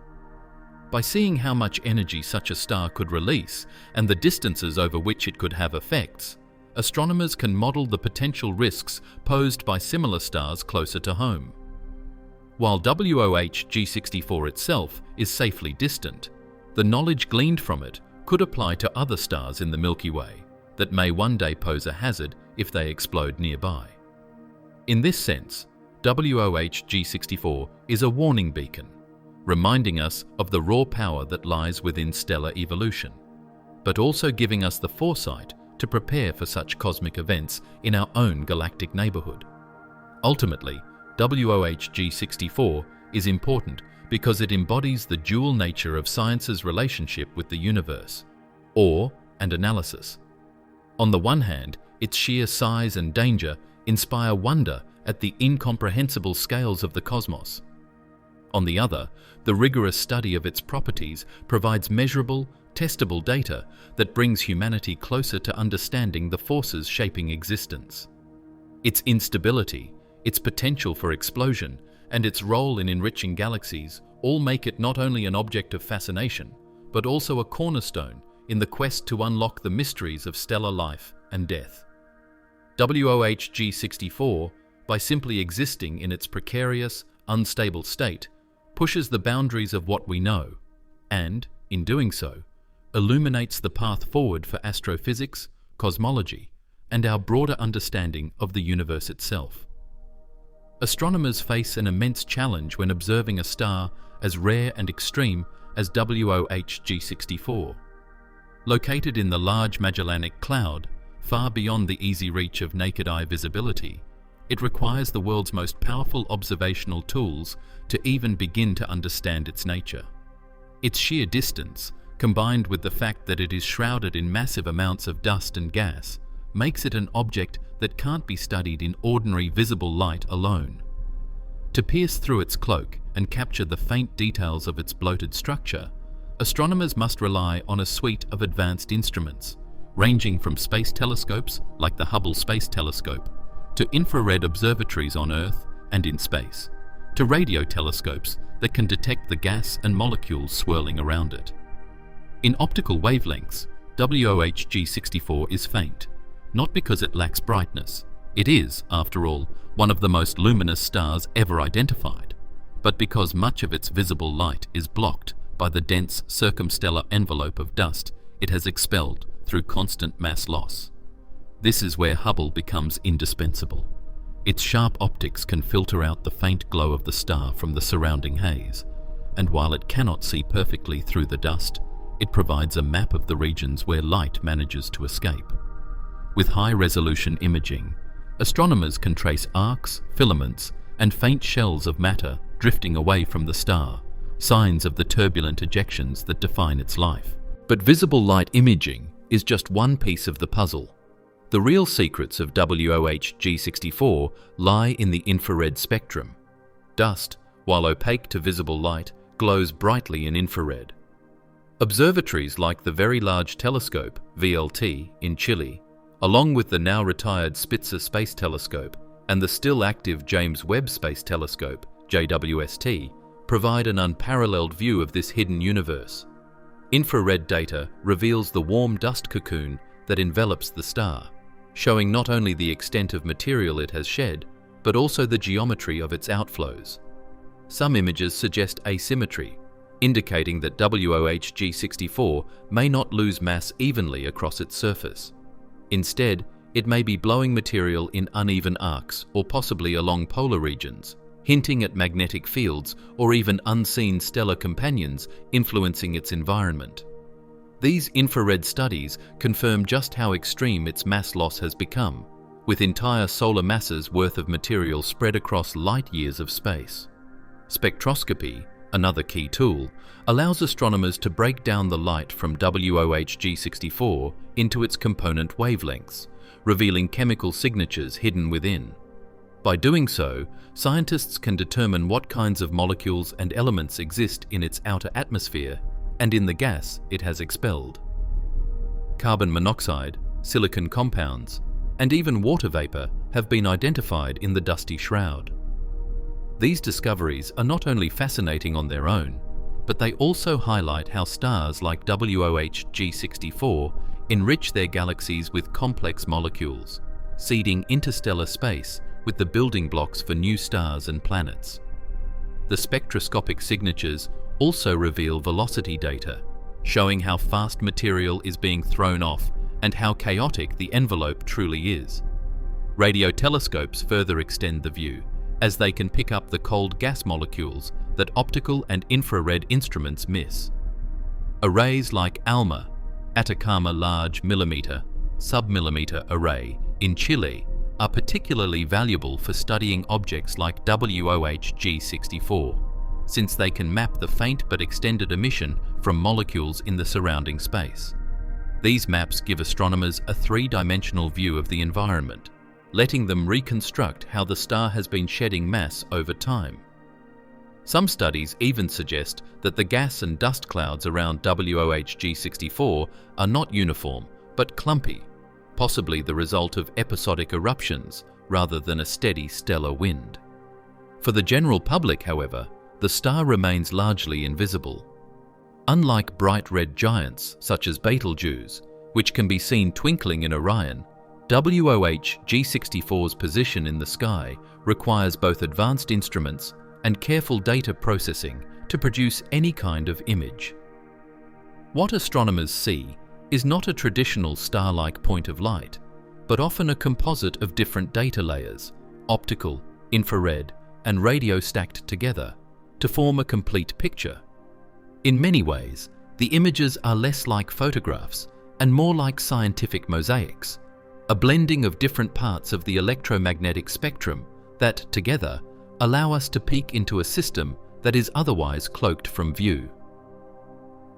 By seeing how much energy such a star could release and the distances over which it could have effects, astronomers can model the potential risks posed by similar stars closer to home. While WOH G64 itself is safely distant, the knowledge gleaned from it could apply to other stars in the Milky Way that may one day pose a hazard if they explode nearby. In this sense, WOH G64 is a warning beacon, reminding us of the raw power that lies within stellar evolution, but also giving us the foresight to prepare for such cosmic events in our own galactic neighborhood. Ultimately, WOH G64 is important because it embodies the dual nature of science's relationship with the universe, awe and analysis. On the one hand, its sheer size and danger inspire wonder at the incomprehensible scales of the cosmos. On the other, the rigorous study of its properties provides measurable, testable data that brings humanity closer to understanding the forces shaping existence. Its instability, its potential for explosion, and its role in enriching galaxies all make it not only an object of fascination, but also a cornerstone in the quest to unlock the mysteries of stellar life and death. WOH G64, by simply existing in its precarious, unstable state, pushes the boundaries of what we know, and, in doing so, illuminates the path forward for astrophysics, cosmology, and our broader understanding of the universe itself. Astronomers face an immense challenge when observing a star as rare and extreme as WOH G64. Located in the Large Magellanic Cloud, far beyond the easy reach of naked eye visibility, it requires the world's most powerful observational tools to even begin to understand its nature. Its sheer distance, combined with the fact that it is shrouded in massive amounts of dust and gas, makes it an object that can't be studied in ordinary visible light alone. To pierce through its cloak and capture the faint details of its bloated structure, astronomers must rely on a suite of advanced instruments, ranging from space telescopes like the Hubble Space Telescope, to infrared observatories on Earth and in space, to radio telescopes that can detect the gas and molecules swirling around it. In optical wavelengths, WOH G64 is faint, not because it lacks brightness. It is, after all, one of the most luminous stars ever identified, but because much of its visible light is blocked by the dense circumstellar envelope of dust it has expelled through constant mass loss. This is where Hubble becomes indispensable. Its sharp optics can filter out the faint glow of the star from the surrounding haze, and while it cannot see perfectly through the dust, it provides a map of the regions where light manages to escape. With high-resolution imaging, astronomers can trace arcs, filaments, and faint shells of matter drifting away from the star, signs of the turbulent ejections that define its life. But visible light imaging is just one piece of the puzzle. The real secrets of WOH G64 lie in the infrared spectrum. Dust, while opaque to visible light, glows brightly in infrared. Observatories like the Very Large Telescope, VLT, in Chile, along with the now-retired Spitzer Space Telescope and the still-active James Webb Space Telescope, JWST, provide an unparalleled view of this hidden universe. Infrared data reveals the warm dust cocoon that envelops the star, showing not only the extent of material it has shed, but also the geometry of its outflows. some images suggest asymmetry, indicating that WOH G64 may not lose mass evenly across its surface. Instead, it may be blowing material in uneven arcs or possibly along polar regions, hinting at magnetic fields or even unseen stellar companions influencing its environment. These infrared studies confirm just how extreme its mass loss has become, with entire solar masses worth of material spread across light years of space. Spectroscopy, another key tool, allows astronomers to break down the light from WOH G64 into its component wavelengths, revealing chemical signatures hidden within. By doing so, scientists can determine what kinds of molecules and elements exist in its outer atmosphere and in the gas it has expelled. Carbon monoxide, silicon compounds, and even water vapor have been identified in the dusty shroud. These discoveries are not only fascinating on their own, but they also highlight how stars like WOH G64 enrich their galaxies with complex molecules, seeding interstellar space with the building blocks for new stars and planets. The spectroscopic signatures also reveal velocity data, showing how fast material is being thrown off and how chaotic the envelope truly is. Radio telescopes further extend the view, as they can pick up the cold gas molecules that optical and infrared instruments miss. Arrays like ALMA, Atacama Large Millimeter, Submillimeter Array, in Chile are particularly valuable for studying objects like WOH G64, since they can map the faint but extended emission from molecules in the surrounding space. These maps give astronomers a three-dimensional view of the environment, letting them reconstruct how the star has been shedding mass over time. Some studies even suggest that the gas and dust clouds around WOH G64 are not uniform, but clumpy, possibly the result of episodic eruptions rather than a steady stellar wind. For the general public, however, the star remains largely invisible. Unlike bright red giants such as Betelgeuse, which can be seen twinkling in Orion, WOH G64's position in the sky requires both advanced instruments and careful data processing to produce any kind of image. What astronomers see is not a traditional star-like point of light, but often a composite of different data layers, optical, infrared, and radio stacked together, to form a complete picture. In many ways, the images are less like photographs and more like scientific mosaics, a blending of different parts of the electromagnetic spectrum that, together, allow us to peek into a system that is otherwise cloaked from view.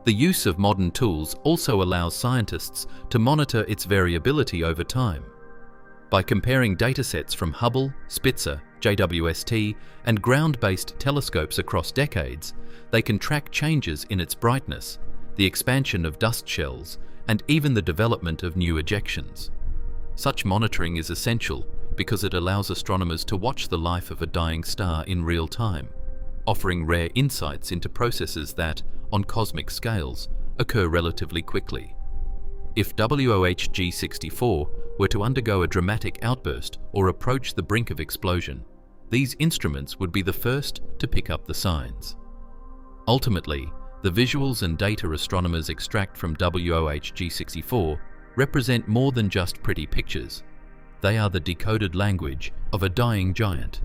The use of modern tools also allows scientists to monitor its variability over time. By comparing datasets from Hubble, Spitzer, JWST, and ground-based telescopes across decades, they can track changes in its brightness, the expansion of dust shells, and even the development of new ejections. Such monitoring is essential because it allows astronomers to watch the life of a dying star in real time, offering rare insights into processes that, on cosmic scales, occur relatively quickly. If WOH G64 were to undergo a dramatic outburst or approach the brink of explosion, these instruments would be the first to pick up the signs. Ultimately, the visuals and data astronomers extract from WOH G64 represent more than just pretty pictures. They are the decoded language of a dying giant.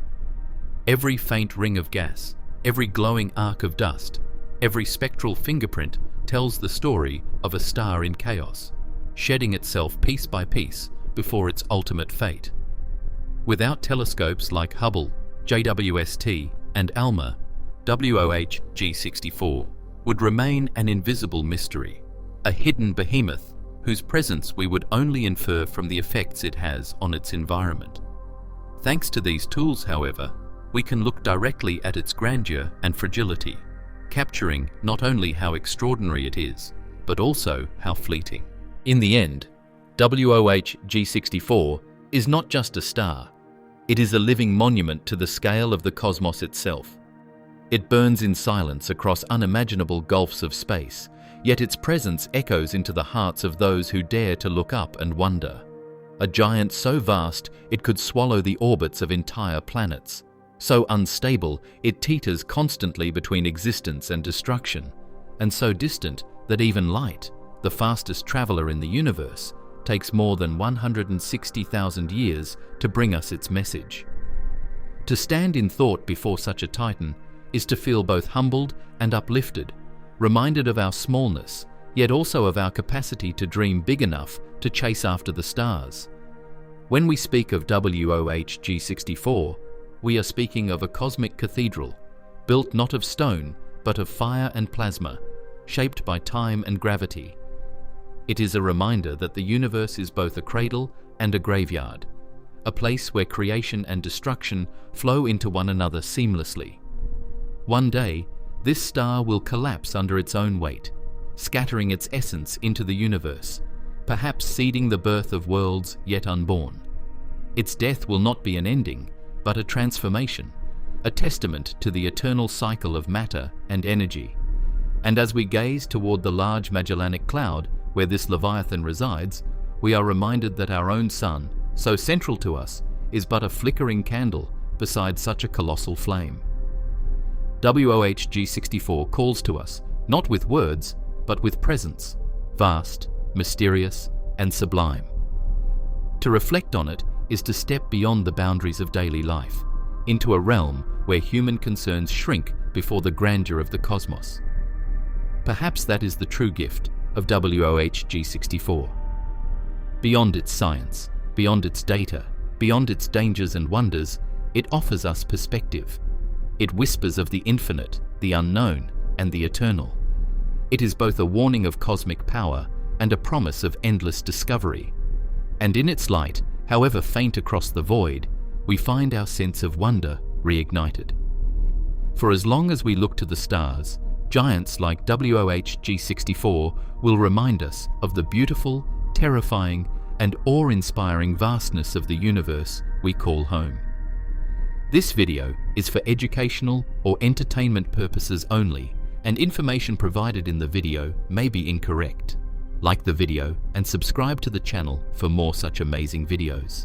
Every faint ring of gas, every glowing arc of dust, every spectral fingerprint tells the story of a star in chaos, shedding itself piece by piece before its ultimate fate. Without telescopes like Hubble, JWST, and ALMA, WOH G64 would remain an invisible mystery, a hidden behemoth whose presence we would only infer from the effects it has on its environment. Thanks to these tools, however, we can look directly at its grandeur and fragility, capturing not only how extraordinary it is, but also how fleeting. In the end, WOH G64 is not just a star. It is a living monument to the scale of the cosmos itself. It burns in silence across unimaginable gulfs of space, yet its presence echoes into the hearts of those who dare to look up and wonder. A giant so vast it could swallow the orbits of entire planets, So unstable, it teeters constantly between existence and destruction, and so distant that even light, the fastest traveler in the universe, takes more than 160,000 years to bring us its message. To stand in thought before such a titan is to feel both humbled and uplifted, reminded of our smallness, yet also of our capacity to dream big enough to chase after the stars. When we speak of WOH G64, we are speaking of a cosmic cathedral, built not of stone, but of fire and plasma, shaped by time and gravity. It is a reminder that the universe is both a cradle and a graveyard, a place where creation and destruction flow into one another seamlessly. One day, this star will collapse under its own weight, scattering its essence into the universe, perhaps seeding the birth of worlds yet unborn. Its death will not be an ending, but a transformation, a testament to the eternal cycle of matter and energy. And as we gaze toward the Large Magellanic Cloud, where this Leviathan resides, we are reminded that our own sun, so central to us, is but a flickering candle beside such a colossal flame. WOH G64 calls to us, not with words, but with presence, vast, mysterious, and sublime. To reflect on it is to step beyond the boundaries of daily life, into a realm where human concerns shrink before the grandeur of the cosmos. Perhaps that is the true gift of WOH G64. Beyond its science, beyond its data, beyond its dangers and wonders, it offers us perspective. It whispers of the infinite, the unknown, and the eternal. It is both a warning of cosmic power and a promise of endless discovery. And in its light, however faint across the void, we find our sense of wonder reignited. For as long as we look to the stars, giants like WOH G64 will remind us of the beautiful, terrifying, and awe-inspiring vastness of the universe we call home. This video is for educational or entertainment purposes only, and information provided in the video may be incorrect. Like the video and subscribe to the channel for more such amazing videos.